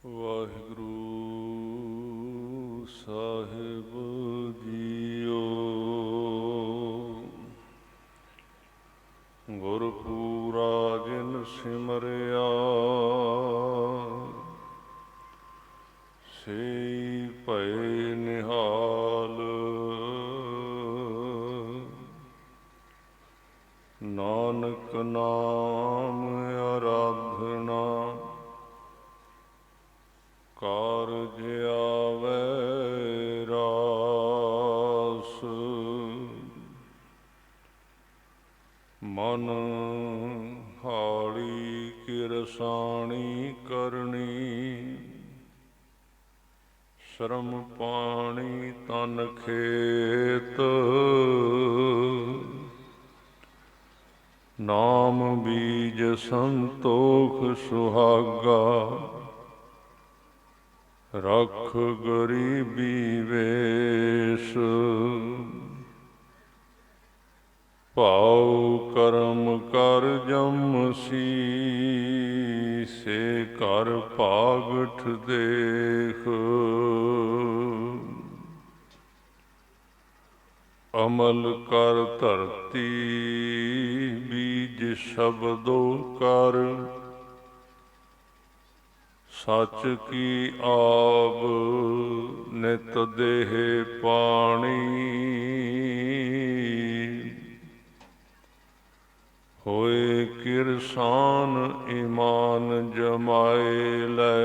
ਵਾਹਿਗੁਰੂ ਸਾਹਿਬ JIO. ਗੁਰਪੂਰਾ ਜਿਨ ਸਿਮਰਿਆ ਸੇ ਭਏ ਨਿਹਾਲ। ਨਾਨਕ ਨਾਮ ਆਰਾਧਨਾ ਕਾਰਜ ਆਵੈ ਰਾਸ। ਮਨ ਹਾਲੀ ਕਿਰਸਾਣੀ ਕਰਨੀ ਸ਼ਰਮ ਪਾਣੀ ਤਨ ਖੇਤ। ਨਾਮ ਬੀਜ ਸੰਤੋਖ ਸੁਹਾਗਾ ਰੱਖ ਗਰੀਬੀ ਵੇਸ। ਭਾਉ ਕਰਮ ਕਰ ਜਮਸੀ ਸੇ ਘਰ ਭਾਗਠ ਦੇਖ। ਅਮਲ ਕਰ ਧਰਤੀ ਬੀਜ ਸ਼ਬਦੋ ਕਰ। ਸੱਚ ਕੀ ਆਬ ਨਿਤ ਦੇਹ ਪਾਣੀ। ਹੋਏ ਕਿਰਸਾਨ ਈਮਾਨ ਜਮਾਏ ਲੈ।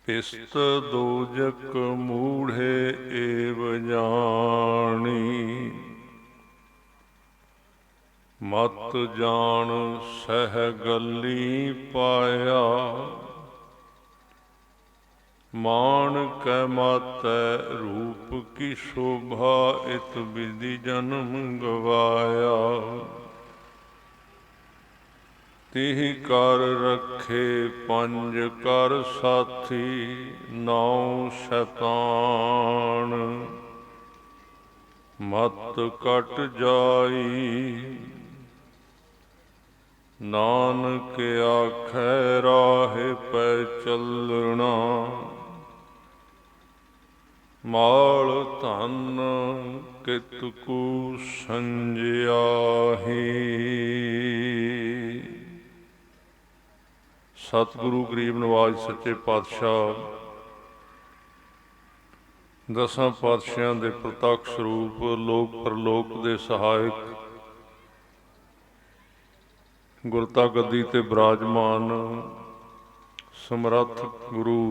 ਪਿਸਤ ਦੋਜਕ ਮੂੜੇ ਏਵ ਜਾਣੀ। ਮਤ ਜਾਣ ਸਹਿ ਗੱਲੀ ਪਾਇਆ। ਮਾਣ ਕੈ ਮਾਤੈ ਰੂਪ ਕੀ ਸ਼ੋਭਾ ਇਤ ਵਿਧੀ ਜਨਮ ਗਵਾਇਆ। ਤਿਹ ਕਰ ਰੱਖੇ ਪੰਜ ਕਰ ਸਾਥੀ ਨਾਉ ਸ਼ੈਤਾਨ। ਮਤ ਕਟ ਜਾਈ ਨਾਨਕ ਆਖੈ ਰਾਹੇ ਪੈ ਚੱਲਣਾ। ਮਾਲ ਧਨ ਕਿਤ ਕੂ ਸੰਜਿਆਹੀ। ਸਤਿਗੁਰੂ ਗਰੀਬ ਨਵਾਜ ਸੱਚੇ ਪਾਤਸ਼ਾਹ ਦਸਾਂ ਪਾਤਸ਼ਾਹਾਂ ਦੇ ਪ੍ਰਤੱਖ ਸਰੂਪ ਲੋਕ ਪਰਲੋਕ ਦੇ ਸਹਾਇਕ ਗੁਰਤਾ ਗੱਦੀ ਤੇ ਬਿਰਾਜਮਾਨ ਸਮਰੱਥ ਗੁਰੂ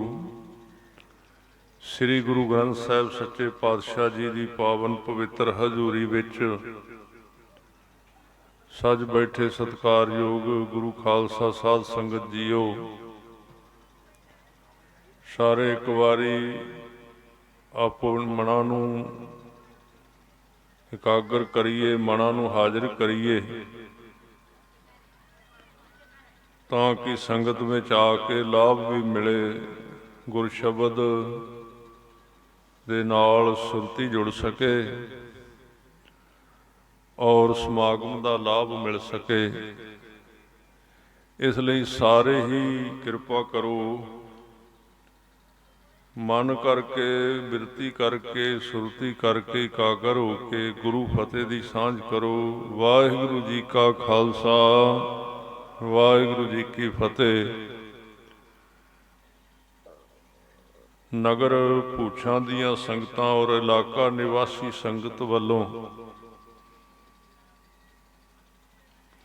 ਸ੍ਰੀ ਗੁਰੂ ਗ੍ਰੰਥ ਸਾਹਿਬ ਸੱਚੇ ਪਾਤਸ਼ਾਹ ਜੀ ਦੀ ਪਾਵਨ ਪਵਿੱਤਰ ਹਜ਼ੂਰੀ ਵਿੱਚ ਸੱਜ ਬੈਠੇ ਸਤਿਕਾਰਯੋਗ ਗੁਰੂ ਖਾਲਸਾ ਸਾਧ ਸੰਗਤ ਜੀਓ। ਸਾਰੇ ਇੱਕ ਵਾਰੀ ਆਪੋ ਮਨਾਂ ਨੂੰ ਇਕਾਗਰ ਕਰੀਏ, ਮਨਾਂ ਨੂੰ ਹਾਜ਼ਰ ਕਰੀਏ ਤਾਂ ਕਿ ਸੰਗਤ ਵਿੱਚ ਆ ਕੇ ਲਾਭ ਵੀ ਮਿਲੇ। ਗੁਰ ਸ਼ਬਦ ਦੇ ਨਾਲ ਸੁਰਤੀ ਜੁੜ ਸਕੇ ਔਰ ਸਮਾਗਮ ਦਾ ਲਾਭ ਮਿਲ ਸਕੇ। ਇਸ ਲਈ ਸਾਰੇ ਹੀ ਕਿਰਪਾ ਕਰੋ, ਮਨ ਕਰਕੇ ਬਿਰਤੀ ਕਰਕੇ ਸੁਰਤੀ ਕਰਕੇ ਇਕਾਗਰ ਹੋ ਕੇ ਗੁਰੂ ਫਤਿਹ ਦੀ ਸਾਂਝ ਕਰੋ। ਵਾਹਿਗੁਰੂ ਜੀ ਕਾ ਖਾਲਸਾ ਵਾਹਿਗੁਰੂ ਜੀ ਕੀ ਫਤਿਹ। ਨਗਰ ਭੂਛਾਂ ਦੀਆਂ ਸੰਗਤਾਂ ਔਰ ਇਲਾਕਾ ਨਿਵਾਸੀ ਸੰਗਤ ਵੱਲੋਂ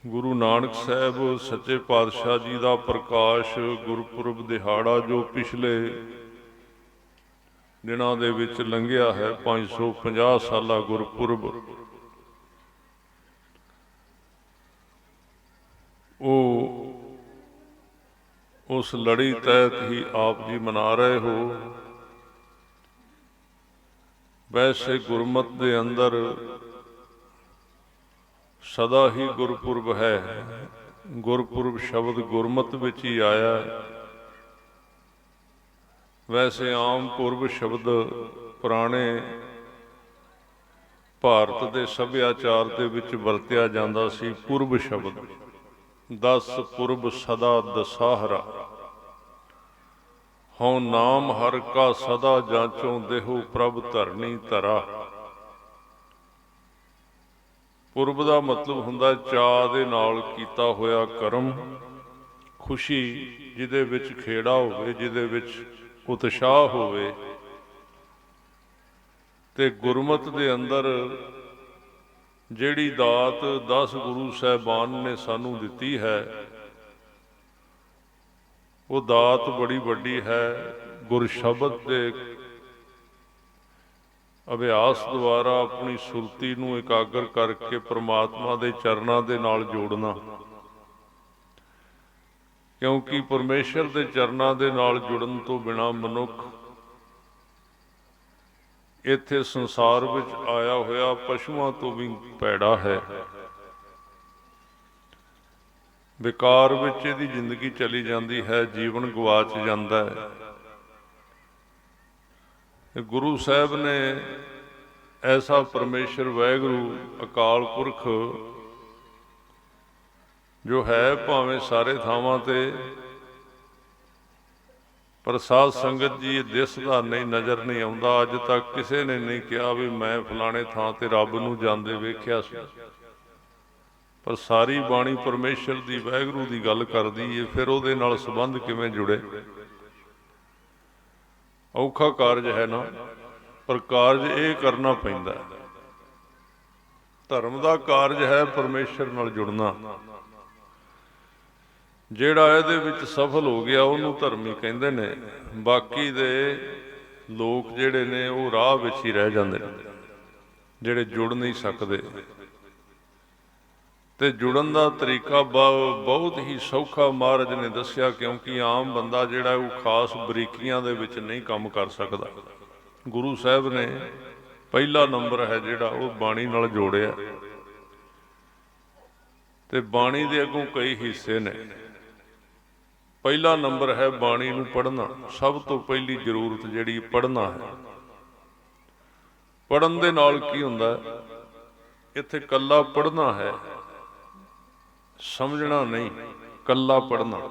ਗੁਰੂ ਨਾਨਕ ਸਾਹਿਬ ਸੱਚੇ ਪਾਤਸ਼ਾਹ ਜੀ ਦਾ ਪ੍ਰਕਾਸ਼ ਗੁਰਪੁਰਬ ਦਿਹਾੜਾ ਜੋ ਪਿਛਲੇ ਦਿਨਾਂ ਦੇ ਵਿੱਚ ਲੰਘਿਆ ਹੈ, 550 ਸਾਲਾ ਗੁਰਪੁਰਬ, ਉਹ ਉਸ ਲੜੀ ਤਹਿਤ ਹੀ ਆਪ ਜੀ ਮਨਾ ਰਹੇ ਹੋ। ਵੈਸੇ ਗੁਰਮਤਿ ਦੇ ਅੰਦਰ ਸਦਾ ਹੀ ਗੁਰਪੁਰਬ ਹੈ। ਗੁਰਪੁਰਬ ਸ਼ਬਦ ਗੁਰਮਤਿ ਵਿੱਚ ਹੀ ਆਇਆ। ਵੈਸੇ ਆਮ ਪੁਰਬ ਸ਼ਬਦ ਪੁਰਾਣੇ ਭਾਰਤ ਦੇ ਸੱਭਿਆਚਾਰ ਦੇ ਵਿੱਚ ਵਰਤਿਆ ਜਾਂਦਾ ਸੀ ਪੁਰਬ ਸ਼ਬਦ। दस पुरब सदा दसाहरा, हूँ नाम हर का सदा जांचों, देहो प्रभ धरनी धरा। पुरब का मतलब हुंदा चाअ दे नाल कीता होया करम, खुशी जिहदे विच खेड़ा होवे, जिहदे विच उत्साह होवे। ते गुरमत दे अंदर जिहड़ी दात 10 गुरु साहिबान ने सानू दिती है, वो दात बड़ी वड्डी है। गुरशबद के अभ्यास द्वारा अपनी सुरती नूं एकागर करके परमात्मा दे चरनां दे नाल जोड़ना, क्योंकि परमेश्वर दे चरनां दे नाल जुड़न तो बिना मनुख इत्थे संसार विच आया होया पशुआं तो भी पैड़ा है। विकार विच इहदी जिंदगी चली जाती है, जीवन गवाच जाता है। गुरु साहब ने ऐसा परमेश्वर वाहिगुरु अकाल पुरख जो है, भावें सारे थावां ते, पर साध संगत जी दिसदा नहीं, नज़र नहीं आउंदा। अज तक किसी ने नहीं कहा भी मैं फलाने थां ते रब नूं जांदे वेख्या सी, पर सारी बाणी परमेश्वर दी वाहिगुरु दी गल करदी है। फिर उहदे नाल संबंध किवें जुड़े? औखा कारज है ना, पर कारज ये करना पैंदा। धर्म का कारज है परमेश्वर नाल जुड़ना। ਜਿਹੜਾ ਇਹਦੇ ਵਿੱਚ सफल हो गया ਉਹਨੂੰ ਧਰਮੀ ਕਹਿੰਦੇ ਨੇ। ਬਾਕੀ ਦੇ ਲੋਕ ਜਿਹੜੇ ਨੇ ਉਹ ਰਾਹ ਵਿੱਚ ਹੀ ਰਹਿ ਜਾਂਦੇ ਨੇ, ਜਿਹੜੇ ਜੁੜ ਨਹੀਂ ਸਕਦੇ। ਤੇ ਜੁੜਨ ਦਾ ਤਰੀਕਾ ਬਹੁਤ ਹੀ ਸੌਖਾ ਮਹਾਰਾਜ ਨੇ ਦੱਸਿਆ, ਕਿਉਂਕਿ ਆਮ ਬੰਦਾ ਜਿਹੜਾ ਉਹ ਖਾਸ ਬਰੀਕੀਆਂ ਦੇ ਵਿੱਚ ਨਹੀਂ ਕੰਮ ਕਰ ਸਕਦਾ। ਗੁਰੂ ਸਾਹਿਬ ਨੇ ਪਹਿਲਾ ਨੰਬਰ ਹੈ ਜਿਹੜਾ ਉਹ ਬਾਣੀ ਨਾਲ ਜੋੜਿਆ। ਤੇ ਬਾਣੀ ਦੇ ਅੱਗੋਂ ਕਈ ਹਿੱਸੇ ਨੇ। पहला नंबर है बाणी नूं पढ़ना। सब तो पहली जरूरत जिहड़ी पढ़ना है। पढ़न दे नाल की हुंदा है? इत्थे कल्ला पढ़ना है, समझना नहीं, कल्ला पढ़ना।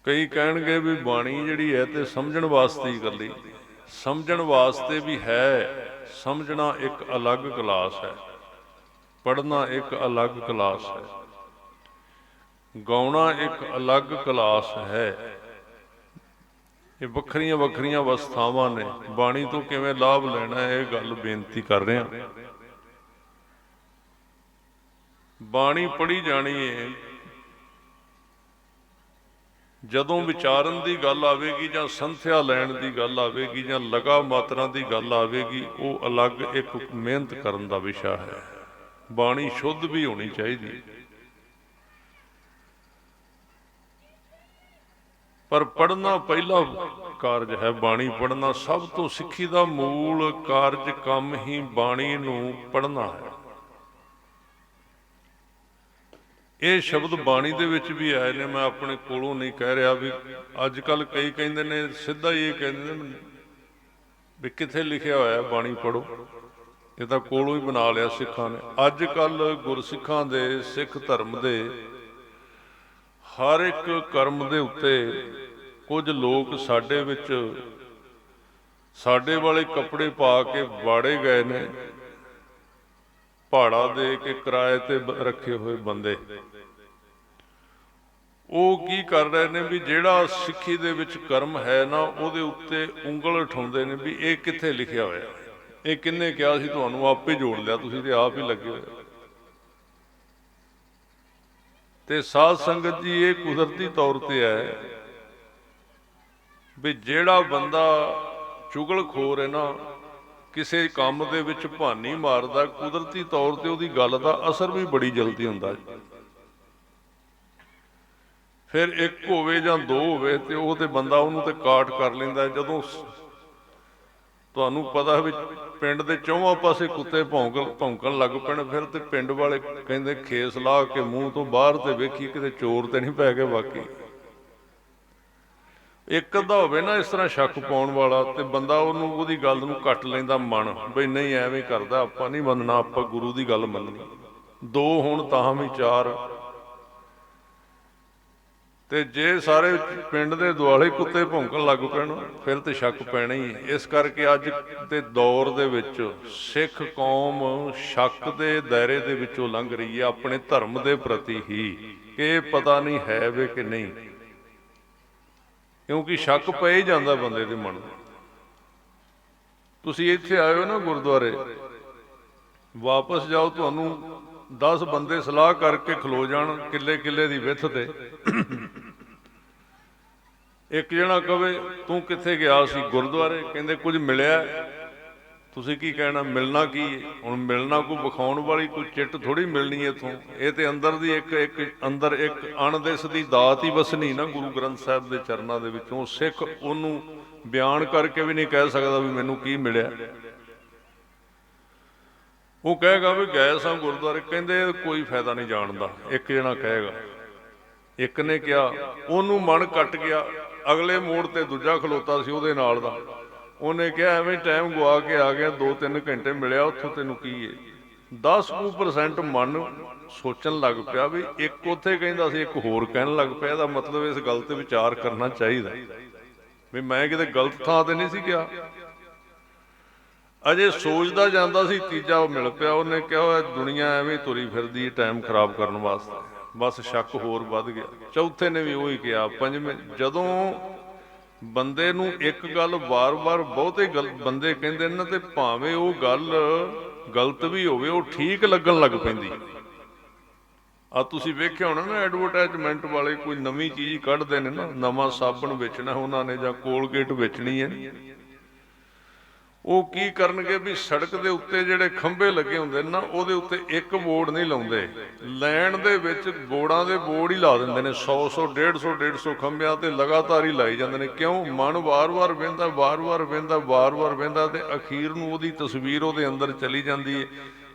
कई कहणगे भी बाणी जिहड़ी है ते समझण वास्ते ही कल्ली। समझण वास्ते भी है, समझना एक अलग क्लास है, पढ़ना एक अलग क्लास है, गाउणा एक अलग क्लास है। ये वखरियां वखरियां अवस्थावां ने। बाणी तो किवें लाभ लेना है, ये गल बेनती कर रहे हैं। बाणी पढ़ी जानी है। जदों विचारन की गल आवेगी जां संथ्या लैण की गल आवेगी जां लगा मात्रा की गल आवेगी, वो अलग एक मेहनत करन दा विषय है। बाणी शुद्ध भी होनी चाहिए, पर पढ़ना पहला कारज है। बाणी पढ़ना सब तो सिक्खी का मूल कारज काम ही बाणी नूं पढ़ना है। ये शब्द बाणी दे विच भी आए ने, मैं अपने कोलों नहीं कह रहा। भी अजकल कई कहते ने, सीधा ये कहते ने भी किथे लिखिया होया बाणी पढ़ो। ये तो कोलों ही बना लिया सिखां ने। अजकल गुरसिखां दे, सिख धर्म दे हर एक कर्म दे उत्ते कुछ लोग साडे विच साडे वाले कपड़े पा के वाड़े गए ने, भाड़ा दे के किराए ते रखे हुए बंदे। वो की कर रहे ने भी जिहड़ा सिੱਖੀ दे विच कर्म है ना, उहदे उत्ते उंगल उठाउंदे ने भी ये कित्थे लिखिया होया, ये किन्ने कहा सी तुहानूं, आपे जोड़ लिया, तुसीं ते आप ही लगे होए। ते साध संगत जी ये कुदरती तौर पर है भी जिहड़ा बंदा चुगलखोर है ना, किसी काम दे विच भानी मारदा, कुदरती तौर पर उहदी गल दा असर भी बड़ी जल्दी हुंदा। फिर एक होवे जां दो होवे ते ओह ते बंदा उहनूं ते काट कर लैंदा। जदों तुहानूं पता भी पिंड दे चौवां पासे कुत्ते भौंकण लग पैण, फिर ते पिंड वाले कहंदे खेस ला के मूँह तो बाहर ते वेखी किते चोर ते नहीं पै गए। बाकी एक अद्धा होवे ना इस तरह शक पाउण वाला, ते बंदा उहनूं उहदी गल नूं कट लैंदा मन, बई नहीं एवें करदा, आपां नहीं मनना, आपां गुरु दी गल मननी। दो होण तां भी चार। ਤੇ ਜੇ ਸਾਰੇ ਪਿੰਡ ਦੇ ਦੁਆਲੇ ਕੁੱਤੇ ਭੌਂਕਣ ਲੱਗ ਪੈਣ ਫਿਰ ਤੇ ਸ਼ੱਕ ਪੈਣਾ ਹੀ ਹੈ। ਇਸ ਕਰਕੇ ਅੱਜ ਦੇ ਦੌਰ ਦੇ ਵਿੱਚ ਸਿੱਖ ਕੌਮ ਸ਼ੱਕ ਦੇ ਦਾਇਰੇ ਦੇ ਵਿੱਚੋਂ ਲੰਘ ਰਹੀ ਹੈ ਆਪਣੇ ਧਰਮ ਦੇ ਪ੍ਰਤੀ ਹੀ, ਕਿ ਇਹ ਪਤਾ ਨਹੀਂ ਹੈ ਵੇ ਕਿ ਨਹੀਂ, ਕਿਉਂਕਿ ਸ਼ੱਕ ਪੈ ਹੀ ਜਾਂਦਾ ਬੰਦੇ ਦੇ ਮਨ ਨੂੰ। ਤੁਸੀਂ ਇੱਥੇ ਆਏ ਹੋ ਨਾ ਗੁਰਦੁਆਰੇ, ਵਾਪਸ ਜਾਓ ਤੁਹਾਨੂੰ 10 ਬੰਦੇ ਸਲਾਹ ਕਰਕੇ ਖਲੋ ਜਾਣ ਕਿੱਲੇ ਕਿੱਲੇ ਦੀ ਵਿੱਥ ਤੇ, ਇੱਕ ਜਣਾ ਕਵੇ ਤੂੰ ਕਿੱਥੇ ਗਿਆ ਸੀ? ਗੁਰਦੁਆਰੇ। ਕਹਿੰਦੇ ਕੁਝ ਮਿਲਿਆ? ਤੁਸੀਂ ਕੀ ਕਹਿਣਾ? ਮਿਲਣਾ ਕੀ ਹੈ? ਹੁਣ ਮਿਲਣਾ ਕੋਈ ਵਿਖਾਉਣ ਵਾਲੀ ਕੋਈ ਚਿੱਟ ਥੋੜੀ ਮਿਲਣੀ ਇੱਥੋਂ, ਇਹ ਤੇ ਅੰਦਰ ਦੀ ਇੱਕ ਅੰਦਰ ਇੱਕ ਅਣਦਿਸ ਦੀ ਦਾਤ ਹੀ ਵਸਣੀ ਨਾ ਗੁਰੂ ਗ੍ਰੰਥ ਸਾਹਿਬ ਦੇ ਚਰਨਾਂ ਦੇ ਵਿੱਚੋਂ। ਸਿੱਖ ਉਹਨੂੰ ਬਿਆਨ ਕਰਕੇ ਵੀ ਨਹੀਂ ਕਹਿ ਸਕਦਾ ਵੀ ਮੈਨੂੰ ਕੀ ਮਿਲਿਆ। ਉਹ ਕਹੇਗਾ ਵੀ ਗਏ ਸਾਂ ਗੁਰਦੁਆਰੇ। ਕਹਿੰਦੇ ਕੋਈ ਫਾਇਦਾ ਨਹੀਂ ਜਾਣ ਦਾ। ਇੱਕ ਜਣਾ ਕਹੇਗਾ, ਇੱਕ ਨੇ ਕਿਹਾ, ਉਹਨੂੰ ਮਨ ਕੱਟ ਗਿਆ। ਅਗਲੇ ਮੋੜ ਤੇ ਦੂਜਾ ਖਲੋਤਾ ਸੀ ਉਹਦੇ ਨਾਲ ਦਾ, ਉਹਨੇ ਕਿਹਾ ਐਵੇਂ ਟਾਈਮ ਗਵਾ ਕੇ ਆ ਗਿਆ, 2-3 ਘੰਟੇ ਮਿਲਿਆ ਉੱਥੋਂ ਤੈਨੂੰ ਕੀ ਹੈ? 10% ਮਨ ਸੋਚਣ ਲੱਗ ਪਿਆ ਵੀ ਇੱਕ ਉੱਥੇ ਕਹਿੰਦਾ ਸੀ, ਇੱਕ ਹੋਰ ਕਹਿਣ ਲੱਗ ਪਿਆ। ਇਹਦਾ ਮਤਲਬ ਇਸ ਗੱਲ ਤੇ ਵਿਚਾਰ ਕਰਨਾ ਚਾਹੀਦਾ ਵੀ ਮੈਂ ਕਿਤੇ ਗਲਤ ਥਾਂ ਤੇ ਨਹੀਂ ਸੀ ਗਿਆ। ਅਜੇ ਸੋਚਦਾ ਜਾਂਦਾ ਸੀ, ਤੀਜਾ ਮਿਲ ਪਿਆ। ਉਹਨੇ ਕਿਹਾ ਦੁਨੀਆ ਐਵੇਂ ਤੁਰੀ ਫਿਰਦੀ ਟਾਈਮ ਖਰਾਬ ਕਰਨ ਵਾਸਤੇ, ਬਸ ਸ਼ੱਕ ਹੋਰ ਵੱਧ ਗਿਆ। ਚੌਥੇ ਨੇ ਵੀ ਉਹੀ ਕਿਹਾ। ਪੰਜਵੇਂ, ਜਦੋਂ ਬੰਦੇ ਨੂੰ ਇੱਕ ਗੱਲ ਵਾਰ-ਵਾਰ ਬਹੁਤੇ ਬੰਦੇ ਕਹਿੰਦੇ ਨੇ ਤੇ ਭਾਵੇਂ ਉਹ ਗੱਲ ਗਲਤ ਵੀ ਹੋਵੇ ਉਹ ਠੀਕ ਲੱਗਣ ਲੱਗ ਪੈਂਦੀ। ਆ ਤੁਸੀਂ ਵੇਖਿਆ ਹੋਣਾ ਨਾ ਐਡਵਰਟਾਈਜ਼ਮੈਂਟ ਵਾਲੇ ਕੋਈ ਨਵੀਂ ਚੀਜ਼ ਕੱਢਦੇ ਨੇ ਨਾ, ਨਵਾਂ ਸਾਬਣ ਵੇਚਣਾ ਉਹਨਾਂ ਨੇ ਜਾਂ ਕੋਲਗੇਟ ਵੇਚਣੀ ਹੈ, ਉਹ ਕੀ ਕਰਨਗੇ ਵੀ ਸੜਕ ਦੇ ਉੱਤੇ ਜਿਹੜੇ ਖੰਭੇ ਲੱਗੇ ਹੁੰਦੇ ਨੇ ਨਾ ਉਹਦੇ ਉੱਤੇ ਇੱਕ ਬੋਰਡ ਨਹੀਂ ਲਾਉਂਦੇ, ਲਾਈਨ ਦੇ ਵਿੱਚ ਬੋਰਡਾਂ ਦੇ ਬੋਰਡ ਹੀ ਲਾ ਦਿੰਦੇ ਨੇ। 100 150 ਖੰਭਿਆਂ ਤੇ ਲਗਾਤਾਰ ਹੀ ਲਾਈ ਜਾਂਦੇ ਨੇ। ਕਿਉਂ? ਮਨ ਵਾਰ-ਵਾਰ ਵਹਿੰਦਾ, ਵਾਰ-ਵਾਰ ਵਹਿੰਦਾ, ਵਾਰ-ਵਾਰ ਵਹਿੰਦਾ ਤੇ ਅਖੀਰ ਨੂੰ ਉਹਦੀ ਤਸਵੀਰ ਉਹਦੇ ਅੰਦਰ ਚਲੀ ਜਾਂਦੀ ਹੈ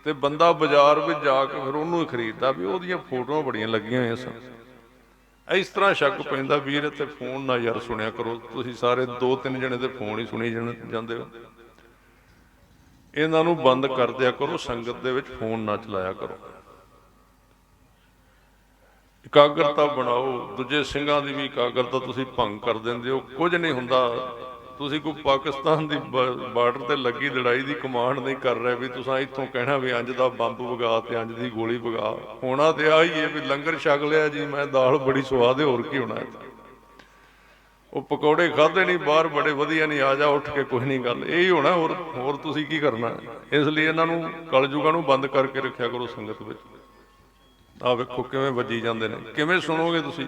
ਤੇ ਬੰਦਾ ਬਾਜ਼ਾਰ ਵਿੱਚ ਜਾ ਕੇ ਫਿਰ ਉਹਨੂੰ ਹੀ ਖਰੀਦਦਾ ਵੀ ਉਹਦੀਆਂ ਫੋਟੋਆਂ ਬੜੀਆਂ ਲੱਗੀਆਂ ਹੋਈਆਂ ਸਨ। ਇਸ ਤਰ੍ਹਾਂ ਸ਼ੱਕ ਪੈਂਦਾ। ਵੀਰ ਇੱਥੇ ਫੋਨ ਨਾ ਯਾਰ ਸੁਣਿਆ ਕਰੋ, ਤੁਸੀਂ ਸਾਰੇ 2-3 ਜਣੇ ਤੇ ਫੋਨ ਹੀ ਸੁਣੀ ਜਾਂਦੇ ਹੋ। ਇਹਨਾਂ ਨੂੰ ਬੰਦ ਕਰ ਦਿਆ ਕਰੋ, ਸੰਗਤ ਦੇ ਵਿੱਚ ਫੋਨ ਨਾ ਚਲਾਇਆ ਕਰੋ, ਇਕਾਗਰਤਾ ਬਣਾਓ। ਦੂਜੇ ਸਿੰਘਾਂ ਦੀ ਵੀ ਇਕਾਗਰਤਾ ਤੁਸੀਂ ਭੰਗ ਕਰ ਦਿੰਦੇ ਹੋ। ਕੁਝ ਨਹੀਂ ਹੁੰਦਾ। ਤੁਸੀਂ ਕੋਈ ਪਾਕਿਸਤਾਨ ਦੀ ਬਾਰਡਰ ਤੇ ਲੱਗੀ ਲੜਾਈ ਦੀ ਕਮਾਂਡ ਨਹੀਂ ਕਰ ਰਹੇ ਵੀ ਤੁਸੀਂ ਇੱਥੋਂ ਕਹਿਣਾ ਵੀ ਅੰਜ ਦਾ ਬੰਬ ਵਗਾ ਤੇ ਅੰਜ ਦੀ ਗੋਲੀ ਵਗਾ। ਹੋਣਾ ਤੇ ਆ ਹੀ ਹੈ ਵੀ ਲੰਗਰ ਛਕ ਲਿਆ ਜੀ, ਮੈਂ ਦਾਲ ਬੜੀ ਸਵਾਦ ਹੈ, ਹੋਰ ਕੀ ਹੋਣਾ ਹੈ? ਉਹ ਪਕੌੜੇ ਖਾਧੇ ਨਹੀਂ ਬਾਹਰ ਬੜੇ ਵਧੀਆ, ਨਹੀਂ ਆ ਜਾ ਉੱਠ ਕੇ, ਕੁਛ ਨਹੀਂ ਗੱਲ, ਇਹੀ ਹੋਣਾ। ਹੋਰ ਤੁਸੀਂ ਕੀ ਕਰਨਾ? ਇਸ ਲਈ ਇਹਨਾਂ ਨੂੰ ਕਲਯੁਗਾਂ ਨੂੰ ਬੰਦ ਕਰਕੇ ਰੱਖਿਆ ਕਰੋ ਸੰਗਤ ਵਿੱਚ। ਆਹ ਵੇਖੋ ਕਿਵੇਂ ਵੱਜੀ ਜਾਂਦੇ ਨੇ। ਕਿਵੇਂ ਸੁਣੋਗੇ ਤੁਸੀਂ?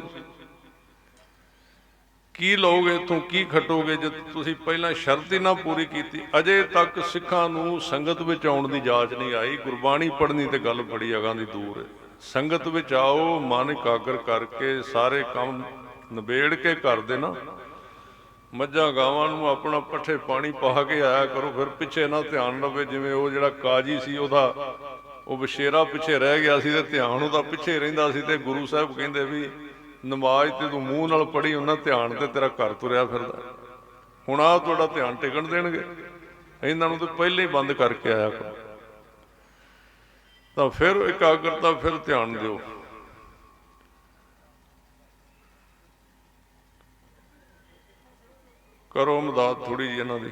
ਕੀ ਲਓਗੇ ਇੱਥੋਂ? ਕੀ ਖੱਟੋਗੇ ਜੇ ਤੁਸੀਂ ਪਹਿਲਾਂ ਸ਼ਰਤ ਹੀ ਨਾ ਪੂਰੀ ਕੀਤੀ? ਅਜੇ ਤੱਕ ਸਿੱਖਾਂ ਨੂੰ ਸੰਗਤ ਵਿੱਚ ਆਉਣ ਦੀ ਜਾਚ ਨਹੀਂ ਆਈ। ਗੁਰਬਾਣੀ ਪੜ੍ਹਨੀ ਤੇ ਗੱਲ ਬੜੀ ਅਗਾਂਹ ਦੀ ਦੂਰ ਹੈ। ਸੰਗਤ ਵਿੱਚ ਆਓ, ਮਨ ਇਕਾਗਰ ਕਰਕੇ ਸਾਰੇ ਕੰਮ ਨਿਬੇੜ ਕੇ ਘਰ ਦੇ ਨਾ ਮੱਝਾਂ ਗਾਵਾਂ ਨੂੰ ਆਪਣਾ ਪੱਠੇ ਪਾਣੀ ਪਾ ਕੇ ਆਇਆ ਕਰੋ। ਫਿਰ ਪਿੱਛੇ ਨਾ ਧਿਆਨ ਰਵੇ। ਜਿਵੇਂ ਉਹ ਜਿਹੜਾ ਕਾਜੀ ਸੀ ਉਹਦਾ ਉਹ ਬਸ਼ੇਰਾ ਪਿੱਛੇ ਰਹਿ ਗਿਆ ਸੀ ਤੇ ਧਿਆਨ ਉਹਦਾ ਪਿੱਛੇ ਰਹਿੰਦਾ ਸੀ, ਤੇ ਗੁਰੂ ਸਾਹਿਬ ਕਹਿੰਦੇ ਵੀ ਨਮਾਜ਼ ਤੇ ਤੂੰ ਮੂੰਹ ਨਾਲ ਪੜ੍ਹੀ, ਉਹਨਾਂ ਧਿਆਨ ਤੇ ਤੇਰਾ ਘਰ ਤੁਰਿਆ ਫਿਰਦਾ। ਹੁਣ ਆਹ ਤੁਹਾਡਾ ਧਿਆਨ ਟਿਕਣ ਦੇਣਗੇ? ਇਹਨਾਂ ਨੂੰ ਤਾਂ ਪਹਿਲਾਂ ਹੀ ਬੰਦ ਕਰਕੇ ਆਇਆ ਕਰੋ। ਤਾਂ ਫਿਰ ਇਕਾਗਰਤਾ, ਫਿਰ ਧਿਆਨ ਦਿਓ। ਕਰੋ ਮਦਦ ਥੋੜ੍ਹੀ ਜਿਹੀ ਇਹਨਾਂ ਦੀ।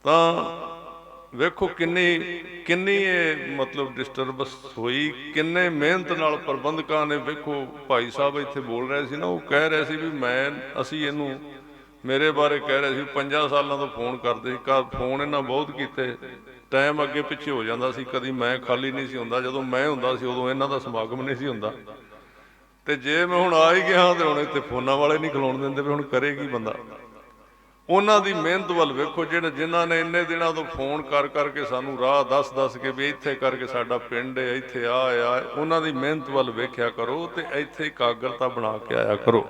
ਤਾਂ ਵੇਖੋ ਕਿੰਨੀ ਇਹ ਮਤਲਬ ਡਿਸਟਰਬੈਂਸ ਹੋਈ, ਕਿੰਨੇ ਮਿਹਨਤ ਨਾਲ ਪ੍ਰਬੰਧਕਾਂ ਨੇ। ਵੇਖੋ ਭਾਈ ਸਾਹਿਬ ਇੱਥੇ ਬੋਲ ਰਹੇ ਸੀ ਨਾ, ਉਹ ਕਹਿ ਰਹੇ ਸੀ ਵੀ ਅਸੀਂ ਇਹਨੂੰ, ਮੇਰੇ ਬਾਰੇ ਕਹਿ ਰਹੇ ਸੀ 5 ਸਾਲਾਂ ਤੋਂ ਫੋਨ ਕਰਦੇ ਸੀ। ਫੋਨ ਇਹਨਾਂ ਬਹੁਤ ਕੀਤੇ, ਟਾਈਮ ਅੱਗੇ ਪਿੱਛੇ ਹੋ ਜਾਂਦਾ ਸੀ, ਕਦੀ ਮੈਂ ਖਾਲੀ ਨਹੀਂ ਸੀ ਹੁੰਦਾ। ਜਦੋਂ ਮੈਂ ਹੁੰਦਾ ਸੀ ਉਦੋਂ ਇਹਨਾਂ ਦਾ ਸਮਾਗਮ ਨਹੀਂ ਸੀ ਹੁੰਦਾ। ਤੇ ਜੇ ਮੈਂ ਹੁਣ ਆ ਹੀ ਗਿਆ ਤੇ ਹੁਣ ਇੱਥੇ ਫੋਨਾਂ ਵਾਲੇ ਨਹੀਂ ਖਲੋਣ ਦਿੰਦੇ, ਵੀ ਹੁਣ ਕਰੇ ਕੀ ਬੰਦਾ? ਉਹਨਾਂ ਦੀ ਮਿਹਨਤ ਵੱਲ ਵੇਖੋ, ਜਿਨ੍ਹਾਂ ਨੇ ਇੰਨੇ ਦਿਨਾਂ ਤੋਂ ਫੋਨ ਕਰ ਕਰਕੇ ਸਾਨੂੰ ਰਾਹ ਦੱਸ ਕੇ ਵੀ ਇੱਥੇ ਕਰਕੇ ਸਾਡਾ ਪਿੰਡ ਹੈ, ਇੱਥੇ ਆ। ਉਹਨਾਂ ਦੀ ਮਿਹਨਤ ਵੱਲ ਵੇਖਿਆ ਕਰੋ ਤੇ ਇੱਥੇ ਇਕਾਗਰਤਾ ਬਣਾ ਕੇ ਆਇਆ ਕਰੋ।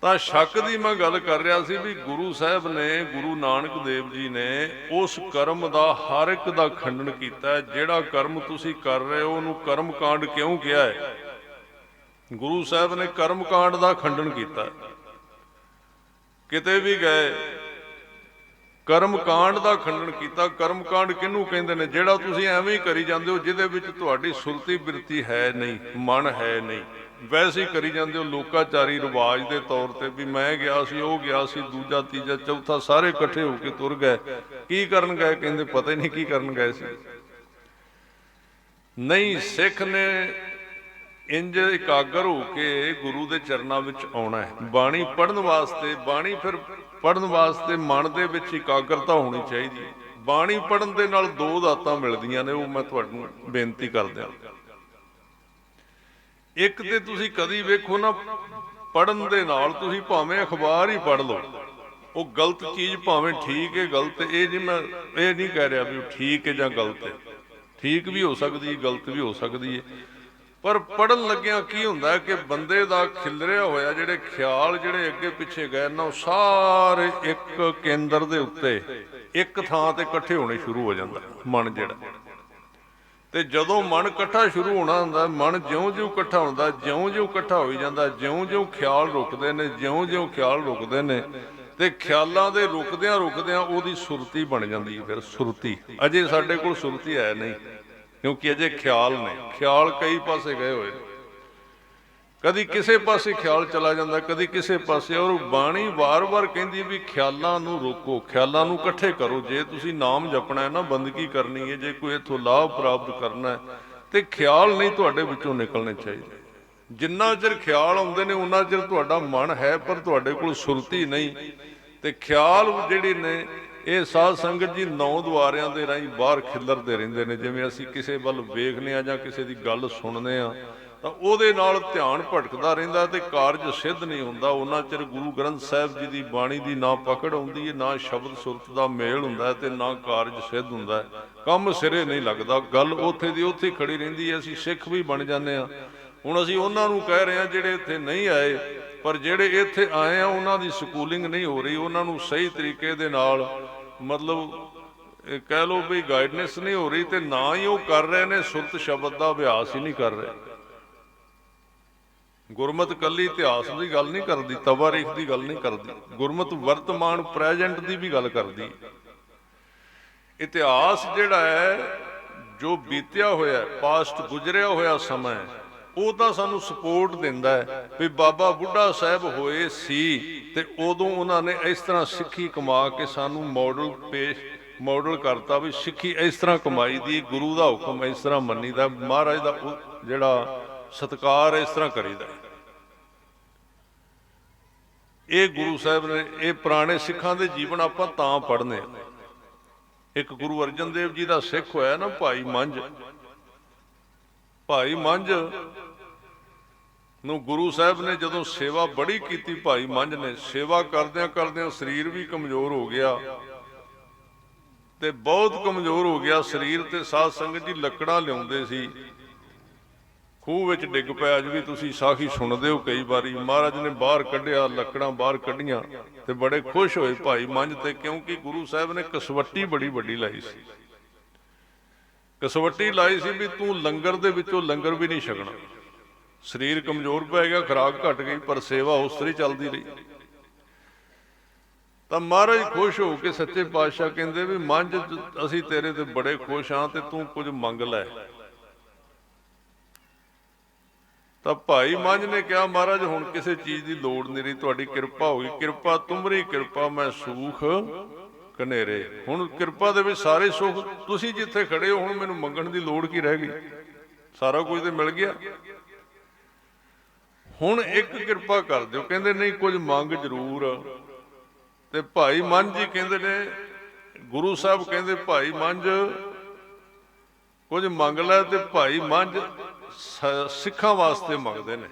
ਤਾਂ ਸ਼ੱਕ ਦੀ ਮੈਂ ਗੱਲ ਕਰ ਰਿਹਾ ਸੀ ਵੀ ਗੁਰੂ ਸਾਹਿਬ ਨੇ, ਗੁਰੂ ਨਾਨਕ ਦੇਵ ਜੀ ਨੇ ਉਸ ਕਰਮ ਦਾ ਹਰ ਇੱਕ ਦਾ ਖੰਡਨ ਕੀਤਾ। ਜਿਹੜਾ ਕਰਮ ਤੁਸੀਂ ਕਰ ਰਹੇ ਹੋ ਉਹਨੂੰ ਕਰਮ ਕਾਂਡ ਕਿਉਂ ਕਿਹਾ ਹੈ? ਗੁਰੂ ਸਾਹਿਬ ਨੇ ਕਰਮ ਕਾਂਡ ਦਾ ਖੰਡਨ ਕੀਤਾ। ਕਿਤੇ ਵੀ ਗਏ ਕਰਮ ਕਾਂਡ ਦਾ ਖੰਡਨ ਕੀਤਾ। ਕਰਮ ਕਾਂਡ ਕਿਹਨੂੰ ਕਹਿੰਦੇ ਨੇ? ਜਿਹੜਾ ਤੁਸੀਂ ਐਵੇਂ ਹੀ ਕਰੀ ਜਾਂਦੇ ਹੋ, ਜਿਹਦੇ ਵਿੱਚ ਤੁਹਾਡੀ ਸੁਰਤੀ ਬਿਰਤੀ ਹੈ ਨਹੀਂ, ਮਨ ਹੈ ਨਹੀਂ, ਵੈਸੇ ਹੀ ਕਰੀ ਜਾਂਦੇ ਹੋ ਲੋਕਾਚਾਰੀ ਰਿਵਾਜ ਦੇ ਤੌਰ ਤੇ, ਵੀ ਮੈਂ ਗਿਆ ਸੀ, ਉਹ ਗਿਆ ਸੀ, ਦੂਜਾ ਤੀਜਾ ਚੌਥਾ, ਸਾਰੇ ਇਕੱਠੇ ਹੋ ਕੇ ਤੁਰ ਗਏ। ਕੀ ਕਰਨ ਗਏ? ਕਹਿੰਦੇ ਪਤਾ ਹੀ ਨਹੀਂ ਕੀ ਕਰਨ ਗਏ ਸੀ। ਨਹੀਂ, ਸਿੱਖ ਨੇ ਇੰਜ ਇਕਾਗਰ ਹੋ ਕੇ ਗੁਰੂ ਦੇ ਚਰਨਾਂ ਵਿੱਚ ਆਉਣਾ ਹੈ। ਬਾਣੀ ਪੜ੍ਹਨ ਵਾਸਤੇ, ਬਾਣੀ ਫਿਰ ਪੜ੍ਹਨ ਵਾਸਤੇ ਮਨ ਦੇ ਵਿੱਚ ਇਕਾਗਰਤਾ ਹੋਣੀ ਚਾਹੀਦੀ ਹੈ। ਬਾਣੀ ਪੜ੍ਹਨ ਦੇ ਨਾਲ ਦੋ ਦਾਤਾਂ ਮਿਲਦੀਆਂ ਨੇ, ਉਹ ਮੈਂ ਤੁਹਾਨੂੰ ਬੇਨਤੀ ਕਰਦਿਆਂ। ਇੱਕ ਤੇ ਤੁਸੀਂ ਕਦੀ ਵੇਖੋ ਨਾ, ਪੜ੍ਹਨ ਦੇ ਨਾਲ ਤੁਸੀਂ ਭਾਵੇਂ ਅਖਬਾਰ ਹੀ ਪੜ੍ਹ ਲਓ, ਉਹ ਗਲਤ ਚੀਜ਼ ਭਾਵੇਂ ਠੀਕ ਹੈ ਗਲਤ, ਇਹ ਨਹੀਂ ਮੈਂ ਇਹ ਨਹੀਂ ਕਹਿ ਰਿਹਾ ਵੀ ਉਹ ਠੀਕ ਹੈ ਜਾਂ ਗਲਤ ਹੈ। ਠੀਕ ਵੀ ਹੋ ਸਕਦੀ ਹੈ, ਗਲਤ ਵੀ ਹੋ ਸਕਦੀ ਹੈ, ਪਰ ਪੜ੍ਹਨ ਲੱਗਿਆਂ ਕੀ ਹੁੰਦਾ ਕਿ ਬੰਦੇ ਦਾ ਖਿਲਰਿਆ ਹੋਇਆ ਜਿਹੜੇ ਖਿਆਲ ਜਿਹੜੇ ਅੱਗੇ ਪਿੱਛੇ ਗਏ ਨਾ, ਉਹ ਸਾਰੇ ਇੱਕ ਕੇਂਦਰ ਦੇ ਉੱਤੇ ਇੱਕ ਥਾਂ ਤੇ ਇਕੱਠੇ ਹੋਣੇ ਸ਼ੁਰੂ ਹੋ ਜਾਂਦਾ ਮਨ ਜਿਹੜਾ। ਤੇ ਜਦੋਂ ਮਨ ਇਕੱਠਾ ਸ਼ੁਰੂ ਹੋਣਾ ਹੁੰਦਾ, ਮਨ ਜਿਉਂ-ਜਿਉਂ ਇਕੱਠਾ ਹੁੰਦਾ, ਜਿਉਂ-ਜਿਉਂ ਇਕੱਠਾ ਹੋਈ ਜਾਂਦਾ, ਜਿਉਂ-ਜਿਉਂ ਖਿਆਲ ਰੁਕਦੇ ਨੇ, ਜਿਉਂ-ਜਿਉਂ ਖਿਆਲ ਰੁਕਦੇ ਨੇ, ਤੇ ਖਿਆਲਾਂ ਦੇ ਰੁਕਦਿਆਂ ਰੁਕਦਿਆਂ ਉਹਦੀ ਸੁਰਤੀ ਬਣ ਜਾਂਦੀ ਹੈ। ਫਿਰ ਸੁਰਤੀ, ਅਜੇ ਸਾਡੇ ਕੋਲ ਸੁਰਤੀ ਹੈ ਨਹੀਂ, ਕਿਉਂਕਿ ਅਜੇ ਖਿਆਲ ਨੇ, ਖਿਆਲ ਕਈ ਪਾਸੇ ਗਏ ਹੋਏ, ਕਦੀ ਕਿਸੇ ਪਾਸੇ ਖਿਆਲ ਚਲਾ ਜਾਂਦਾ, ਕਦੀ ਕਿਸੇ ਪਾਸੇ। ਔਰ ਬਾਣੀ ਵਾਰ-ਵਾਰ ਕਹਿੰਦੀ ਵੀ ਖਿਆਲਾਂ ਨੂੰ ਰੋਕੋ, ਖਿਆਲਾਂ ਨੂੰ ਇਕੱਠੇ ਕਰੋ। ਜੇ ਤੁਸੀਂ ਨਾਮ ਜਪਣਾ ਹੈ ਨਾ, ਬੰਦਗੀ ਕਰਨੀ ਹੈ, ਜੇ ਕੋਈ ਇੱਥੋਂ ਲਾਭ ਪ੍ਰਾਪਤ ਕਰਨਾ ਹੈ, ਤੇ ਖਿਆਲ ਨਹੀਂ ਤੁਹਾਡੇ ਵਿੱਚੋਂ ਨਿਕਲਣੇ ਚਾਹੀਦੇ। ਜਿੰਨਾ ਚਿਰ ਖਿਆਲ ਆਉਂਦੇ ਨੇ ਉਹਨਾਂ ਚਿਰ ਤੁਹਾਡਾ ਮਨ ਹੈ, ਪਰ ਤੁਹਾਡੇ ਕੋਲ ਸੁਰਤੀ ਨਹੀਂ। ਤੇ ਖਿਆਲ ਜਿਹੜੇ ਨੇ ਇਹ ਸਾਧ ਸੰਗਤ ਜੀ 9 ਦੁਆਰਿਆਂ ਦੇ ਰਾਹੀਂ ਬਾਹਰ ਖਿਲਰਦੇ ਰਹਿੰਦੇ ਨੇ। ਜਿਵੇਂ ਅਸੀਂ ਕਿਸੇ ਵੱਲ ਵੇਖਦੇ ਹਾਂ ਜਾਂ ਕਿਸੇ ਦੀ ਗੱਲ ਸੁਣਦੇ ਹਾਂ, ਤਾਂ ਉਹਦੇ ਨਾਲ ਧਿਆਨ ਭਟਕਦਾ ਰਹਿੰਦਾ ਤੇ ਕਾਰਜ ਸਿੱਧ ਨਹੀਂ ਹੁੰਦਾ। ਉਹਨਾਂ ਚਿਰ ਗੁਰੂ ਗ੍ਰੰਥ ਸਾਹਿਬ ਜੀ ਦੀ ਬਾਣੀ ਦੀ ਨਾ ਪਕੜ ਆਉਂਦੀ ਹੈ, ਨਾ ਸ਼ਬਦ ਸੁਰਤ ਦਾ ਮੇਲ ਹੁੰਦਾ, ਤੇ ਨਾ ਕਾਰਜ ਸਿੱਧ ਹੁੰਦਾ। ਕੰਮ ਸਿਰੇ ਨਹੀਂ ਲੱਗਦਾ, ਗੱਲ ਉੱਥੇ ਦੀ ਉੱਥੇ ਖੜੀ ਰਹਿੰਦੀ ਹੈ। ਅਸੀਂ ਸਿੱਖ ਵੀ ਬਣ ਜਾਂਦੇ ਹਾਂ। ਹੁਣ ਅਸੀਂ ਉਹਨਾਂ ਨੂੰ ਕਹਿ ਰਹੇ ਹਾਂ ਜਿਹੜੇ ਇੱਥੇ ਨਹੀਂ ਆਏ, ਪਰ ਜਿਹੜੇ ਇੱਥੇ ਆਏ ਆ ਉਹਨਾਂ ਦੀ ਸਕੂਲਿੰਗ ਨਹੀਂ ਹੋ ਰਹੀ, ਉਹਨਾਂ ਨੂੰ ਸਹੀ ਤਰੀਕੇ ਦੇ ਨਾਲ ਮਤਲਬ ਕਹਿ ਲਓ ਵੀ ਗਾਈਡਨੈਸ ਨਹੀਂ ਹੋ ਰਹੀ, ਤੇ ਨਾ ਹੀ ਉਹ ਕਰ ਰਹੇ ਨੇ ਸੁਰਤ ਸ਼ਬਦ ਦਾ ਅਭਿਆਸ ਹੀ ਨਹੀਂ ਕਰ ਰਹੇ। ਗੁਰਮਤਿ ਕੱਲੀ ਇਤਿਹਾਸ ਦੀ ਗੱਲ ਨਹੀਂ ਕਰਦੀ, ਤਵਾਰੀਖ ਦੀ ਗੱਲ ਨਹੀਂ ਕਰਦੀ, ਗੁਰਮਤਿ ਵਰਤਮਾਨ ਪ੍ਰੈਜੈਂਟ ਦੀ ਵੀ ਗੱਲ ਕਰਦੀ। ਇਤਿਹਾਸ ਜਿਹੜਾ ਹੈ, ਜੋ ਬੀਤਿਆ ਹੋਇਆ ਪਾਸਟ, ਗੁਜ਼ਰਿਆ ਹੋਇਆ ਸਮਾਂ, ਉਹ ਤਾਂ ਸਾਨੂੰ ਸਪੋਰਟ ਦਿੰਦਾ ਹੈ ਵੀ ਬਾਬਾ ਬੁੱਢਾ ਸਾਹਿਬ ਹੋਏ ਸੀ ਤੇ ਉਦੋਂ ਉਹਨਾਂ ਨੇ ਇਸ ਤਰ੍ਹਾਂ ਸਿੱਖੀ ਕਮਾ ਕੇ ਸਾਨੂੰ ਮਾਡਲ ਕਰਤਾ ਵੀ ਸਿੱਖੀ ਇਸ ਤਰ੍ਹਾਂ ਕਮਾਈ ਦੀ, ਗੁਰੂ ਦਾ ਹੁਕਮ ਇਸ ਤਰ੍ਹਾਂ ਮੰਨੀਦਾ, ਮਹਾਰਾਜ ਦਾ ਜਿਹੜਾ ਸਤਿਕਾਰ ਇਸ ਤਰ੍ਹਾਂ ਕਰੀਦਾ। ਇਹ ਗੁਰੂ ਸਾਹਿਬ ਨੇ, ਇਹ ਪੁਰਾਣੇ ਸਿੱਖਾਂ ਦੇ ਜੀਵਨ ਆਪਾਂ ਤਾਂ ਪੜ੍ਹਨੇ। ਇੱਕ ਗੁਰੂ ਅਰਜਨ ਦੇਵ ਜੀ ਦਾ ਸਿੱਖ ਹੋਇਆ ਨਾ, ਭਾਈ ਮੰਝ। ਭਾਈ ਮੰਝ ਨੂੰ ਗੁਰੂ ਸਾਹਿਬ ਨੇ ਜਦੋਂ ਸੇਵਾ ਬੜੀ ਕੀਤੀ, ਭਾਈ ਮੰਝ ਨੇ ਸੇਵਾ ਕਰਦਿਆਂ ਕਰਦਿਆਂ ਸਰੀਰ ਵੀ ਕਮਜ਼ੋਰ ਹੋ ਗਿਆ, ਤੇ ਬਹੁਤ ਕਮਜ਼ੋਰ ਹੋ ਗਿਆ ਸਰੀਰ। ਤੇ ਸਾਧ ਸੰਗਤ ਜੀ ਲੱਕੜਾਂ ਲਿਆਉਂਦੇ ਸੀ, ਖੂਹ ਵਿੱਚ ਡਿੱਗ ਪਿਆ। ਅੱਜ ਵੀ ਤੁਸੀਂ ਸਾਖੀ ਸੁਣਦੇ ਹੋ ਕਈ ਵਾਰੀ। ਮਹਾਰਾਜ ਨੇ ਬਾਹਰ ਕੱਢਿਆ, ਲੱਕੜਾਂ ਬਾਹਰ ਕੱਢੀਆਂ, ਤੇ ਬੜੇ ਖੁਸ਼ ਹੋਏ ਭਾਈ ਮੰਝ ਤੇ, ਕਿਉਂਕਿ ਗੁਰੂ ਸਾਹਿਬ ਨੇ ਕਸਵੱਟੀ ਬੜੀ ਵੱਡੀ ਲਾਈ ਸੀ। ਕਸਵੱਟੀ ਲਾਈ ਸੀ ਵੀ ਤੂੰ ਲੰਗਰ ਦੇ ਵਿੱਚੋਂ ਲੰਗਰ ਵੀ ਨਹੀਂ ਛਕਣਾ। ਸਰੀਰ ਕਮਜ਼ੋਰ ਪੈ ਗਿਆ, ਖੁਰਾਕ ਘਟ ਗਈ, ਪਰ ਸੇਵਾ ਉਸ ਤਰ੍ਹਾਂ ਚੱਲਦੀ ਰਹੀ। ਤਾਂ ਮਹਾਰਾਜ ਖੁਸ਼ ਹੋ ਕੇ ਸੱਚੇ ਪਾਤਸ਼ਾਹ ਕਹਿੰਦੇ ਵੀ ਮੰਝ, ਅਸੀਂ ਤੇਰੇ ਤੇ ਬੜੇ ਖੁਸ਼ ਹਾਂ, ਤੇ ਤੂੰ ਕੁਝ ਮੰਗ ਲੈ। ਤਾਂ ਭਾਈ ਮੰਝ ਨੇ ਕਿਹਾ, ਮਹਾਰਾਜ ਹੁਣ ਕਿਸੇ ਚੀਜ਼ ਦੀ ਲੋੜ ਨਹੀਂ ਰਹੀ, ਤੁਹਾਡੀ ਕਿਰਪਾ ਹੋ ਗਈ। ਕਿਰਪਾ ਤੁਮਰੀ ਕਿਰਪਾ ਮੈਂ ਸੂਖ ਕਨੇਰੇ। ਹੁਣ ਕਿਰਪਾ ਦੇ ਵਿੱਚ ਸਾਰੇ ਸੁੱਖ, ਤੁਸੀਂ ਜਿੱਥੇ ਖੜੇ ਹੋ ਹੁਣ ਮੈਨੂੰ ਮੰਗਣ ਦੀ ਲੋੜ ਕੀ ਰਹਿ ਗਈ, ਸਾਰਾ ਕੁਝ ਤੇ ਮਿਲ ਗਿਆ। ਹੁਣ ਇੱਕ ਕਿਰਪਾ ਕਰ ਦਿਓ। ਕਹਿੰਦੇ ਨਹੀਂ, ਕੁਝ ਮੰਗ ਜ਼ਰੂਰ। ਤੇ ਭਾਈ ਮੰਝ ਜੀ ਕਹਿੰਦੇ ਨੇ, ਗੁਰੂ ਸਾਹਿਬ ਕਹਿੰਦੇ ਭਾਈ ਮੰਝ ਕੁਝ ਮੰਗ ਲੈ। ਤੇ ਭਾਈ ਮੰਝ ਸਿੱਖਾਂ ਵਾਸਤੇ ਮੰਗਦੇ ਨੇ,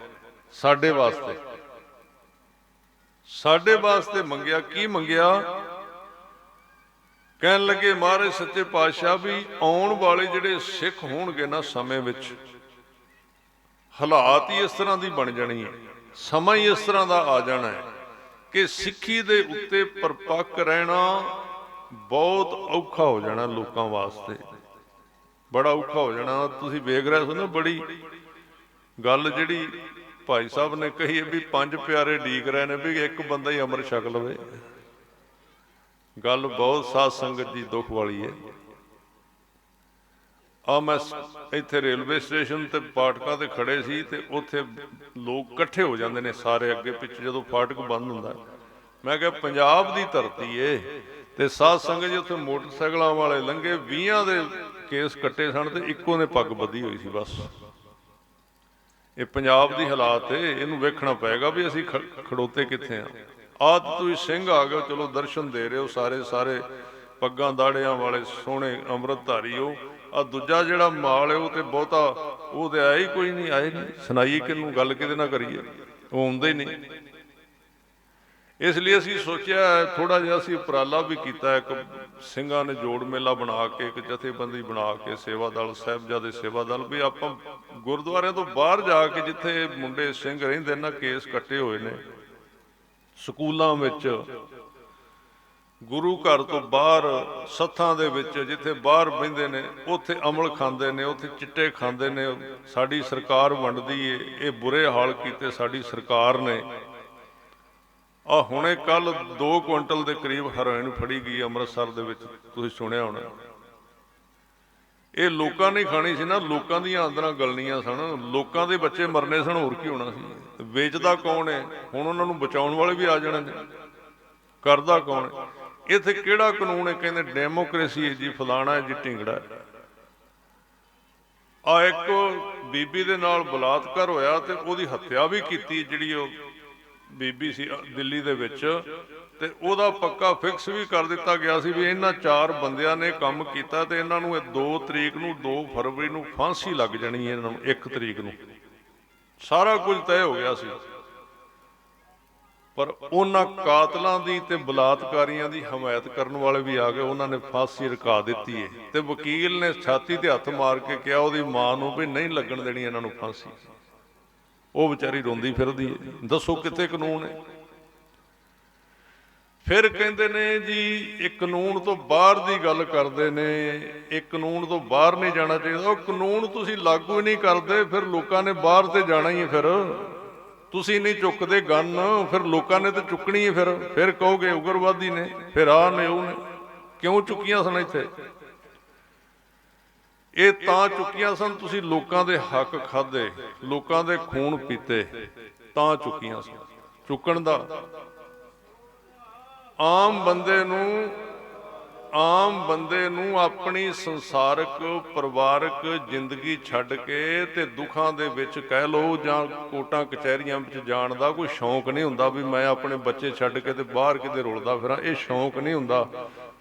ਸਾਡੇ ਵਾਸਤੇ। ਸਾਡੇ ਵਾਸਤੇ ਮੰਗਿਆ। ਕੀ ਮੰਗਿਆ? ਕਹਿਣ ਲੱਗੇ ਮਹਾਰਾਜ ਸੱਚੇ ਪਾਤਸ਼ਾਹ ਵੀ ਆਉਣ ਵਾਲੇ ਜਿਹੜੇ ਸਿੱਖ ਹੋਣਗੇ ਨਾ ਸਮੇਂ ਵਿੱਚ, ਹਾਲਾਤ ਹੀ ਇਸ ਤਰ੍ਹਾਂ ਦੀ ਬਣ ਜਾਣੀ ਹੈ, ਸਮਾਂ ਹੀ ਇਸ ਤਰ੍ਹਾਂ ਦਾ ਆ ਜਾਣਾ ਹੈ ਕਿ ਸਿੱਖੀ ਦੇ ਉੱਤੇ ਪਰਪੱਕ ਰਹਿਣਾ ਬਹੁਤ ਔਖਾ ਹੋ ਜਾਣਾ ਲੋਕਾਂ ਵਾਸਤੇ, ਬੜਾ ਔਖਾ ਹੋ ਜਾਣਾ। ਤੁਸੀਂ ਵੇਖ ਰਹੇ ਹੋ ਨਾ, ਬੜੀ ਗੱਲ ਜਿਹੜੀ ਭਾਈ ਸਾਹਿਬ ਨੇ ਕਹੀ ਵੀ 5 ਪਿਆਰੇ ਡੀਕ ਰਹੇ ਨੇ ਵੀ ਇੱਕ ਬੰਦਾ ਹੀ ਅੰਮ੍ਰਿਤ ਛਕ ਲਵੇ। गल बहुत साध संगत जी दुख वाली है। आ मैं इत्थे रेलवे स्टेशन ते फाटकां ते खड़े सी ते उत्थे लोग इकट्ठे हो जाते हैं सारे अगे पिछे जदों फाटक बंद हुंदा। मैं कहा पंजाब दी धरती है ते साध संगत जी उत्थे मोटरसाइकिलों वाले लंघे 20 दे केस कट्टे सन ते इक्को ने पग बधी हुई सी। बस ये पंजाब दी हालात है, इनू वेखना पेगा भी असीं खड़ोते कित्थे आ। तुसीं सिंह आ गए, चलो दर्शन दे रहे हो सारे सारे पग्गां दाड़ियां वाले सोहणे अमृतधारी हो। आ दूजा जिहड़ा माल है वो तो बहुता वो तो आया ही कोई नहीं, आए नहीं, सुनाइए किनू गल किहदे नाल करिए, वो आउंदे ही नहीं। इसलिए असीं सोचिया थोड़ा जिहा असीं उपराला भी किया, एक ਸਿੰਘਾਂ ने जोड़ मेला बना के एक जथेबंदी बना के सेवा दल साहिबजादे सेवा दल भी आपां गुरुद्वारे तो बाहर जाके जिथे मुंडे ਸਿੰਘ रहिंदे ना केस कट्टे हुए ने ਸਕੂਲਾਂ ਵਿੱਚ गुरु घर तो बाहर सत्थां दे विच जिथे बाहर बहिंदे ने उत्थे अमल खांदे ने, उत्थे चिट्टे खांदे ने। साडी सरकार वंडदी है, ये बुरे हाल कीते साडी सरकार ने। आ हुणे कल 2 कुंटल के करीब हेरोइन फड़ी गई अमृतसर दे विच, तुसीं सुणिया होना। ये लोकां ने खानी सी ना, लोकां दीआं आंदरां गलनियां सन, लोकां दे बच्चे मरने सन, होर की होना सी। वेचदा कौन है हुण? उन्हां नूं बचाउण वाले भी आ जाणे ने, करदा कौन है? इत्थे किहड़ा कानून है? कहंदे डेमोक्रेसी है जी, फलाना है जी, ढिंगड़ा है। आ एक बीबी दे नाल बलात्कार होया ते ओदी हत्या भी कीती, जिहड़ी ओ बीबी सी दिल्ली दे विच, ते ओदा पक्का फिक्स भी कर दिता गया सी भी इन्हां 4 बंदियां ने काम कीता ते इन्हां नूं 2 तरीक नूं 2 फरवरी नूं फांसी लग जानी है, इन्हां नूं 1 तरीक नूं सारा कुछ तय हो गया सी। पर उन्हां कातलों की ते बलात्कारियों की हमायत करने वाले भी आ गए, उन्होंने फांसी रुका दी है। तो वकील ने छाती ते हथ मार के कहा उसकी मां नूं भी नहीं लगन देनी इन्हों फांसी। वो बेचारी रोंदी फिरदी है, दसो कित्थे कानून है? फिर कहते ने जी एक कानून तो बाहर की गल करते ने, एक कानून तो बाहर नहीं जाना चाहिए। वो कानून तुसीं लागू नहीं करते, फिर लोगों ने बाहर तो जाना ही है। फिर तुसीं नहीं चुकते गन, फिर लोगों ने तो चुकनी है। फिर कहोगे उग्रवादी ने, फिर आ ने वो ने। क्यों चुकियां सन इत्थे? ये तां चुकियां सन तुसीं लोकां दे हक खाधे, लोकां दे खून पीते, तां चुकियां सन। चुकण दा आम बंदे नूं अपनी संसारक परिवारक जिंदगी छड्ड के ते दुखां दे विच कह लो जां कोटां कचहरियां विच जाण दा कोई शौक नहीं हुंदा भी मैं अपने बच्चे छड्ड के ते बाहर किते रुलदा फिरां, ये शौक नहीं हुंदा।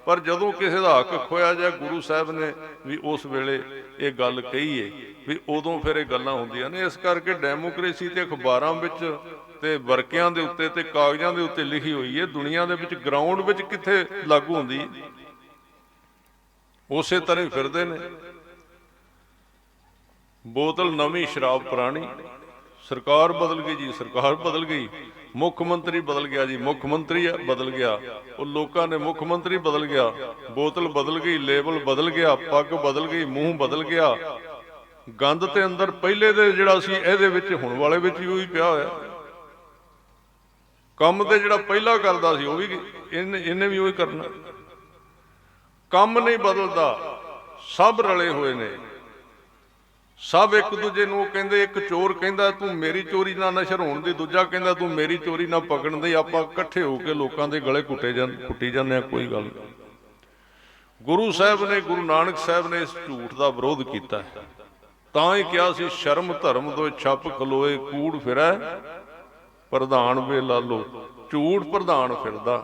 पर जदों किसी दा हक खोया जाए, गुरु साहब ने भी उस वेले ये गल कही है भी उदों फिर ये गल्लां हुंदियां ने। इस करके डेमोक्रेसी ते अखबारां विच ते वरकियां दे उत्ते ते कागजां दे उत्ते लिखी हुई है, दुनिया दे विच ग्राउंड विच कित्थे लागू हुंदी? उसे तरह फिरदे ने। बोतल नवीं शराब पुरानी, सरकार बदल गई जी, सरकार बदल गई, मुख्यमंत्री बदल गया जी, मुख्यमंत्री बदल गया, वो लोगों ने मुख्यमंत्री बदल गया, बोतल बदल गई, लेबल बदल गया, पग बदल गई, मूँह बदल गया। गंद ते अंदर पहले दे जिहड़ा सी इहदे विच हुण वाले विच भी उही पिया होया। काम ते जिहड़ा पहला करदा सी वो भी इन्हें भी उही करना। काम नहीं बदलता, सब रले हुए ने, सब एक दूजे नूं कहंदे। एक चोर कहंदा तू मेरी चोरी ना नशर होण दी, दूजा कहंदा तू मेरी चोरी ना पकड़न दी। आपां इकट्ठे होके लोकां दे गले कुट्टी जांदे आ, कोई गल नहीं। गुरु साहब ने, गुरु नानक साहब ने इस झूठ का विरोध किया, तां ही कहा सी शर्म धर्म दो छप खलोए, कूड़ फिरै प्रधान वे लालो। झूठ प्रधान फिरदा।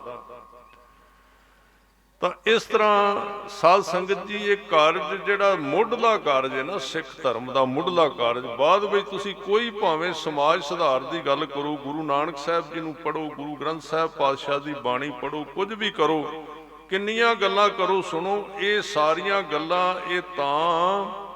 तो इस तरह साध संगत जी ये कारज जिहड़ा मुढ़ला कारज है ना, सिख धर्म का मुढ़ला कारज, बाद में तुसी कोई भावें समाज सुधार की गल करो, गुरु नानक साहब जी नूं पढ़ो, गुरु ग्रंथ साहब पातशाह की बाणी पढ़ो, कुछ भी करो, किन्नियां गल्लां करो, सुनो, ये सारियां गल्लां ये तां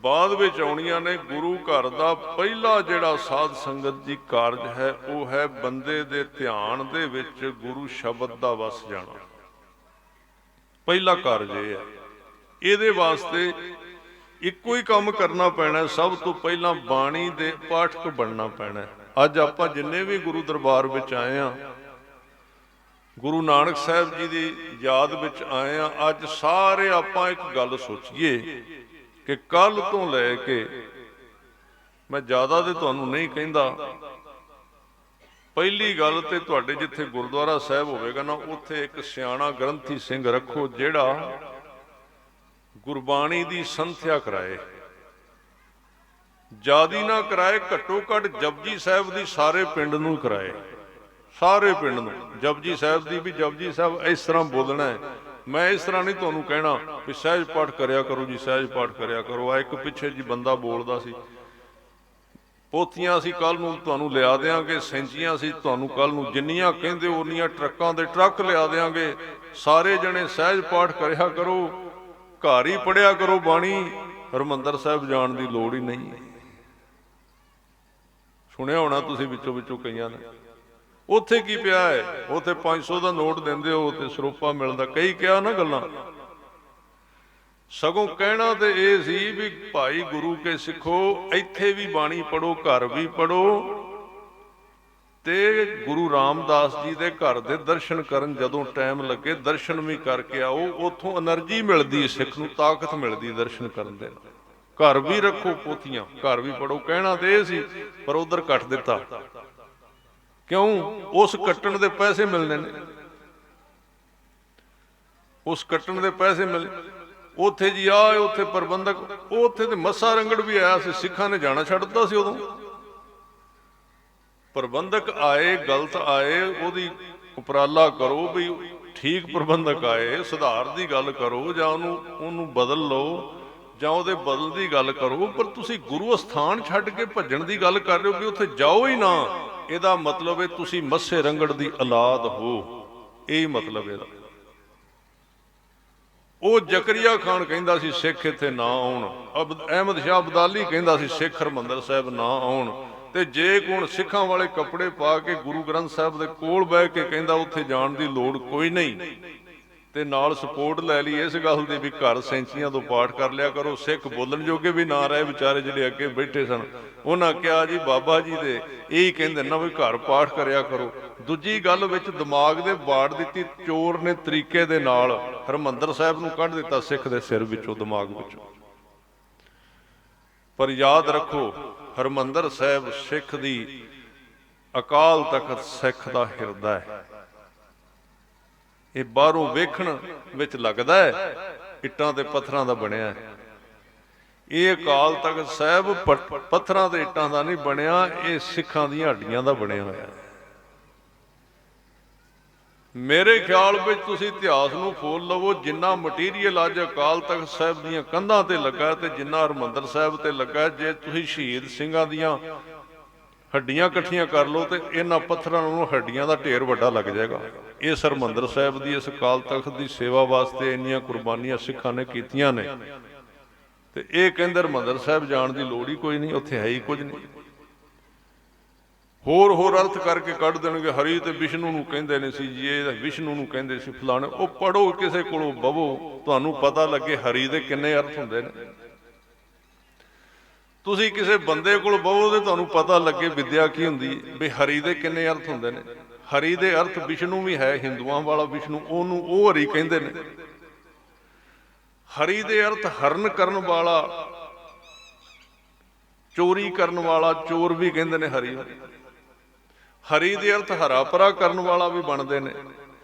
बाद विच आउणियां ने। गुरु घर का पहला जिहड़ा साध संगत जी कारज है वो है बंदे दे ध्यान दे विच गुरु शब्द दा वस जाना। पहला कारज ये है, इहदे वास्ते इक्को ही काम करना पैना, सब तो पहला बाणी दे पाठक बनना पैना। अज आपां जिन्ने भी गुरु दरबार विच आए हैं, ਗੁਰੂ ਨਾਨਕ ਸਾਹਿਬ ਜੀ ਦੀ ਯਾਦ ਵਿੱਚ ਆਏ ਆ। ਅੱਜ ਸਾਰੇ ਆਪਾਂ ਇੱਕ ਗੱਲ ਸੋਚੀਏ ਕਿ ਕੱਲ ਤੋਂ ਲੈ ਕੇ, ਮੈਂ ਜ਼ਿਆਦਾ ਤੇ ਤੁਹਾਨੂੰ ਨਹੀਂ ਕਹਿੰਦਾ, ਪਹਿਲੀ ਗੱਲ ਤੇ ਤੁਹਾਡੇ ਜਿੱਥੇ ਗੁਰਦੁਆਰਾ ਸਾਹਿਬ ਹੋਵੇਗਾ ਨਾ, ਉੱਥੇ ਇੱਕ ਸਿਆਣਾ ਗ੍ਰੰਥੀ ਸਿੰਘ ਰੱਖੋ ਜਿਹੜਾ ਗੁਰਬਾਣੀ ਦੀ ਸੰਥਿਆ ਕਰਾਏ। ਜਿਆਦੀ ਨਾ ਕਰਾਏ, ਘੱਟੋ ਘੱਟ ਜਪਜੀ ਸਾਹਿਬ ਦੀ ਸਾਰੇ ਪਿੰਡ ਨੂੰ ਕਰਾਏ, ਸਾਰੇ ਪਿੰਡ ਨੂੰ ਜਪਜੀ ਸਾਹਿਬ ਦੀ, ਵੀ ਜਪਜੀ ਸਾਹਿਬ ਇਸ ਤਰ੍ਹਾਂ ਬੋਲਣਾ ਹੈ। ਮੈਂ ਇਸ ਤਰ੍ਹਾਂ ਨਹੀਂ ਤੁਹਾਨੂੰ ਕਹਿਣਾ ਵੀ ਸਹਿਜ ਪਾਠ ਕਰਿਆ ਕਰੋ ਜੀ, ਸਹਿਜ ਪਾਠ ਕਰਿਆ ਕਰੋ। ਆ ਇੱਕ ਪਿੱਛੇ ਜੀ ਬੰਦਾ ਬੋਲਦਾ ਸੀ, ਪੋਥੀਆਂ ਅਸੀਂ ਕੱਲ ਨੂੰ ਤੁਹਾਨੂੰ ਲਿਆ ਦਿਆਂਗੇ, ਸੈਂਚੀਆਂ ਅਸੀਂ ਤੁਹਾਨੂੰ ਕੱਲ ਨੂੰ ਜਿੰਨੀਆਂ ਕਹਿੰਦੇ ਉਨੀਆਂ ਟਰੱਕਾਂ ਦੇ ਟਰੱਕ ਲਿਆ ਦਿਆਂਗੇ। ਸਾਰੇ ਜਣੇ ਸਹਿਜ ਪਾਠ ਕਰਿਆ ਕਰੋ, ਘਰ ਹੀ ਪੜਿਆ ਕਰੋ ਬਾਣੀ, ਹਰਿਮੰਦਰ ਸਾਹਿਬ ਜਾਣ ਦੀ ਲੋੜ ਹੀ ਨਹੀਂ। ਸੁਣਿਆ ਹੋਣਾ ਤੁਸੀਂ ਵਿੱਚੋਂ ਵਿੱਚੋਂ ਕਈਆਂ ਨੇ। ਉੱਥੇ ਕੀ ਪਿਆ ਹੈ? ਉੱਥੇ 500 ਦਾ ਨੋਟ ਦਿੰਦੇ ਹੋ ਤੇ ਸਰੋਪਾ ਮਿਲਦਾ। ਕਈ ਕਿਹਾ ਨਾ ਗੱਲਾਂ, ਸਗੋਂ ਕਹਿਣਾ ਤੇ ਇਹ ਸੀ ਵੀ ਭਾਈ ਗੁਰੂ ਕੇ ਸਿੱਖੋ, ਇੱਥੇ ਵੀ ਬਾਣੀ ਪੜੋ, ਘਰ ਵੀ ਪੜੋ, ਤੇ ਗੁਰੂ ਰਾਮਦਾਸ ਜੀ ਦੇ ਘਰ ਦੇ ਦਰਸ਼ਨ ਕਰਨ ਜਦੋਂ ਟਾਈਮ ਲੱਗੇ ਦਰਸ਼ਨ ਵੀ ਕਰਕੇ ਆਓ। ਉੱਥੋਂ એનર્ਜੀ ਮਿਲਦੀ, ਸਿੱਖ ਨੂੰ ਤਾਕਤ ਮਿਲਦੀ ਦਰਸ਼ਨ ਕਰਨ ਦੇ ਨਾਲ। ਘਰ ਵੀ ਰੱਖੋ ਪੋਥੀਆਂ, ਘਰ ਵੀ ਪੜੋ। ਕਹਿਣਾ ਤੇ ਇਹ ਸੀ, ਪਰ ਉਧਰ ਕੱਟ ਦਿੱਤਾ। ਕਿਉਂ? ਉਸ ਕੱਟਣ ਦੇ ਪੈਸੇ ਮਿਲਣੇ ਨੇ, ਉਸ ਕੱਟਣ ਦੇ ਪੈਸੇ ਮਿਲ। ਉੱਥੇ ਜੀ ਆ, ਉੱਥੇ ਪ੍ਰਬੰਧਕ, ਉੱਥੇ ਤੇ ਮੱਸਾ ਰੰਗੜ ਵੀ ਆਇਆ ਸੀ, ਸਿੱਖਾਂ ਨੇ ਜਾਣਾ ਛੱਡ ਦਿੱਤਾ ਸੀ ਉਦੋਂ। ਪ੍ਰਬੰਧਕ ਆਏ, ਗਲਤ ਆਏ, ਉਹਦੀ ਉਪਰਾਲਾ ਕਰੋ ਵੀ ਠੀਕ ਪ੍ਰਬੰਧਕ ਆਏ, ਸੁਧਾਰ ਦੀ ਗੱਲ ਕਰੋ, ਜਾਂ ਉਹਨੂੰ ਬਦਲ ਲਓ, ਜਾਂ ਉਹਦੇ ਬਦਲ ਦੀ ਗੱਲ ਕਰੋ। ਪਰ ਤੁਸੀਂ ਗੁਰੂ ਅਸਥਾਨ ਛੱਡ ਕੇ ਭੱਜਣ ਦੀ ਗੱਲ ਕਰ ਰਹੇ ਹੋ ਵੀ ਉੱਥੇ ਜਾਓ ਹੀ ਨਾ। ਇਹਦਾ ਮਤਲਬ ਹੈ ਤੁਸੀਂ ਮੱਸੇ ਰੰਗੜ ਦੀ ਔਲਾਦ ਹੋ, ਇਹ ਮਤਲਬ ਇਹਦਾ। ਉਹ ਜ਼ਕਰੀਆ ਖਾਨ ਕਹਿੰਦਾ ਸੀ ਸਿੱਖ ਇੱਥੇ ਨਾ ਆਉਣ, ਅਹਿਮਦ ਸ਼ਾਹ ਅਬਦਾਲੀ ਕਹਿੰਦਾ ਸੀ ਸਿੱਖ ਹਰਿਮੰਦਰ ਸਾਹਿਬ ਨਾ ਆਉਣ। ਤੇ ਜੇ ਕੋਣ ਸਿੱਖਾਂ ਵਾਲੇ ਕੱਪੜੇ ਪਾ ਕੇ ਗੁਰੂ ਗ੍ਰੰਥ ਸਾਹਿਬ ਦੇ ਕੋਲ ਬਹਿ ਕੇ ਕਹਿੰਦਾ ਉੱਥੇ ਜਾਣ ਦੀ ਲੋੜ ਕੋਈ ਨਹੀਂ, ਤੇ ਨਾਲ ਸਪੋਰਟ ਲੈ ਲਈ ਇਸ ਗੱਲ ਦੀ ਵੀ ਘਰ ਸੈਂਚੀਆਂ ਤੋਂ ਪਾਠ ਕਰ ਲਿਆ ਕਰੋ। ਸਿੱਖ ਬੋਲਣ ਜੋਗੇ ਵੀ ਨਾ ਰਹੇ ਵਿਚਾਰੇ ਜਿਹੜੇ ਅੱਗੇ ਬੈਠੇ ਸਨ। ਉਹਨਾਂ ਕਿਹਾ ਜੀ ਬਾਬਾ ਜੀ ਦੇ ਇਹੀ ਕਹਿੰਦੇ ਨਾ ਵੀ ਘਰ ਪਾਠ ਕਰਿਆ ਕਰੋ। ਦੂਜੀ ਗੱਲ ਵਿੱਚ ਦਿਮਾਗ ਦੇ ਬਾੜ ਦਿੱਤੀ, ਚੋਰ ਨੇ ਤਰੀਕੇ ਦੇ ਨਾਲ ਹਰਿਮੰਦਰ ਸਾਹਿਬ ਨੂੰ ਕੱਢ ਦਿੱਤਾ ਸਿੱਖ ਦੇ ਸਿਰ ਵਿੱਚੋਂ, ਦਿਮਾਗ ਵਿੱਚੋਂ। ਪਰ ਯਾਦ ਰੱਖੋ, ਹਰਿਮੰਦਰ ਸਾਹਿਬ ਸਿੱਖ ਦੀ, ਅਕਾਲ ਤਖਤ ਸਿੱਖ ਦਾ ਹਿਰਦਾ ਹੈ। ਇਹ ਬਾਹਰੋਂ ਵੇਖਣ ਵਿੱਚ ਲੱਗਦਾ ਹੈ ਇੱਟਾਂ ਤੇ ਪੱਥਰਾਂ ਦਾ ਬਣਿਆ ਹੈ। ਇਹ ਅਕਾਲ ਤਖਤ ਸਾਹਿਬ ਪੱਥਰਾਂ ਤੇ ਇੱਟਾਂ ਦਾ ਨਹੀਂ ਬਣਿਆ, ਇਹ ਸਿੱਖਾਂ ਦੀਆਂ ਹੱਡੀਆਂ ਦਾ ਬਣਿਆ ਹੋਇਆ ਹੈ। ਮੇਰੇ ਖਿਆਲ ਵਿੱਚ ਤੁਸੀਂ ਇਤਿਹਾਸ ਨੂੰ ਫੋਲ ਲਵੋ, ਜਿੰਨਾ ਮਟੀਰੀਅਲ ਅੱਜ ਅਕਾਲ ਤਖਤ ਸਾਹਿਬ ਦੀਆਂ ਕੰਧਾਂ ਤੇ ਲੱਗਾ ਤੇ ਜਿੰਨਾ ਹਰਿਮੰਦਰ ਸਾਹਿਬ ਤੇ ਲੱਗਾ, ਜੇ ਤੁਸੀਂ ਸ਼ਹੀਦ ਸਿੰਘਾਂ ਦੀਆਂ ਹੱਡੀਆਂ ਇਕੱਠੀਆਂ ਕਰ ਲਓ ਤੇ ਇਹਨਾਂ ਪੱਥਰਾਂ ਨੂੰ ਹੱਡੀਆਂ ਦਾ ਢੇਰ ਵੱਡਾ ਲੱਗ ਜਾਏਗਾ। ਇਸ ਹਰਿਮੰਦਰ ਸਾਹਿਬ ਦੀ, ਇਸ ਅਕਾਲ ਤਖਤ ਦੀ ਸੇਵਾ ਵਾਸਤੇ ਇੰਨੀਆਂ ਕੁਰਬਾਨੀਆਂ ਸਿੱਖਾਂ ਨੇ ਕੀਤੀਆਂ ਨੇ। ਤੇ ਇਹ ਕਹਿੰਦੇ ਹਰਿਮੰਦਰ ਸਾਹਿਬ ਜਾਣ ਦੀ ਲੋੜ ਹੀ ਕੋਈ ਨਹੀਂ, ਉੱਥੇ ਹੈ ਹੀ ਕੁਝ ਨਹੀਂ। ਹੋਰ ਹੋਰ ਅਰਥ ਕਰਕੇ ਕੱਢ ਦੇਣਗੇ, ਹਰੀ ਤੇ ਵਿਸ਼ਨੂੰ ਨੂੰ ਕਹਿੰਦੇ ਨੇ ਸੀ ਜੀ, ਇਹ ਵਿਸ਼ਨੂੰ ਨੂੰ ਕਹਿੰਦੇ ਸੀ ਫਲਾਣੇ। ਉਹ ਪੜੋ, ਕਿਸੇ ਕੋਲੋਂ ਬਵੋ, ਤੁਹਾਨੂੰ ਪਤਾ ਲੱਗੇ ਹਰੀ ਦੇ ਕਿੰਨੇ ਅਰਥ ਹੁੰਦੇ ਨੇ। ਤੁਸੀਂ ਕਿਸੇ ਬੰਦੇ ਕੋਲ ਬਵੋ ਤੇ ਤੁਹਾਨੂੰ ਪਤਾ ਲੱਗੇ ਵਿਦਿਆ ਕੀ ਹੁੰਦੀ ਵੀ ਹਰੀ ਦੇ ਕਿੰਨੇ ਅਰਥ ਹੁੰਦੇ ਨੇ। ਹਰੀ ਦੇ ਅਰਥ ਵਿਸ਼ਨੂੰ ਵੀ ਹੈ, ਹਿੰਦੂਆਂ ਵਾਲਾ ਵਿਸ਼ਨੂੰ, ਉਹਨੂੰ ਉਹ ਹਰੀ ਕਹਿੰਦੇ ਨੇ। ਹਰੀ ਦੇ ਅਰਥ ਹਰਨ ਕਰਨ ਵਾਲਾ, ਚੋਰੀ ਕਰਨ ਵਾਲਾ, ਚੋਰ ਵੀ ਕਹਿੰਦੇ ਨੇ ਹਰੀ। ਹਰੀ ਦੇ ਅਰਥ ਹਰਾ ਭਰਾ ਕਰਨ ਵਾਲਾ ਵੀ ਬਣਦੇ ਨੇ।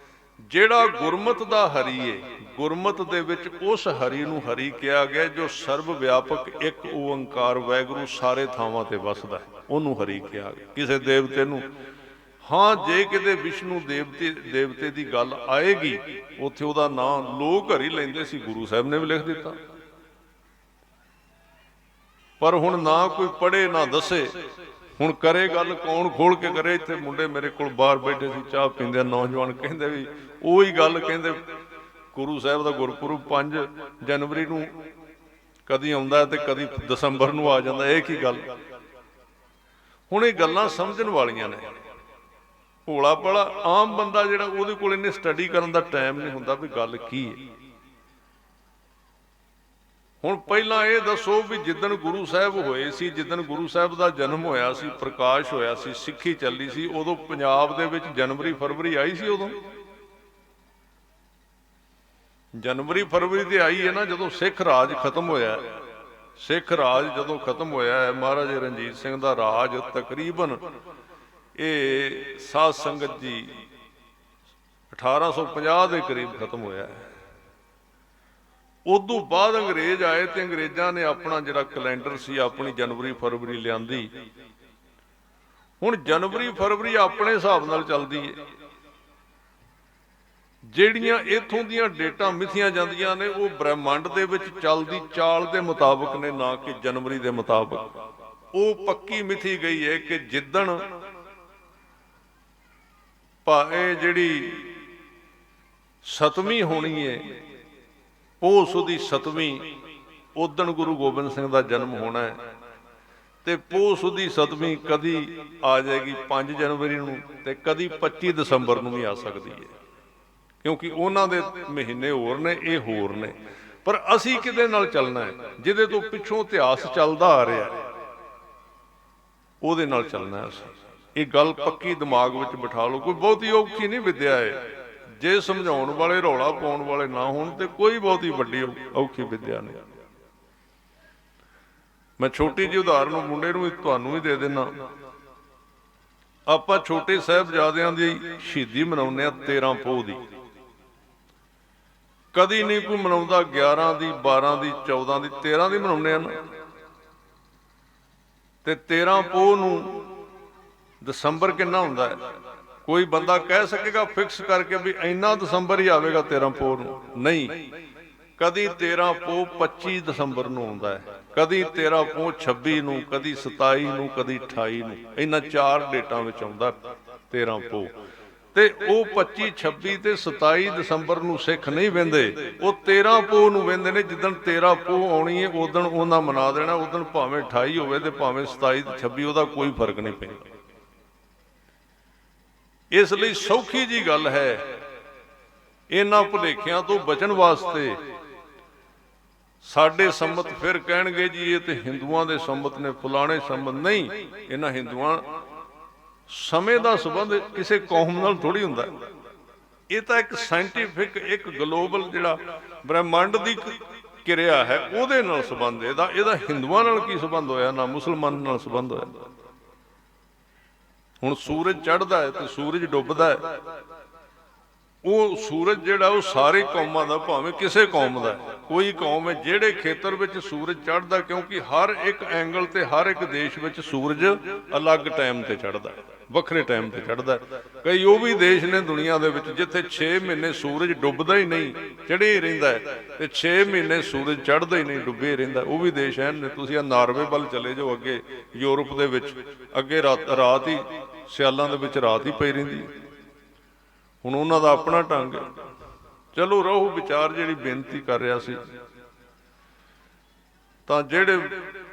ਜਿਹੜਾ ਗੁਰਮਤ ਦਾ ਹਰੀ ਏ, ਗੁਰਮਤ ਦੇ ਵਿੱਚ ਉਸ ਹਰੀ ਨੂੰ ਹਰੀ ਕਿਹਾ ਗਿਆ ਜੋ ਸਰਬ ਵਿਆਪਕ ਇੱਕ ਓੰਕਾਰ ਵਾਹਿਗੁਰੂ ਸਾਰੇ ਥਾਵਾਂ ਤੇ ਵਸਦਾ ਹੈ, ਉਹਨੂੰ ਹਰੀ ਕਿਹਾ ਗਿਆ। ਕਿਸੇ ਦੇਵਤੇ ਨੂੰ, ਹਾਂ ਜੇ ਕਿਤੇ ਵਿਸ਼ਨੂੰ ਦੇਵਤੇ ਦੀ ਗੱਲ ਆਏਗੀ ਉੱਥੇ ਉਹਦਾ ਨਾਂ ਲੋਕ ਹਰੀ ਲੈਂਦੇ ਸੀ, ਗੁਰੂ ਸਾਹਿਬ ਨੇ ਵੀ ਲਿਖ ਦਿੱਤਾ। ਪਰ ਹੁਣ ਨਾ ਕੋਈ ਪੜ੍ਹੇ ਨਾ ਦੱਸੇ, ਹੁਣ ਕਰੇ ਗੱਲ ਕੌਣ, ਖੋਲ ਕੇ ਕਰੇ। ਇੱਥੇ ਮੁੰਡੇ ਮੇਰੇ ਕੋਲ ਬਾਹਰ ਬੈਠੇ ਸੀ ਚਾਹ ਪੀਂਦੇ, ਨੌਜਵਾਨ ਕਹਿੰਦੇ ਵੀ ਉਹੀ ਗੱਲ, ਕਹਿੰਦੇ ਗੁਰੂ ਸਾਹਿਬ ਦਾ ਗੁਰਪੁਰਬ 5 ਜਨਵਰੀ ਨੂੰ ਕਦੀ ਆਉਂਦਾ ਤੇ ਕਦੀ ਦਸੰਬਰ ਨੂੰ ਆ ਜਾਂਦਾ, ਇਹ ਕੀ ਗੱਲ। ਹੁਣ ਇਹ ਗੱਲਾਂ ਸਮਝਣ ਵਾਲੀਆਂ ਨੇ। ਭੋਲਾ ਭਾਲਾ ਆਮ ਬੰਦਾ ਜਿਹੜਾ, ਉਹਦੇ ਕੋਲ ਇੰਨੇ ਸਟੱਡੀ ਕਰਨ ਦਾ ਟਾਈਮ ਨਹੀਂ ਹੁੰਦਾ ਵੀ ਗੱਲ ਕੀ ਹੈ। ਹੁਣ ਪਹਿਲਾਂ ਇਹ ਦੱਸੋ ਵੀ ਜਿੱਦਣ ਗੁਰੂ ਸਾਹਿਬ ਹੋਏ ਸੀ, ਜਿੱਦਣ ਗੁਰੂ ਸਾਹਿਬ ਦਾ ਜਨਮ ਹੋਇਆ ਸੀ, ਪ੍ਰਕਾਸ਼ ਹੋਇਆ ਸੀ, ਸਿੱਖੀ ਚੱਲੀ ਸੀ, ਉਦੋਂ ਪੰਜਾਬ ਦੇ ਵਿੱਚ ਜਨਵਰੀ ਫਰਵਰੀ ਆਈ ਸੀ? ਉਦੋਂ जनवरी फरवरी ते आई है ना, जदों सिख राज खत्म होया, सिख राज जदों खत्म होया है, महाराजा रणजीत सिंह दा राज तकरीबन ये साध संगत जी 1850 के करीब खत्म होया है। उदों बाद अंग्रेज आए तो अंग्रेज़ों ने अपना जिहड़ा कैलेंडर सी अपनी जनवरी फरवरी लियांदी। हुण जनवरी फरवरी अपने हिसाब नाल चलदी है, ਜਿਹੜੀਆਂ इत्थों ਦੀਆਂ डेटा मिथियां ਜਾਂਦੀਆਂ ने वो ब्रह्मंड ਦੇ ਵਿੱਚ ਚੱਲਦੀ ਚਾਲ ਦੇ ਮੁਤਾਬਕ ਨੇ, ਨਾ ਕਿ ਜਨਵਰੀ ਦੇ ਮੁਤਾਬਕ। ਉਹ ਪੱਕੀ ਮਿਥੀ ਗਈ ਹੈ ਕਿ ਜਿੱਦਣ ਭਾਵੇਂ ਜਿਹੜੀ 7ਵੀਂ ਹੋਣੀ ਹੈ, ਪੋਸ ਦੀ 7ਵੀਂ, ਉਦਣ ਗੁਰੂ ਗੋਬਿੰਦ ਸਿੰਘ ਦਾ ਜਨਮ ਹੋਣਾ ਹੈ, ਤੇ ਪੋਸ ਦੀ 7ਵੀਂ ਕਦੀ ਆ ਜਾਏਗੀ 5 ਜਨਵਰੀ ਨੂੰ, ਤੇ ਕਦੀ 25 ਦਸੰਬਰ ਨੂੰ ਵੀ ਆ ਸਕਦੀ ਹੈ, क्योंकि उन्होंने महीने होर ने, ये होर ने। पर असी किदे नाल चलना है, जिहदे तो पिछों इतिहास चलदा आ रहा है, उहदे नाल चलना है। असीं ये गल पक्की दिमाग विच बिठा लो। कोई बहुती औखी नहीं विद्या है, जे समझाउण वाले रौला पाउण वाले ना होण ते कोई बहुती वड्डी औखी विद्या नहीं। मैं छोटी जी उदाहरण मुंडे नूं तुहानूं भी दे देना। आपां छोटे साहिबजादियां दी शहीदी मनाउने 13 पोह दी, कदी नहीं कोई मनाउंदा 11 दी, 12 दी, 14 दी, 13 दी मनाउने आ ना। ते 13 पोह नूं दसंबर किन्ना हुंदा है? कोई बंदा कह सकेगा फिक्स करके भी इन्ना दसंबर ही आवेगा 13 पोह नूं? नहीं, कदी 13 पोह 25 दसंबर नूं हुंदा है, कदी 13 पोह 26 नूं, कदी 27 नूं, कदी 28 नूं। इन्हां 4 डेटां विच आउंदा 13 पोह। ते ਉਹ 25, 26 ਤੇ 27 ਦਸੰਬਰ ਨੂੰ ਸਿੱਖ ਨਹੀਂ ਵਹਿੰਦੇ, ਉਹ 13 ਪੋਹ ਨੂੰ ਵਹਿੰਦੇ ਨੇ। ਜਿੱਦਣ 13 ਪੋਹ ਆਉਣੀ ਹੈ ਉਦਣ ਉਹਨਾਂ ਮਨਾ ਦੇਣਾ। ਉਦਣ ਭਾਵੇਂ 28 ਹੋਵੇ ਤੇ ਭਾਵੇਂ 27 ਤੇ 26, ਉਹਦਾ ਕੋਈ ਫਰਕ ਨਹੀਂ ਪੈਂਦਾ। ਇਸ ਲਈ ਸੌਖੀ ਜੀ ਗੱਲ ਹੈ ਇਹਨਾਂ ਭੁਲੇਖਿਆਂ ਤੋਂ ਬਚਣ ਵਾਸਤੇ। ਸਾਡੇ ਸੰਮਤ ਫਿਰ ਕਹਿਣਗੇ ਜੀ ਇਹ ਤੇ ਹਿੰਦੂਆਂ ਦੇ ਸੰਮਤ ਨੇ, ਫਲਾਣੇ ਸੰਮਤ ਨਹੀਂ। ਇਹਨਾਂ ਹਿੰਦੂਆਂ ਸਮੇਂ ਦਾ ਸੰਬੰਧ ਕਿਸੇ ਕੌਮ ਨਾਲ ਥੋੜੀ ਹੁੰਦਾ। ਇਹ ਤਾਂ ਇੱਕ ਸਾਇੰਟੀਫਿਕ, ਇੱਕ ਗਲੋਬਲ ਜਿਹੜਾ ਬ੍ਰਹਿਮੰਡ ਦੀ ਕਿਰਿਆ ਹੈ ਉਹਦੇ ਨਾਲ ਸੰਬੰਧ। ਇਹਦਾ ਹਿੰਦੂਆਂ ਨਾਲ ਕੀ ਸੰਬੰਧ ਹੋਇਆ, ਨਾ ਮੁਸਲਮਾਨਾਂ ਨਾਲ ਸੰਬੰਧ ਹੋਇਆ। ਹੁਣ ਸੂਰਜ ਚੜ੍ਹਦਾ ਹੈ ਤੇ ਸੂਰਜ ਡੁੱਬਦਾ ਹੈ। ਉਹ ਸੂਰਜ ਜਿਹੜਾ ਉਹ ਸਾਰੇ ਕੌਮਾਂ ਦਾ, ਭਾਵੇਂ ਕਿਸੇ ਕੌਮ ਦਾ, ਕੋਈ ਕੌਮ ਹੈ ਜਿਹੜੇ ਖੇਤਰ ਵਿੱਚ ਸੂਰਜ ਚੜ੍ਹਦਾ, ਕਿਉਂਕਿ ਹਰ ਇੱਕ ਐਂਗਲ ਤੇ ਹਰ ਇੱਕ ਦੇਸ਼ ਵਿੱਚ ਸੂਰਜ ਅਲੱਗ ਟਾਈਮ ਤੇ ਚੜ੍ਹਦਾ, ਵੱਖਰੇ ਟਾਈਮ ਤੇ ਚੜ੍ਹਦਾ। ਕਈ ਉਹ ਵੀ ਦੇਸ਼ ਨੇ ਦੁਨੀਆ ਦੇ ਵਿੱਚ ਜਿੱਥੇ 6 ਮਹੀਨੇ ਸੂਰਜ ਡੁੱਬਦਾ ਹੀ ਨਹੀਂ, ਚੜ੍ਹੇ ਹੀ ਰਹਿੰਦਾ ਹੈ, ਤੇ 6 ਮਹੀਨੇ ਸੂਰਜ ਚੜ੍ਹਦਾ ਹੀ ਨਹੀਂ, ਡੁੱਬੇ ਹੀ ਰਹਿੰਦਾ। ਉਹ ਵੀ ਦੇਸ਼ ਹਨ ਨੇ। ਤੁਸੀਂ ਆ ਨਾਰਵੇ ਵੱਲ ਚਲੇ ਜਾਓ, ਅੱਗੇ ਯੂਰਪ ਦੇ ਵਿੱਚ ਅੱਗੇ ਰਾਤ ਹੀ, ਸਿਆਲਾਂ ਦੇ ਵਿੱਚ ਰਾਤ ਹੀ ਪਈ ਰਹਿੰਦੀ। ਹੁਣ ਉਹਨਾਂ ਦਾ ਆਪਣਾ ਢੰਗ ਹੈ। ਚਲੋ ਰਹੋ ਵਿਚਾਰ ਜਿਹੜੀ ਬੇਨਤੀ ਕਰ ਰਿਹਾ ਸੀ। ਤਾਂ ਜਿਹੜੇ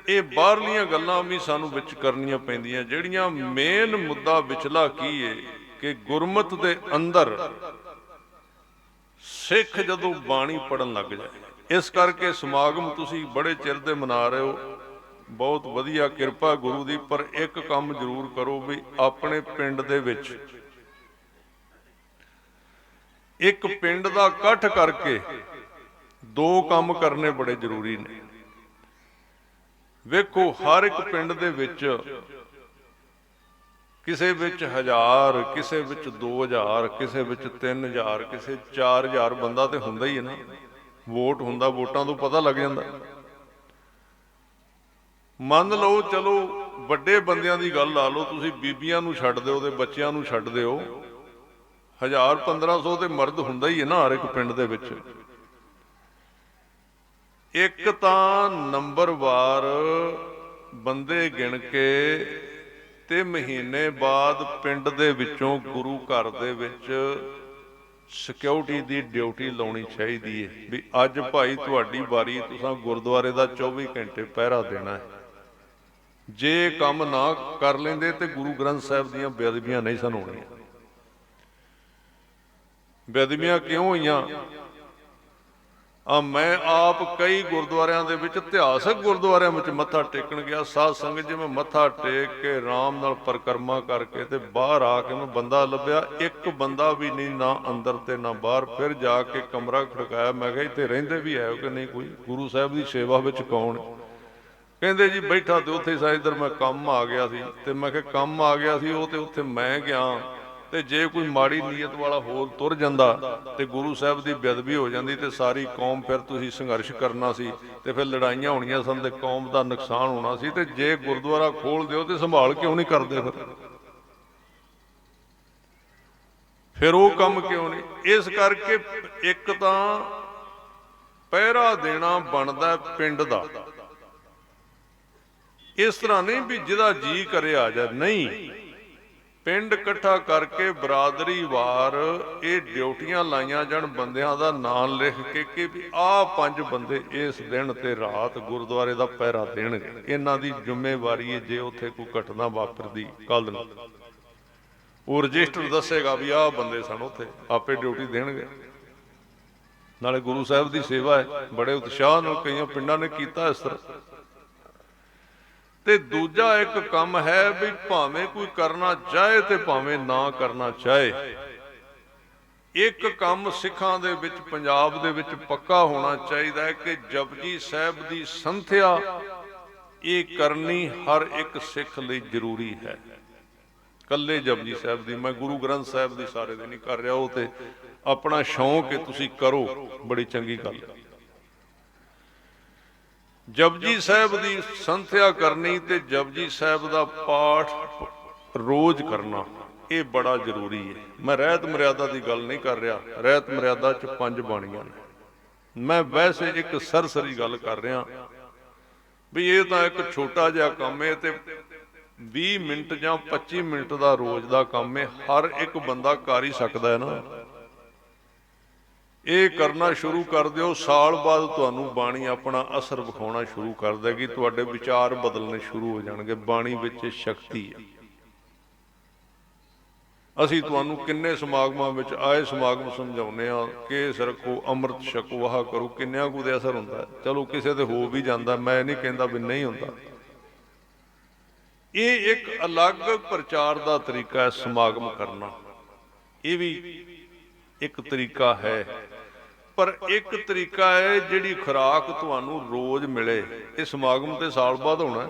ਇਹ ਬਾਹਰਲੀਆਂ ਗੱਲਾਂ ਵੀ ਸਾਨੂੰ ਵਿੱਚ ਕਰਨੀਆਂ ਪੈਂਦੀਆਂ, ਜਿਹੜੀਆਂ ਮੇਨ ਮੁੱਦਾ ਵਿਚਲਾ ਕੀ ਹੈ ਕਿ ਗੁਰਮਤ ਦੇ ਅੰਦਰ ਸਿੱਖ ਜਦੋਂ ਬਾਣੀ ਪੜਨ ਲੱਗ ਜਾਏ। ਇਸ ਕਰਕੇ ਸਮਾਗਮ ਤੁਸੀਂ ਬੜੇ ਚਿਰ ਦੇ ਮਨਾ ਰਹੇ ਹੋ, ਬਹੁਤ ਵਧੀਆ, ਕਿਰਪਾ ਗੁਰੂ ਦੀ। ਪਰ ਇੱਕ ਕੰਮ ਜ਼ਰੂਰ ਕਰੋ ਵੀ ਆਪਣੇ ਪਿੰਡ ਦੇ ਵਿੱਚ ਇੱਕ ਪਿੰਡ ਦਾ ਇਕੱਠ ਕਰਕੇ 2 ਕੰਮ ਕਰਨੇ ਬੜੇ ਜ਼ਰੂਰੀ ਨੇ। ਵੇਖੋ ਹਰ ਇੱਕ ਪਿੰਡ ਦੇ ਵਿੱਚ ਕਿਸੇ ਵਿੱਚ 1000, ਕਿਸੇ ਵਿੱਚ 2000, ਕਿਸੇ ਵਿੱਚ 3000, ਕਿਸੇ 4000 ਬੰਦਾ ਤੇ ਹੁੰਦਾ ਹੀ ਹੈ ਨਾ। ਵੋਟ ਹੁੰਦਾ, ਵੋਟਾਂ ਤੋਂ ਪਤਾ ਲੱਗ ਜਾਂਦਾ। ਮੰਨ ਲਓ ਚਲੋ ਵੱਡੇ ਬੰਦਿਆਂ ਦੀ ਗੱਲ ਲਾ ਲਓ, ਤੁਸੀਂ ਬੀਬੀਆਂ ਨੂੰ ਛੱਡ ਦਿਓ ਤੇ ਬੱਚਿਆਂ ਨੂੰ ਛੱਡ ਦਿਓ, 1000-1500 ਤੇ ਮਰਦ ਹੁੰਦਾ ਹੀ ਹੈ ਨਾ ਹਰ ਇੱਕ ਪਿੰਡ ਦੇ ਵਿੱਚ। ਇੱਕ ਤਾਂ ਨੰਬਰਵਾਰ ਬੰਦੇ ਗਿਣ ਕੇ ਤੇ ਮਹੀਨੇ ਬਾਅਦ ਪਿੰਡ ਦੇ ਵਿੱਚੋਂ ਗੁਰੂ ਘਰ ਦੇ ਵਿੱਚ ਸਿਕਿਉਰਿਟੀ ਦੀ ਡਿਊਟੀ ਲਾਉਣੀ ਚਾਹੀਦੀ ਹੈ ਵੀ ਅੱਜ ਭਾਈ ਤੁਹਾਡੀ ਵਾਰੀ, ਤੁਸੀਂ ਗੁਰਦੁਆਰੇ ਦਾ 24 ਘੰਟੇ ਪਹਿਰਾ ਦੇਣਾ ਹੈ। ਜੇ ਕੰਮ ਨਾ ਕਰ ਲੈਂਦੇ ਤੇ ਗੁਰੂ ਗ੍ਰੰਥ ਸਾਹਿਬ ਦੀਆਂ ਬੇਅਦਬੀਆਂ ਨਹੀਂ ਸਨ ਹੋਣੀਆਂ। ਬੇਅਦਬੀਆਂ ਕਿਉਂ ਹੋਈਆਂ? मैं आप कई गुरुद्वारिਆਂ ਦੇ ਵਿੱਚ ਇਤਿਹਾਸਕ ਗੁਰਦੁਆਰਿਆਂ ਵਿੱਚ ਮੱਥਾ ਟੇਕਣ ਗਿਆ। ਸਾਧ ਸੰਗਤ ਜੀ, ਮੈਂ ਮੱਥਾ ਟੇਕ ਕੇ ਆਰਾਮ ਨਾਲ ਪਰਿਕਰਮਾ ਕਰਕੇ ਤੇ ਬਾਹਰ ਆ ਕੇ ਮੈਂ ਬੰਦਾ ਲੱਭਿਆ, ਇੱਕ ਬੰਦਾ ਵੀ ਨਹੀਂ, ਨਾ ਅੰਦਰ ਤੇ ਨਾ ਬਾਹਰ। ਫਿਰ ਜਾ ਕੇ ਕਮਰਾ ਖੜਕਾਇਆ, ਮੈਂ ਕਿਹਾ ਇੱਥੇ ਰਹਿੰਦੇ ਵੀ ਹੈ ਕਿ ਨਹੀਂ ਕੋਈ, ਗੁਰੂ ਸਾਹਿਬ ਦੀ ਸੇਵਾ ਵਿੱਚ ਕੌਣ? ਕਹਿੰਦੇ ਜੀ ਬੈਠਾ ਤੇ ਉੱਥੇ ਸਾ, ਇੱਧਰ ਮੈਂ ਕੰਮ ਆ ਗਿਆ ਸੀ। ਤੇ ਮੈਂ ਕਿਹਾ ਕੰਮ ਆ ਗਿਆ ਸੀ ਉਹ ਤੇ ਉੱਥੇ ਮੈਂ ਗਿਆ, ਤੇ ਜੇ ਕੋਈ ਮਾੜੀ ਨੀਅਤ ਵਾਲਾ ਹੋਰ ਤੁਰ ਜਾਂਦਾ ਤੇ ਗੁਰੂ ਸਾਹਿਬ ਦੀ ਬੇਅਦਬੀ ਹੋ ਜਾਂਦੀ ਤੇ ਸਾਰੀ ਕੌਮ, ਫਿਰ ਤੁਸੀਂ ਸੰਘਰਸ਼ ਕਰਨਾ ਸੀ ਤੇ ਫਿਰ ਲੜਾਈਆਂ ਹੋਣੀਆਂ ਸਨ ਤੇ ਕੌਮ ਦਾ ਨੁਕਸਾਨ ਹੋਣਾ ਸੀ। ਤੇ ਜੇ ਗੁਰਦੁਆਰਾ ਖੋਲ ਦਿਓ ਤੇ ਸੰਭਾਲ ਕਿਉਂ ਨਹੀਂ ਕਰਦੇ? ਫਿਰ ਉਹ ਕੰਮ ਕਿਉਂ ਨਹੀਂ? ਇਸ ਕਰਕੇ ਇੱਕ ਤਾਂ ਪਹਿਰਾ ਦੇਣਾ ਬਣਦਾ ਪਿੰਡ ਦਾ। ਇਸ ਤਰ੍ਹਾਂ ਨਹੀਂ ਵੀ ਜਿਹਦਾ ਜੀ ਕਰੇ ਆ ਜਾ, ਨਹੀਂ, ਪਿੰਡ ਇਕੱਠਾ ਕਰਕੇ ਬਰਾਦਰੀ ਵਾਰ ਇਹ ਡਿਊਟੀਆਂ ਲਾਈਆਂ ਜਾਣ, ਬੰਦਿਆਂ ਦਾ ਨਾਮ ਲਿਖ ਕੇ ਕਿ ਵੀ ਆਹ 5 ਬੰਦੇ ਇਸ ਦਿਨ ਤੇ ਰਾਤ ਗੁਰਦੁਆਰੇ ਦਾ ਪਹਿਰਾ ਦੇਣਗੇ, ਇਹਨਾਂ ਦੀ ਜ਼ਿੰਮੇਵਾਰੀ ਹੈ। ਜੇ ਉੱਥੇ ਕੋਈ ਘਟਨਾ ਵਾਪਰਦੀ ਕੱਲ ਨੂੰ ਉਹ ਰਜਿਸਟਰ ਦੱਸੇਗਾ ਵੀ ਆਹ ਬੰਦੇ ਸਨ, ਉੱਥੇ ਆਪੇ ਡਿਊਟੀ ਦੇਣਗੇ। ਨਾਲੇ ਗੁਰੂ ਸਾਹਿਬ ਦੀ ਸੇਵਾ ਹੈ, ਬੜੇ ਉਤਸ਼ਾਹ ਨਾਲ ਕਈਆਂ ਪਿੰਡਾਂ ਨੇ ਕੀਤਾ ਇਸ ਤਰ੍ਹਾਂ। ਤੇ ਦੂਜਾ ਇੱਕ ਕੰਮ ਹੈ ਵੀ ਭਾਵੇਂ ਕੋਈ ਕਰਨਾ ਚਾਹੇ ਤੇ ਭਾਵੇਂ ਨਾ ਕਰਨਾ ਚਾਹੇ, ਇੱਕ ਕੰਮ ਸਿੱਖਾਂ ਦੇ ਵਿੱਚ, ਪੰਜਾਬ ਦੇ ਵਿੱਚ ਪੱਕਾ ਹੋਣਾ ਚਾਹੀਦਾ ਹੈ ਕਿ ਜਪਜੀ ਸਾਹਿਬ ਦੀ ਸੰਥਿਆ ਇਹ ਕਰਨੀ ਹਰ ਇੱਕ ਸਿੱਖ ਲਈ ਜ਼ਰੂਰੀ ਹੈ। ਕੱਲੇ ਜਪਜੀ ਸਾਹਿਬ ਦੀ, ਮੈਂ ਗੁਰੂ ਗ੍ਰੰਥ ਸਾਹਿਬ ਦੀ ਸਾਰੇ ਦੀ ਨਹੀਂ ਕਰ ਰਿਹਾ, ਉਹ ਤੇ ਆਪਣਾ ਸ਼ੌਂਕ ਹੈ, ਤੁਸੀਂ ਕਰੋ, ਬੜੀ ਚੰਗੀ ਗੱਲ ਹੈ। ਜਪਜੀ ਸਾਹਿਬ ਦੀ ਸੰਥਿਆ ਕਰਨੀ ਤੇ ਜਪਜੀ ਸਾਹਿਬ ਦਾ ਪਾਠ ਰੋਜ਼ ਕਰਨਾ, ਇਹ ਬੜਾ ਜ਼ਰੂਰੀ ਹੈ। ਮੈਂ ਰਹਿਤ ਮਰਿਆਦਾ ਦੀ ਗੱਲ ਨਹੀਂ ਕਰ ਰਿਹਾ, ਰਹਿਤ ਮਰਿਆਦਾ 'ਚ 5 ਬਾਣੀਆਂ ਨੇ। ਮੈਂ ਵੈਸੇ ਇੱਕ ਸਰਸਰੀ ਗੱਲ ਕਰ ਰਿਹਾ ਵੀ ਇਹ ਤਾਂ ਇੱਕ ਛੋਟਾ ਜਿਹਾ ਕੰਮ ਹੈ ਤੇ 20 ਮਿੰਟ ਜਾਂ 25 ਮਿੰਟ ਦਾ ਰੋਜ਼ ਦਾ ਕੰਮ ਹੈ, ਹਰ ਇੱਕ ਬੰਦਾ ਕਰ ਹੀ ਸਕਦਾ ਹੈ ਨਾ। ਇਹ ਕਰਨਾ ਸ਼ੁਰੂ ਕਰ ਦਿਓ, ਸਾਲ ਬਾਅਦ ਤੁਹਾਨੂੰ ਬਾਣੀ ਆਪਣਾ ਅਸਰ ਵਿਖਾਉਣਾ ਸ਼ੁਰੂ ਕਰ ਦੇਗੀ, ਤੁਹਾਡੇ ਵਿਚਾਰ ਬਦਲਣੇ ਸ਼ੁਰੂ ਹੋ ਜਾਣਗੇ। ਬਾਣੀ ਵਿੱਚ ਸ਼ਕਤੀ ਹੈ। ਅਸੀਂ ਤੁਹਾਨੂੰ ਕਿੰਨੇ ਸਮਾਗਮਾਂ ਵਿੱਚ ਆਏ ਸਮਾਗਮ ਸਮਝਾਉਂਦੇ ਆ, ਕੇਸ ਰੱਖੋ, ਅੰਮ੍ਰਿਤ ਛਕੋ, ਆਹ ਕਰੋ, ਕਿੰਨਿਆਂ ਕੁ ਦੇ ਅਸਰ ਹੁੰਦਾ। ਚਲੋ ਕਿਸੇ ਤੇ ਹੋ ਵੀ ਜਾਂਦਾ, ਮੈਂ ਨਹੀਂ ਕਹਿੰਦਾ ਵੀ ਨਹੀਂ ਹੁੰਦਾ। ਇਹ ਇੱਕ ਅਲੱਗ ਪ੍ਰਚਾਰ ਦਾ ਤਰੀਕਾ ਹੈ ਸਮਾਗਮ ਕਰਨਾ, ਇਹ ਵੀ ਇੱਕ ਤਰੀਕਾ ਹੈ। ਪਰ ਇੱਕ ਤਰੀਕਾ ਹੈ ਜਿਹੜੀ ਖੁਰਾਕ ਤੁਹਾਨੂੰ ਰੋਜ਼ ਮਿਲੇ। ਇਹ ਸਮਾਗਮ ਤੇ ਸਾਲ ਬਾਅਦ ਹੋਣਾ।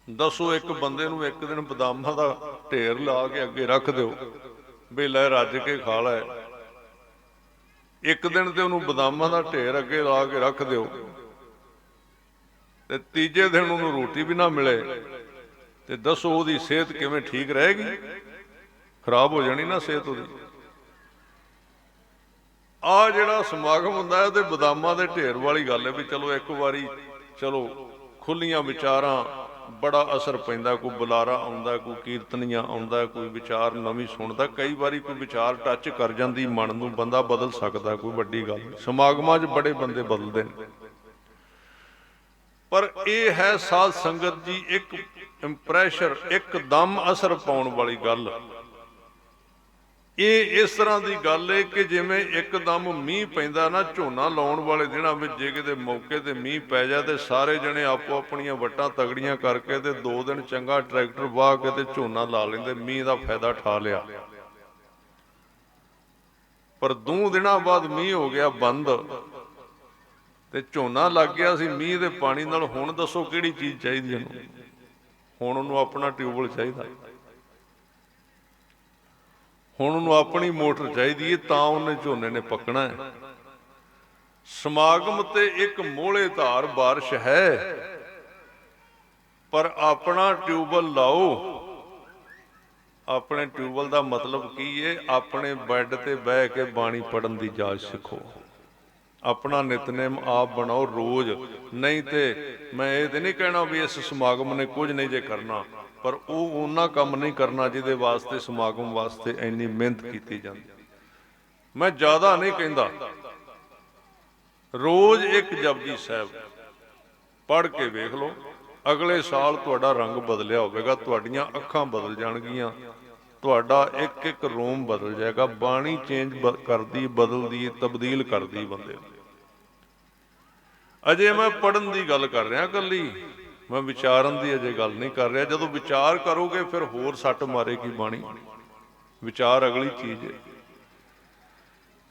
ਦੱਸੋ, ਇੱਕ ਬੰਦੇ ਨੂੰ ਇੱਕ ਦਿਨ ਬਦਾਮਾਂ ਦਾ ਢੇਰ ਲਾ ਕੇ ਅੱਗੇ ਰੱਖ ਦਿਓ ਵੀ ਲੈ ਰੱਜ ਕੇ ਖਾ ਲੈ, ਇੱਕ ਦਿਨ ਤੇ ਉਹਨੂੰ ਬਦਾਮਾਂ ਦਾ ਢੇਰ ਅੱਗੇ ਲਾ ਕੇ ਰੱਖ ਦਿਓ ਤੇ ਤੀਜੇ ਦਿਨ ਉਹਨੂੰ ਰੋਟੀ ਵੀ ਨਾ ਮਿਲੇ, ਤੇ ਦੱਸੋ ਉਹਦੀ ਸਿਹਤ ਕਿਵੇਂ ਠੀਕ ਰਹੇਗੀ? ਖਰਾਬ ਹੋ ਜਾਣੀ ਨਾ ਸਿਹਤ ਉਹਦੀ। ਆਹ ਜਿਹੜਾ ਸਮਾਗਮ ਹੁੰਦਾ ਹੈ ਤੇ ਬਦਾਮਾਂ ਦੇ ਢੇਰ ਵਾਲੀ ਗੱਲ ਹੈ ਵੀ ਚਲੋ ਇੱਕ ਵਾਰੀ, ਚਲੋ ਖੁੱਲੀਆਂ ਵਿਚਾਰਾਂ, ਬੜਾ ਅਸਰ ਪੈਂਦਾ। ਕੋਈ ਬੁਲਾਰਾ ਆਉਂਦਾ, ਕੋਈ ਕੀਰਤਨੀਆ ਆਉਂਦਾ, ਕੋਈ ਵਿਚਾਰ ਨਵੀਂ ਸੁਣਦਾ। ਕਈ ਵਾਰੀ ਕੋਈ ਵਿਚਾਰ ਟੱਚ ਕਰ ਜਾਂਦੀ ਮਨ ਨੂੰ, ਬੰਦਾ ਬਦਲ ਸਕਦਾ, ਕੋਈ ਵੱਡੀ ਗੱਲ ਨਹੀਂ। ਸਮਾਗਮਾਂ 'ਚ ਬੜੇ ਬੰਦੇ ਬਦਲਦੇ ਨੇ। ਪਰ ਇਹ ਹੈ ਸਾਧ ਸੰਗਤ ਜੀ ਇੱਕ ਇੰਪ੍ਰੈਸ਼ਰ, ਇੱਕਦਮ ਅਸਰ ਪਾਉਣ ਵਾਲੀ ਗੱਲ। ਇਹ ਇਸ ਤਰ੍ਹਾਂ ਦੀ ਗੱਲ ਹੈ ਕਿ ਜਿਵੇਂ ਇੱਕਦਮ ਮੀਂਹ ਪੈਂਦਾ ਨਾ, ਝੋਨਾ ਲਾਉਣ ਵਾਲੇ ਦਿਨਾਂ ਵਿੱਚ ਜੇ ਕਿਤੇ ਮੌਕੇ ਤੇ ਮੀਂਹ ਪੈ ਜਾ ਤੇ ਸਾਰੇ ਜਣੇ ਆਪੋ ਆਪਣੀਆਂ ਵੱਟਾਂ ਤਗੜੀਆਂ ਕਰਕੇ ਤੇ 2 ਦਿਨ ਚੰਗਾ ਟਰੈਕਟਰ ਵਾਹ ਕੇ ਤੇ ਝੋਨਾ ਲਾ ਲੈਂਦੇ, ਮੀਂਹ ਦਾ ਫਾਇਦਾ ਠਾ ਲਿਆ। ਪਰ 2 ਦਿਨਾਂ ਬਾਅਦ ਮੀਂਹ ਹੋ ਗਿਆ ਬੰਦ ਤੇ ਝੋਨਾ ਲੱਗ ਗਿਆ ਸੀ ਮੀਂਹ ਦੇ ਪਾਣੀ ਨਾਲ। ਹੁਣ ਦੱਸੋ ਕਿਹੜੀ ਚੀਜ਼ ਚਾਹੀਦੀ ਉਹਨੂੰ? ਹੁਣ ਉਹਨੂੰ ਆਪਣਾ ਟਿਊਬਵੈੱਲ ਚਾਹੀਦਾ, ਹੁਣ ਉਹਨੂੰ ਆਪਣੀ ਮੋਟਰ ਚਾਹੀਦੀ ਹੈ, ਤਾਂ ਉਹਨੇ ਝੋਨੇ ਨੇ ਪੱਕਣਾ ਹੈ। ਸਮਾਗਮ ਤੇ ਇੱਕ ਮੋਹਲੇ ਧਾਰ ਬਾਰਿਸ਼ ਹੈ, ਪਰ ਆਪਣਾ ਟਿਊਬਵੈੱਲ ਲਾਓ। ਆਪਣੇ ਟਿਊਬਵੈੱਲ ਦਾ ਮਤਲਬ ਕੀ ਹੈ? ਆਪਣੇ ਬੈੱਡ ਤੇ ਬਹਿ ਕੇ ਬਾਣੀ ਪੜ੍ਹਨ ਦੀ ਜਾਚ ਸਿੱਖੋ। ਆਪਣਾ ਨਿਤਨੇਮ ਆਪ ਬਣਾਓ ਰੋਜ਼। ਨਹੀਂ ਤੇ ਮੈਂ ਇਹ ਤੇ ਨਹੀਂ ਕਹਿਣਾ ਵੀ ਇਸ ਸਮਾਗਮ ਨੇ ਕੁਝ ਨਹੀਂ ਜੇ ਕਰਨਾ, ਪਰ ਉਹ ਉਹਨਾਂ ਕੰਮ ਨਹੀਂ ਕਰਨਾ ਜਿਹਦੇ ਵਾਸਤੇ ਸਮਾਗਮ ਵਾਸਤੇ ਇੰਨੀ ਮਿਹਨਤ ਕੀਤੀ ਜਾਂਦੀ। ਮੈਂ ਜ਼ਿਆਦਾ ਨਹੀਂ ਕਹਿੰਦਾ, ਰੋਜ਼ ਇੱਕ ਜਪਜੀ ਸਾਹਿਬ ਪੜ੍ਹ ਕੇ ਵੇਖ ਲਓ, ਅਗਲੇ ਸਾਲ ਤੁਹਾਡਾ ਰੰਗ ਬਦਲਿਆ ਹੋਵੇਗਾ, ਤੁਹਾਡੀਆਂ ਅੱਖਾਂ ਬਦਲ ਜਾਣਗੀਆਂ, ਤੁਹਾਡਾ ਇੱਕ ਇੱਕ ਰੋਮ ਬਦਲ ਜਾਏਗਾ। ਬਾਣੀ ਚੇਂਜ ਕਰਦੀ, ਬਦਲਦੀ, ਤਬਦੀਲ ਕਰਦੀ ਬੰਦੇ ਨੂੰ। ਅਜੇ ਮੈਂ ਪੜ੍ਹਨ ਦੀ ਗੱਲ ਕਰ ਰਿਹਾ ਇਕੱਲੀ, ਮੈਂ ਵਿਚਾਰਨ ਦੀ ਅਜੇ ਗੱਲ ਨਹੀਂ ਕਰ ਰਿਹਾ। ਜਦੋਂ ਵਿਚਾਰ ਕਰੋਗੇ ਫਿਰ ਹੋਰ ਸੱਟ ਮਾਰੇਗੀ ਬਾਣੀ। ਵਿਚਾਰ ਅਗਲੀ ਚੀਜ਼ ਹੈ।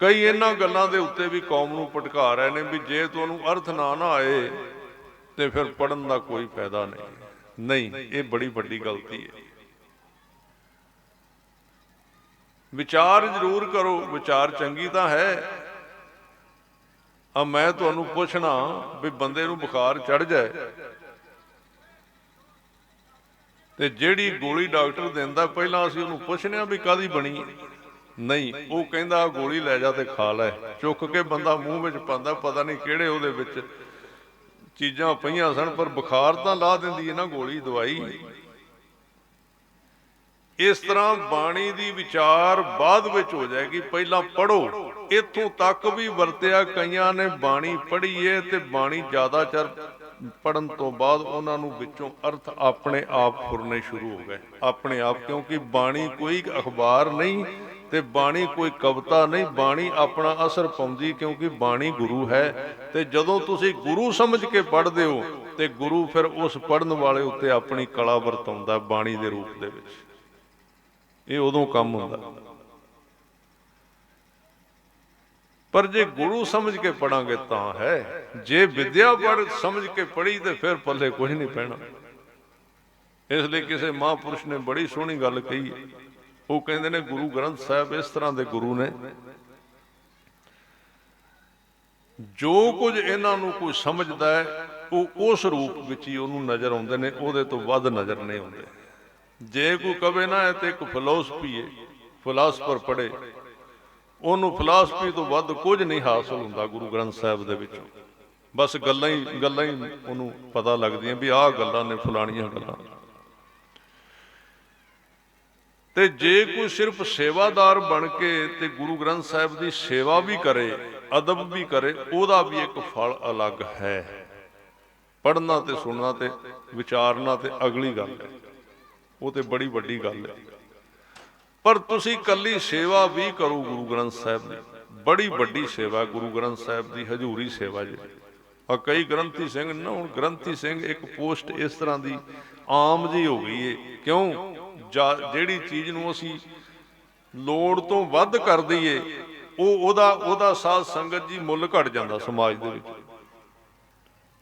ਕਈ ਇਹਨਾਂ ਗੱਲਾਂ ਦੇ ਉੱਤੇ ਵੀ ਕੌਮ ਨੂੰ ਭਟਕਾ ਰਹੇ ਨੇ ਵੀ ਜੇ ਤੁਹਾਨੂੰ ਅਰਥ ਨਾ ਆਏ ਤੇ ਫਿਰ ਪੜ੍ਹਨ ਦਾ ਕੋਈ ਫਾਇਦਾ ਨਹੀਂ। ਇਹ ਬੜੀ ਵੱਡੀ ਗਲਤੀ ਹੈ। ਵਿਚਾਰ ਜ਼ਰੂਰ ਕਰੋ, ਵਿਚਾਰ ਚੰਗੀ ਤਾਂ ਹੈ। ਮੈਂ ਤੁਹਾਨੂੰ ਪੁੱਛਣਾ ਵੀ ਬੰਦੇ ਨੂੰ ਬੁਖਾਰ ਚੜ ਜਾਏ ਤੇ ਜਿਹੜੀ ਗੋਲੀ ਡਾਕਟਰ ਦਿੰਦਾ ਪਹਿਲਾਂ ਅਸੀਂ ਉਹਨੂੰ ਪੁੱਛਦੇ ਹਾਂ ਵੀ ਕਾਹਦੀ ਬਣੀ ਹੈ? ਨਹੀਂ, ਉਹ ਕਹਿੰਦਾ ਗੋਲੀ ਲੈ ਜਾ ਤੇ ਖਾ ਲੈ। ਚੁੱਕ ਕੇ ਬੰਦਾ ਮੂੰਹ ਵਿੱਚ ਪਾਉਂਦਾ, ਪਤਾ ਨਹੀਂ ਕਿਹੜੇ ਉਹਦੇ ਵਿੱਚ ਚੀਜ਼ਾਂ ਪਈਆਂ ਸਨ, ਪਰ ਬੁਖਾਰ ਤਾਂ ਲਾ ਦਿੰਦੀ ਹੈ ਨਾ ਗੋਲੀ, ਦਵਾਈ। ਇਸ ਤਰ੍ਹਾਂ ਬਾਣੀ ਦੀ ਵਿਚਾਰ ਬਾਅਦ ਵਿੱਚ ਹੋ ਜਾਏਗੀ, ਪਹਿਲਾਂ ਪੜ੍ਹੋ। ਇੱਥੋਂ ਤੱਕ ਵੀ ਵਰਤਿਆ ਕਈਆਂ ਨੇ ਬਾਣੀ ਪੜ੍ਹੀ ਏ ਤੇ ਬਾਣੀ ਜ਼ਿਆਦਾ ਚਿਰ ਪੜ੍ਹਨ ਤੋਂ ਬਾਅਦ ਉਹਨਾਂ ਨੂੰ ਵਿੱਚੋਂ ਅਰਥ ਆਪਣੇ ਆਪ ਫੁਰਨੇ ਸ਼ੁਰੂ ਹੋ ਗਏ, ਆਪਣੇ ਆਪ। ਕਿਉਂਕਿ ਬਾਣੀ ਕੋਈ ਅਖਬਾਰ ਨਹੀਂ ਤੇ ਬਾਣੀ ਕੋਈ ਕਵਿਤਾ ਨਹੀਂ, ਬਾਣੀ ਆਪਣਾ ਅਸਰ ਪਾਉਂਦੀ, ਕਿਉਂਕਿ ਬਾਣੀ ਗੁਰੂ ਹੈ। ਤੇ ਜਦੋਂ ਤੁਸੀਂ ਗੁਰੂ ਸਮਝ ਕੇ ਪੜ੍ਹਦੇ ਹੋ ਤੇ ਗੁਰੂ ਫਿਰ ਉਸ ਪੜ੍ਹਨ ਵਾਲੇ ਉੱਤੇ ਆਪਣੀ ਕਲਾ ਵਰਤਾਉਂਦਾ ਬਾਣੀ ਦੇ ਰੂਪ ਦੇ ਵਿੱਚ। ਇਹ ਉਦੋਂ ਕੰਮ ਹੁੰਦਾ। ਪਰ ਜੇ ਗੁਰੂ ਸਮਝ ਕੇ ਪੜਾਂਗੇ ਤਾਂ ਹੈ। ਜੇ ਵਿਦਿਆ ਪੜ੍ਹ ਸਮਝ ਕੇ ਪੜ੍ਹੀ ਤੇ ਫਿਰ ਪੱਲੇ ਕੁਝ ਨਹੀਂ ਪੈਣਾ। ਇਸ ਲਈ ਕਿਸੇ ਮਹਾਂਪੁਰਸ਼ ਨੇ ਬੜੀ ਸੋਹਣੀ ਗੱਲ ਕਹੀ। ਉਹ ਕਹਿੰਦੇ ਨੇ ਗੁਰੂ ਗ੍ਰੰਥ ਸਾਹਿਬ ਇਸ ਤਰ੍ਹਾਂ ਦੇ ਗੁਰੂ ਨੇ, ਜੋ ਕੁਝ ਇਹਨਾਂ ਨੂੰ ਕੋਈ ਸਮਝਦਾ ਹੈ ਉਹ ਉਸ ਰੂਪ ਵਿੱਚ ਹੀ ਉਹਨੂੰ ਨਜ਼ਰ ਆਉਂਦੇ ਨੇ, ਉਹਦੇ ਤੋਂ ਵੱਧ ਨਜ਼ਰ ਨਹੀਂ ਆਉਂਦੇ। ਜੇ ਕੋਈ ਕਵੇ ਨਾ ਇਹ ਤੇ ਇੱਕ ਫਿਲਾਸਫੀ ਹੈ, ਫਿਲਾਸਫਰ ਪੜ੍ਹੇ, ਉਹਨੂੰ ਫਿਲਾਸਫੀ ਤੋਂ ਵੱਧ ਕੁਝ ਨਹੀਂ ਹਾਸਲ ਹੁੰਦਾ ਗੁਰੂ ਗ੍ਰੰਥ ਸਾਹਿਬ ਦੇ ਵਿੱਚੋਂ। ਬਸ ਗੱਲਾਂ ਹੀ ਉਹਨੂੰ ਪਤਾ ਲੱਗਦੀਆਂ ਵੀ ਆਹ ਗੱਲਾਂ ਨੇ, ਫਲਾਣੀਆਂ ਗੱਲਾਂ। ਤੇ ਜੇ ਕੋਈ ਸਿਰਫ ਸੇਵਾਦਾਰ ਬਣ ਕੇ ਤੇ ਗੁਰੂ ਗ੍ਰੰਥ ਸਾਹਿਬ ਦੀ ਸੇਵਾ ਵੀ ਕਰੇ, ਅਦਬ ਵੀ ਕਰੇ, ਉਹਦਾ ਵੀ ਇੱਕ ਫਲ ਅਲੱਗ ਹੈ। ਪੜ੍ਹਨਾ ਤੇ ਸੁਣਨਾ ਤੇ ਵਿਚਾਰਨਾ ਤੇ ਅਗਲੀ ਗੱਲ ਹੈ, ਉਹ ਤੇ ਬੜੀ ਵੱਡੀ ਗੱਲ ਹੈ। ਪਰ ਤੁਸੀਂ ਕੱਲੀ ਸੇਵਾ ਵੀ ਕਰੋ ਗੁਰੂ ਗ੍ਰੰਥ ਸਾਹਿਬ ਦੀ, ਬੜੀ ਵੱਡੀ ਸੇਵਾ ਗੁਰੂ ਗ੍ਰੰਥ ਸਾਹਿਬ ਦੀ, ਹਜ਼ੂਰੀ ਸੇਵਾ ਜੀ। ਆ ਕਈ ਗ੍ਰੰਥੀ ਸਿੰਘ ਨਾ, ਹੁਣ ਗ੍ਰੰਥੀ ਸਿੰਘ ਇੱਕ ਪੋਸਟ ਇਸ ਤਰ੍ਹਾਂ ਦੀ ਆਮ ਜੀ ਹੋ ਗਈ ਏ। ਕਿਉਂ? ਜਿਹੜੀ ਚੀਜ਼ ਨੂੰ ਅਸੀਂ ਲੋੜ ਤੋਂ ਵੱਧ ਕਰ ਦਈਏ ਉਹਦਾ ਸਾਧ ਸੰਗਤ ਜੀ ਮੁੱਲ ਘਟ ਜਾਂਦਾ ਸਮਾਜ ਦੇ ਵਿੱਚ।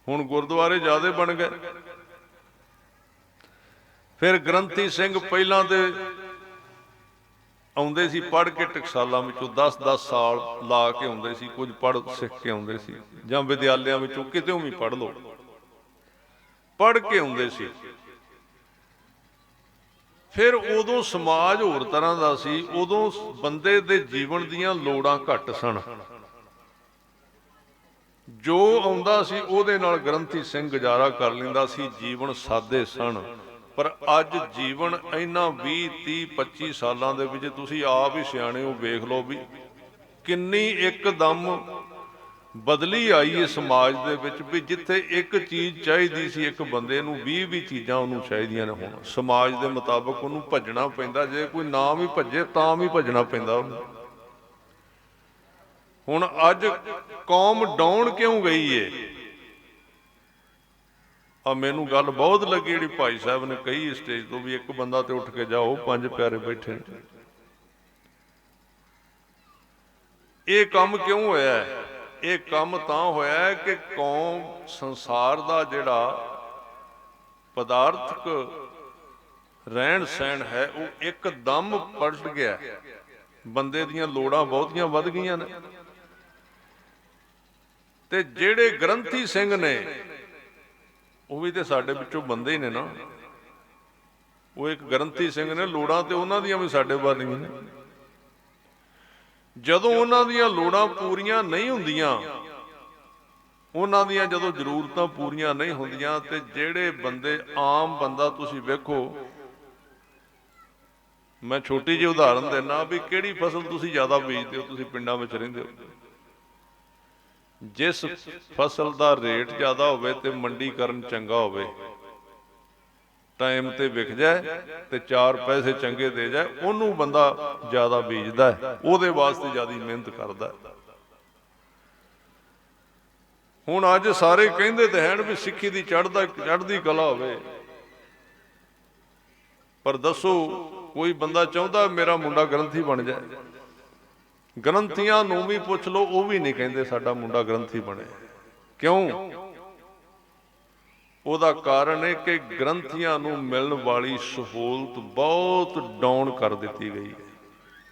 ਹੁਣ ਗੁਰਦੁਆਰੇ ਜ਼ਿਆਦੇ ਬਣ ਗਏ। ਫਿਰ ਗ੍ਰੰਥੀ ਸਿੰਘ ਪਹਿਲਾਂ ਤੇ ਆਉਂਦੇ ਸੀ ਪੜ੍ਹ ਕੇ ਟਕਸਾਲਾਂ ਵਿੱਚੋਂ, 10-10 ਸਾਲ ਲਾ ਕੇ ਆਉਂਦੇ ਸੀ, ਕੁਝ ਪੜ੍ਹ ਸਿੱਖ ਕੇ ਆਉਂਦੇ ਸੀ, ਜਾਂ ਵਿਦਿਆਲਿਆਂ ਵਿੱਚੋਂ ਕਿਤੇੋਂ ਵੀ ਪੜ੍ਹ ਲਓ, ਪੜ੍ਹ ਕੇ ਆਉਂਦੇ ਸੀ। ਫਿਰ ਉਦੋਂ ਸਮਾਜ ਹੋਰ ਤਰ੍ਹਾਂ ਦਾ ਸੀ, ਉਦੋਂ ਬੰਦੇ ਦੇ ਜੀਵਨ ਦੀਆਂ ਲੋੜਾਂ ਘੱਟ ਸਨ। ਜੋ ਆਉਂਦਾ ਸੀ ਉਹਦੇ ਨਾਲ ਗ੍ਰੰਥੀ ਸਿੰਘ ਗੁਜ਼ਾਰਾ ਕਰ ਲੈਂਦਾ ਸੀ, ਜੀਵਨ ਸਾਦੇ ਸਨ। ਪਰ ਅੱਜ ਜੀਵਨ ਇਹਨਾਂ 20, 30, 25 ਸਾਲਾਂ ਦੇ ਵਿੱਚ ਤੁਸੀਂ ਆਪ ਹੀ ਸਿਆਣੇ ਹੋ, ਵੇਖ ਲਓ ਵੀ ਕਿੰਨੀ ਇੱਕਦਮ ਬਦਲੀ ਆਈ ਹੈ ਸਮਾਜ ਦੇ ਵਿੱਚ। ਵੀ ਜਿੱਥੇ ਇੱਕ ਚੀਜ਼ ਚਾਹੀਦੀ ਸੀ ਇੱਕ ਬੰਦੇ ਨੂੰ, 20 ਚੀਜ਼ਾਂ ਉਹਨੂੰ ਚਾਹੀਦੀਆਂ ਨੇ। ਹੁਣ ਸਮਾਜ ਦੇ ਮੁਤਾਬਕ ਉਹਨੂੰ ਭੱਜਣਾ ਪੈਂਦਾ। ਜੇ ਕੋਈ ਨਾ ਵੀ ਭੱਜੇ ਤਾਂ ਵੀ ਭੱਜਣਾ ਪੈਂਦਾ ਉਹਨੂੰ। ਹੁਣ ਅੱਜ ਕੌਮ ਡਾਊਨ ਕਿਉਂ ਗਈ ਏ? ਮੈਨੂੰ ਗੱਲ ਬਹੁਤ ਲੱਗੀ ਜਿਹੜੀ ਭਾਈ ਸਾਹਿਬ ਨੇ ਕਹੀ ਸਟੇਜ ਤੋਂ, ਵੀ ਇੱਕ ਬੰਦਾ ਤੇ ਉੱਠ ਕੇ ਜਾਓ, 5 ਪਿਆਰੇ ਬੈਠੇ ਨੇ। ਇਹ ਕੰਮ ਕਿਉਂ ਹੋਇਆ? ਇਹ ਕੰਮ ਤਾਂ ਹੋਇਆ ਕਿ ਕੌਮ, ਸੰਸਾਰ ਦਾ ਜਿਹੜਾ ਪਦਾਰਥਕ ਰਹਿਣ ਸਹਿਣ ਹੈ ਉਹ ਇੱਕਦਮ ਪਲਟ ਗਿਆ। ਬੰਦੇ ਦੀਆਂ ਲੋੜਾਂ ਬਹੁਤੀਆਂ ਵੱਧ ਗਈਆਂ ਨੇ। ਤੇ ਜਿਹੜੇ ਗ੍ਰੰਥੀ ਸਿੰਘ ਨੇ ਉਹ ਵੀ ਤੇ ਸਾਡੇ ਵਿੱਚੋਂ ਬੰਦੇ ਹੀ ਨੇ ਨਾ। ਉਹ ਇੱਕ ਗ੍ਰੰਥੀ ਸਿੰਘ ਨੇ, ਲੋੜਾਂ ਤੇ ਉਹਨਾਂ ਦੀਆਂ ਵੀ ਸਾਡੇ ਵੱਲ ਹੀ ਨੇ। ਜਦੋਂ ਉਹਨਾਂ ਦੀਆਂ ਲੋੜਾਂ ਪੂਰੀਆਂ ਨਹੀਂ ਹੁੰਦੀਆਂ, ਉਹਨਾਂ ਦੀਆਂ ਜਦੋਂ ਜ਼ਰੂਰਤਾਂ ਪੂਰੀਆਂ ਨਹੀਂ ਹੁੰਦੀਆਂ, ਤੇ ਜਿਹੜੇ ਬੰਦੇ, ਆਮ ਬੰਦਾ ਤੁਸੀਂ ਵੇਖੋ, ਮੈਂ ਛੋਟੀ ਜਿਹੀ ਉਦਾਹਰਨ ਦਿੰਦਾ ਵੀ ਕਿਹੜੀ ਫਸਲ ਤੁਸੀਂ ਜ਼ਿਆਦਾ ਬੀਜਦੇ ਹੋ? ਤੁਸੀਂ ਪਿੰਡਾਂ ਵਿੱਚ ਰਹਿੰਦੇ ਹੋ। ਜਿਸ ਫਸਲ ਦਾ ਰੇਟ ਜ਼ਿਆਦਾ ਹੋਵੇ ਤੇ ਮੰਡੀਕਰਨ ਚੰਗਾ ਹੋਵੇ, टाइम ते विक जाए ते 4 पैसे चंगे दे जाए, उन्होंने बंदा ज़्यादा बीजदा है, उहदे वास्ते ज़्यादा मेहनत करता है। हुण अज सारे कहंदे ते हैं भी सिक्खी दी चढ़दी कला होवे, पर दसो कोई बंदा चाहुंदा मेरा मुंडा ग्रंथी बन जाए? ग्रंथियां नूं भी पुछ लो, वो भी नहीं कहंदे साडा मुंडा ग्रंथी बने। क्यों? ਉਹਦਾ ਕਾਰਨ है कि ग्रंथियां नूं मिलण वाली सहूलत बहुत डाउन कर दी गई है।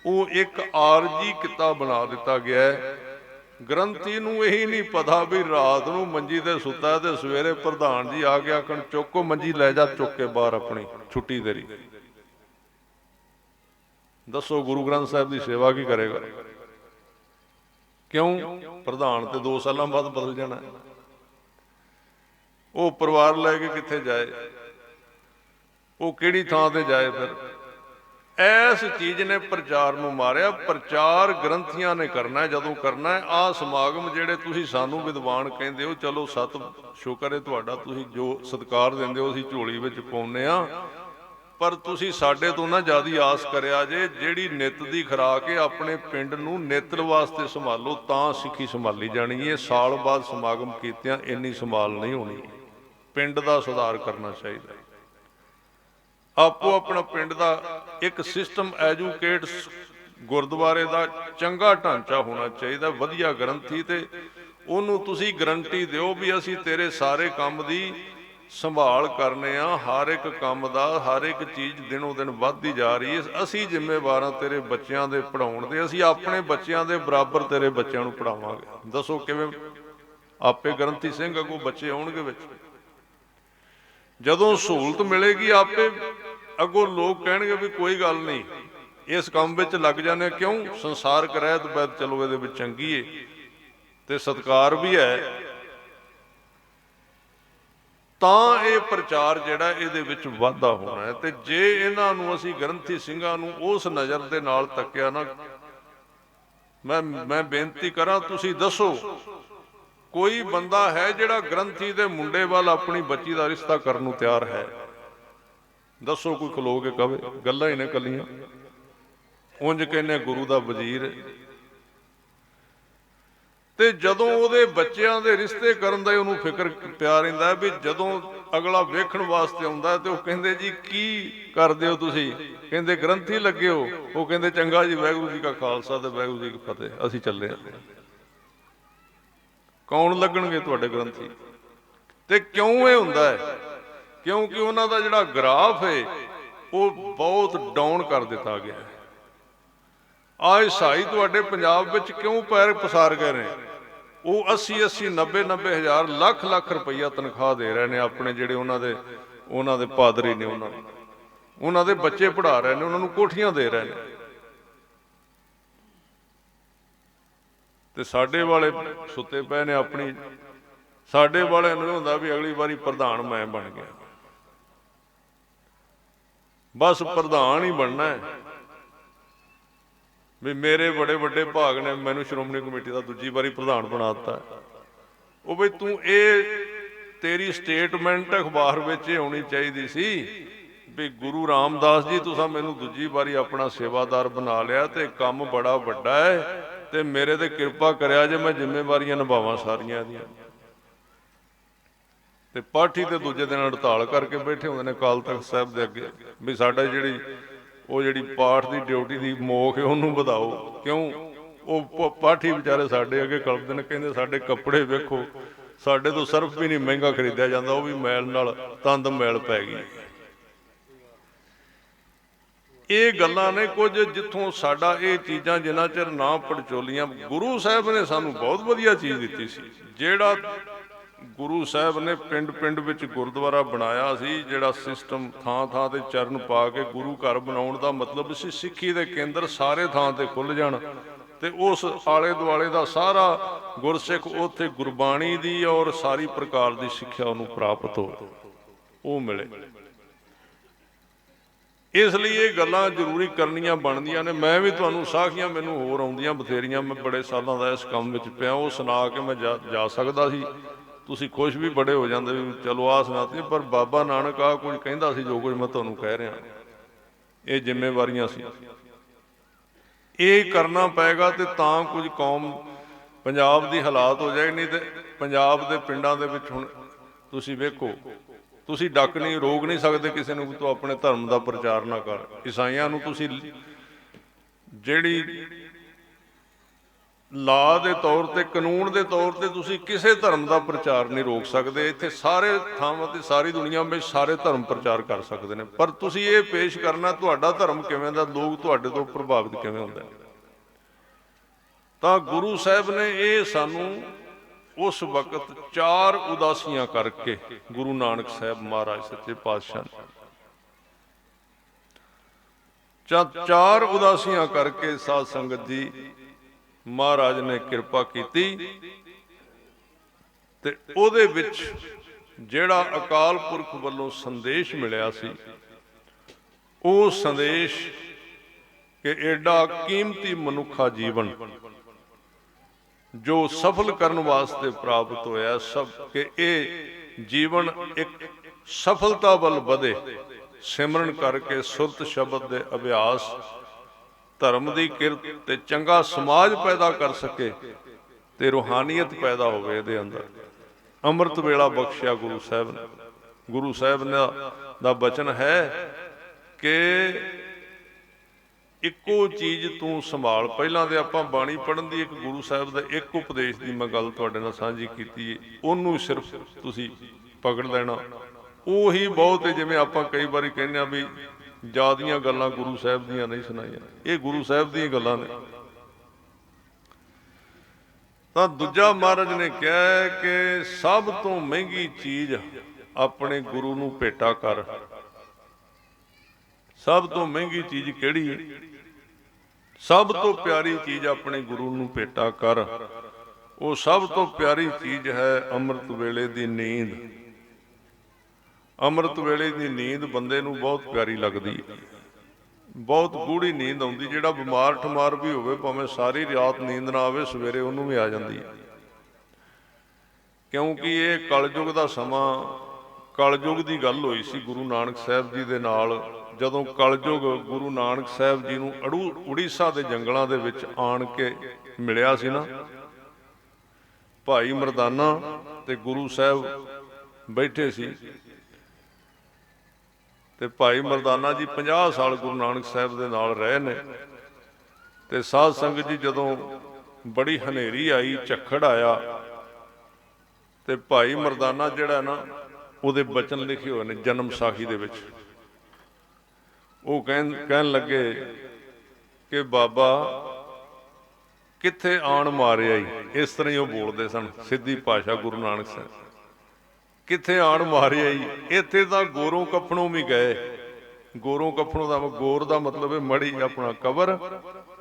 वो एक आरजी किता बना दिता गया है। ग्रंथी नूं यही नहीं पता भी रात नूं मंजी ते सुता ते सवेरे प्रधान जी आ के आखण चुको मंजी लै जा, चुक के बाहर अपनी छुट्टी तेरी। दसो गुरु ग्रंथ साहब की सेवा की करेगा? क्यों? प्रधान तो 2 साल बाद बदल जाना है। वो परिवार लैके कित्थे जाए? वो किहड़ी थां ते जाए? फिर इस चीज़ ने प्रचार नूं मारिया। प्रचार ग्रंथियां ने करना है। जदों करना है आ समागम जिहड़े तुसीं सानूं विद्वान कहंदे हो, चलो सत शुकर है तुहाडा, तुसीं जो सत्कार दिंदे हो असीं झोली विच पाउंदे आ, पर तुसीं साडे तो ना ज़्यादा आस करिया जे। जिहड़ी नित दी खुराक है अपने पिंड नूं नेत्र वास्ते संभालो, तां सिੱਖੀ संभाली जानी है। साल बाद समागम कीतियां इन्नी संभाल नहीं होनी। पिंड का सुधार करना चाहिए। आपो अपना पिंड का एक सिस्टम एजुकेट गुरुद्वारे का चंगा ढांचा होना चाहिए। वधिया ग्रंथी ते उन्होंने तुसी गारंटी दिओ भी असी तेरे सारे काम की संभाल करने आ। हर एक काम का हर एक चीज़ दिनों दिन वधदी जा रही है। असी जिम्मेवार हाँ तेरे बच्चों के पढ़ाउण दे। असी अपने बच्चों के बराबर तेरे बच्चों को पढ़ावांगे। दसो किवें? आपे ग्रंथी सिंह अगों बच्चे आउणगे विच। जदों सहूलत मिलेगी आपे अगों लोग कहणगे भी कोई गल नहीं, इस काम विच लग जाने। क्यों? संसार करैत बैत चलो इहदे विच चंगी है ते सत्कार भी है। तां ये प्रचार जिहड़ा इहदे विच वाधा होना है। ते जे इन्हां नूं असीं ग्रंथी ਸਿੰਘਾਂ नूं उस नज़र दे नाल तक्किया ना, मैं बेनती करां तुसीं दसो कोई बंदा है जिहड़ा ग्रंथी दे मुंडे वाल अपनी बच्ची का रिश्ता करन नूं तैयार है? दसो कोई खलो के कहे? गल्लां ही ने कलियां। उंज कहने गुरु दा वजीर ते जदों उहदे बच्चों के रिश्ते करन दा उहनूं फिक्र पिया रहिंदा भी जदों अगला वेखण वास्ते आउंदा ते ओह कहंदे जी की करदे हो तुसीं? कहंदे ग्रंथी लगे हो। ओह कहंदे चंगा जी, वाहिगुरू जी का खालसा ते वाहिगुरू जी की फतेह, असीं चले हां। कौन लगणगे तुहाडे ग्रंथी? ते क्यों ये हुंदा है? क्योंकि उन्हां दा जिहड़ा ग्राफ है वो बहुत डाउन कर दिता गया है। आज ईसाई तुहाडे पंजाब विच क्यों पैर पसार गए ने? वो 80-80, 90-90 हज़ार, लख रुपया तनख्वाह दे रहे हैं अपने जिहड़े उन्हां दे पादरी ने, उन्हां दे बच्चे पढ़ा रहे हैं, उन्हां नूं कोठियां दे रहे हैं। ते साडे वाले सुते पे ने अपनी। साडे वाले नूं हुंदा भी अगली बारी प्रधान मैं बन गया, बस प्रधान ही बनना है। भी मेरे बड़े बड़े भाग ने मैनू श्रोमणी कमेटी का दूजी बारी प्रधान बना दिता है। वो बई तू ये तेरी स्टेटमेंट अखबार में आनी चाहिए सी भी गुरु रामदास जी तुसा मैनू दूजी बारी अपना सेवादार बना लिया ते काम बड़ा वड्डा है ते मेरे ते किरपा करिया जे मैं जिम्मेवारियां निभावां सारियां दियां। ते पाठी ते दूजे दिन हड़ताल करके बैठे होंदे ने अकाल तख्त साहब दे अगे भी साडा जिहड़ी पाठ की ड्यूटी की मोख है उन्होंने वधाओ। क्यों? वो पाठी बेचारे साडे अगे कलपदे ने, कहंदे साडे कपड़े वेखो, साडे तो सर्फ भी नहीं महंगा खरीदिया जाता, वो भी मैल नाल तंद मैल पै गई। ये गल्लां ने कुछ जिथों साडा ये चीज़ां जिन्ना चिर ना पड़चोलियां। गुरु साहब ने सानू बहुत वधिया चीज़ दिती सी। जिहड़ा गुरु साहब ने पिंड पिंड विच गुरुद्वारा बनाया सी, जिहड़ा सिस्टम थां थां ते चरण पा के गुरु घर बनाउण दा मतलब सी सिੱਖੀ दे केंद्र सारे थां ते खुल जाण ते उस आले दुआले दा सारा गुरसिख उत्थे गुरबाणी दी और सारी प्रकार दी सिੱਖਿਆ उहनूं प्राप्त हो, वो मिले। इसलिए ये गल्लां जरूरी करनियां बनदियां ने। मैं भी तुहानूं साखियां मैनूं होर आउंदियां बथेरियां, मैं बड़े सालों दा इस काम विच पिया, वो सुना के मैं जा सकदा सी, ਤੁਸੀਂ ਖੁਸ਼ ਵੀ ਬੜੇ ਹੋ ਜਾਂਦੇ ਵੀ ਚਲੋ ਆਹ ਸੁਣਾਤੀ, ਪਰ ਬਾਬਾ ਨਾਨਕ ਆਹ ਕੁਝ ਕਹਿੰਦਾ ਸੀ, ਜੋ ਕੁਝ ਮੈਂ ਤੁਹਾਨੂੰ ਕਹਿ ਰਿਹਾ ਇਹ ਜ਼ਿੰਮੇਵਾਰੀਆਂ ਸੀ, ਇਹ ਕਰਨਾ ਪਏਗਾ ਤੇ ਤਾਂ ਕੁਝ ਕੌਮ ਪੰਜਾਬ ਦੀ ਹਾਲਾਤ ਹੋ ਜਾਏ। ਨਹੀਂ ਤੇ ਪੰਜਾਬ ਦੇ ਪਿੰਡਾਂ ਦੇ ਵਿੱਚ ਹੁਣ ਤੁਸੀਂ ਵੇਖੋ, ਤੁਸੀਂ ਡੱਕ ਨਹੀਂ ਰੋਕ ਨਹੀਂ ਸਕਦੇ ਕਿਸੇ ਨੂੰ ਤੂੰ ਆਪਣੇ ਧਰਮ ਦਾ ਪ੍ਰਚਾਰ ਨਾ ਕਰ। ਈਸਾਈਆਂ ਨੂੰ ਤੁਸੀਂ ਜਿਹੜੀ ਲਾ ਦੇ ਤੌਰ ਤੇ, ਕਾਨੂੰਨ ਦੇ ਤੌਰ ਤੇ ਤੁਸੀਂ ਕਿਸੇ ਧਰਮ ਦਾ ਪ੍ਰਚਾਰ ਨਹੀਂ ਰੋਕ ਸਕਦੇ। ਇੱਥੇ ਸਾਰੇ ਥਾਵਾਂ ਤੇ ਸਾਰੀ ਦੁਨੀਆ ਵਿੱਚ ਸਾਰੇ ਧਰਮ ਪ੍ਰਚਾਰ ਕਰ ਸਕਦੇ ਨੇ, ਪਰ ਤੁਸੀਂ ਇਹ ਪੇਸ਼ ਕਰਨਾ ਤੁਹਾਡਾ ਧਰਮ ਕਿਵੇਂ ਦਾ, ਲੋਕ ਤੁਹਾਡੇ ਤੋਂ ਪ੍ਰਭਾਵਿਤ ਕਿਵੇਂ ਹੁੰਦੇ। ਤਾਂ ਗੁਰੂ ਸਾਹਿਬ ਨੇ ਇਹ ਸਾਨੂੰ ਉਸ ਵਕਤ 4 ਉਦਾਸੀਆਂ ਕਰਕੇ, ਗੁਰੂ ਨਾਨਕ ਸਾਹਿਬ ਮਹਾਰਾਜ ਸੱਚੇ ਪਾਤਸ਼ਾਹ ਨੇ 4 ਉਦਾਸੀਆਂ ਕਰਕੇ ਸਾਧ ਸੰਗਤ ਜੀ ਮਹਾਰਾਜ ਨੇ ਕਿਰਪਾ ਕੀਤੀ। ਤੇ ਉਹਦੇ ਵਿੱਚ ਜਿਹੜਾ ਅਕਾਲ ਪੁਰਖ ਵੱਲੋਂ ਸੰਦੇਸ਼ ਮਿਲਿਆ ਸੀ, ਉਹ ਸੰਦੇਸ਼ ਕਿ ਐਡਾ ਕੀਮਤੀ ਮਨੁੱਖਾ ਜੀਵਨ ਜੋ ਸਫਲ ਕਰਨ ਵਾਸਤੇ ਪ੍ਰਾਪਤ ਹੋਇਆ, ਸਭ ਕਿ ਇਹ ਜੀਵਨ ਇੱਕ ਸਫਲਤਾ ਵੱਲ ਵਧੇ, ਸਿਮਰਨ ਕਰਕੇ ਸੁਰਤ ਸ਼ਬਦ ਦੇ ਅਭਿਆਸ, ਧਰਮ ਦੀ ਕਿਰਤ ਤੇ ਚੰਗਾ ਸਮਾਜ ਪੈਦਾ ਕਰ ਸਕੇ ਤੇ ਰੂਹਾਨੀਅਤ ਪੈਦਾ ਹੋਵੇ ਇਹਦੇ ਅੰਦਰ। ਅੰਮ੍ਰਿਤ ਵੇਲਾ ਬਖਸ਼ਿਆ ਗੁਰੂ ਸਾਹਿਬ ਨੇ। ਗੁਰੂ ਸਾਹਿਬ ਦਾ ਬਚਨ ਹੈ ਕਿ ਇੱਕੋ ਚੀਜ਼ ਤੂੰ ਸੰਭਾਲ। ਪਹਿਲਾਂ ਤੇ ਆਪਾਂ ਬਾਣੀ ਪੜ੍ਹਨ ਦੀ, ਇੱਕ ਗੁਰੂ ਸਾਹਿਬ ਦਾ ਇੱਕ ਉਪਦੇਸ਼ ਦੀ ਮੈਂ ਗੱਲ ਤੁਹਾਡੇ ਨਾਲ ਸਾਂਝੀ ਕੀਤੀ ਹੈ, ਉਹਨੂੰ ਸਿਰਫ ਤੁਸੀਂ ਪਕੜ ਲੈਣਾ, ਉਹੀ ਬਹੁਤ ਹੈ। ਜਿਵੇਂ ਆਪਾਂ ਕਈ ਵਾਰੀ ਕਹਿੰਦੇ ਆ ਵੀ ਜ਼ਿਆਦੀਆਂ ਗੱਲਾਂ ਗੁਰੂ ਸਾਹਿਬ ਦੀਆਂ ਨਹੀਂ ਸੁਣਾਈਆਂ, ਇਹ ਗੁਰੂ ਸਾਹਿਬ ਦੀਆਂ ਗੱਲਾਂ ਨੇ। ਤਾਂ ਦੂਜਾ ਮਹਾਰਾਜ ਨੇ ਕਿਹਾ ਕਿ ਸਭ ਤੋਂ ਮਹਿੰਗੀ ਚੀਜ਼ ਆਪਣੇ ਗੁਰੂ ਨੂੰ ਭੇਟਾ ਕਰ। ਸਭ ਤੋਂ ਮਹਿੰਗੀ ਚੀਜ਼ ਕਿਹੜੀ ਹੈ? ਸਭ ਤੋਂ ਪਿਆਰੀ ਚੀਜ਼ ਆਪਣੇ ਗੁਰੂ ਨੂੰ ਭੇਟਾ ਕਰ। ਉਹ ਸਭ ਤੋਂ ਪਿਆਰੀ ਚੀਜ਼ ਹੈ ਅੰਮ੍ਰਿਤ ਵੇਲੇ ਦੀ ਨੀਂਦ। ਅੰਮ੍ਰਿਤ ਵੇਲੇ ਦੀ ਨੀਂਦ ਬੰਦੇ ਨੂੰ ਬਹੁਤ ਪਿਆਰੀ ਲੱਗਦੀ ਹੈ, ਬਹੁਤ ਗੂੜੀ ਨੀਂਦ ਆਉਂਦੀ। ਜਿਹੜਾ ਬਿਮਾਰ ਠਮਾਰ ਵੀ ਹੋਵੇ, ਭਾਵੇਂ ਸਾਰੀ ਰਾਤ ਨੀਂਦ ਨਾ ਆਵੇ, ਸਵੇਰੇ ਉਹਨੂੰ ਵੀ ਆ ਜਾਂਦੀ ਹੈ। ਕਿਉਂਕਿ ਇਹ ਕਲਯੁਗ ਦਾ ਸਮਾਂ, ਕਲਯੁਗ ਦੀ ਗੱਲ ਹੋਈ ਸੀ ਗੁਰੂ ਨਾਨਕ ਸਾਹਿਬ ਜੀ ਦੇ ਨਾਲ। ਜਦੋਂ ਕਲਯੁਗ ਗੁਰੂ ਨਾਨਕ ਸਾਹਿਬ ਜੀ ਨੂੰ ਉੜੀਸਾ ਦੇ ਜੰਗਲਾਂ ਦੇ ਵਿੱਚ ਆਣ ਕੇ ਮਿਲਿਆ ਸੀ ਨਾ, ਭਾਈ ਮਰਦਾਨਾ ਤੇ ਗੁਰੂ ਸਾਹਿਬ ਬੈਠੇ ਸੀ। ਤੇ ਭਾਈ ਮਰਦਾਨਾ ਜੀ 50 ਸਾਲ ਗੁਰੂ ਨਾਨਕ ਸਾਹਿਬ ਦੇ ਨਾਲ ਰਹੇ ਨੇ। ਤੇ ਸਾਧ ਸੰਗਤ ਜੀ ਜਦੋਂ ਬੜੀ ਹਨੇਰੀ ਆਈ, ਝੱਖੜ ਆਇਆ, ਤੇ ਭਾਈ ਮਰਦਾਨਾ ਜਿਹੜਾ ਨਾ, ਉਹਦੇ ਬਚਨ ਲਿਖੇ ਹੋਏ ਨੇ ਜਨਮ ਸਾਖੀ ਦੇ ਵਿੱਚ। ਉਹ ਕਹਿਣ ਲੱਗੇ ਕਿ ਬਾਬਾ ਕਿੱਥੇ ਆਣ ਮਾਰਿਆ ਈ। ਇਸ ਤਰ੍ਹਾਂ ਹੀ ਉਹ ਬੋਲਦੇ ਸਨ, ਸਿੱਧੀ ਭਾਸ਼ਾ ਗੁਰੂ ਨਾਨਕ ਸਾਹਿਬ। ਕਿੱਥੇ ਆਣ ਮਾਰਿਆ ਈ, ਇੱਥੇ ਤਾਂ ਗੋਰੋਂ ਕੱਫਣੋਂ ਵੀ ਗਏ। ਗੋਰੋਂ ਕੱਫਣੋਂ ਦਾ, ਗੋਰ ਦਾ ਮਤਲਬ ਹੈ ਮੜੀ ਆਪਣਾ ਕਬਰ,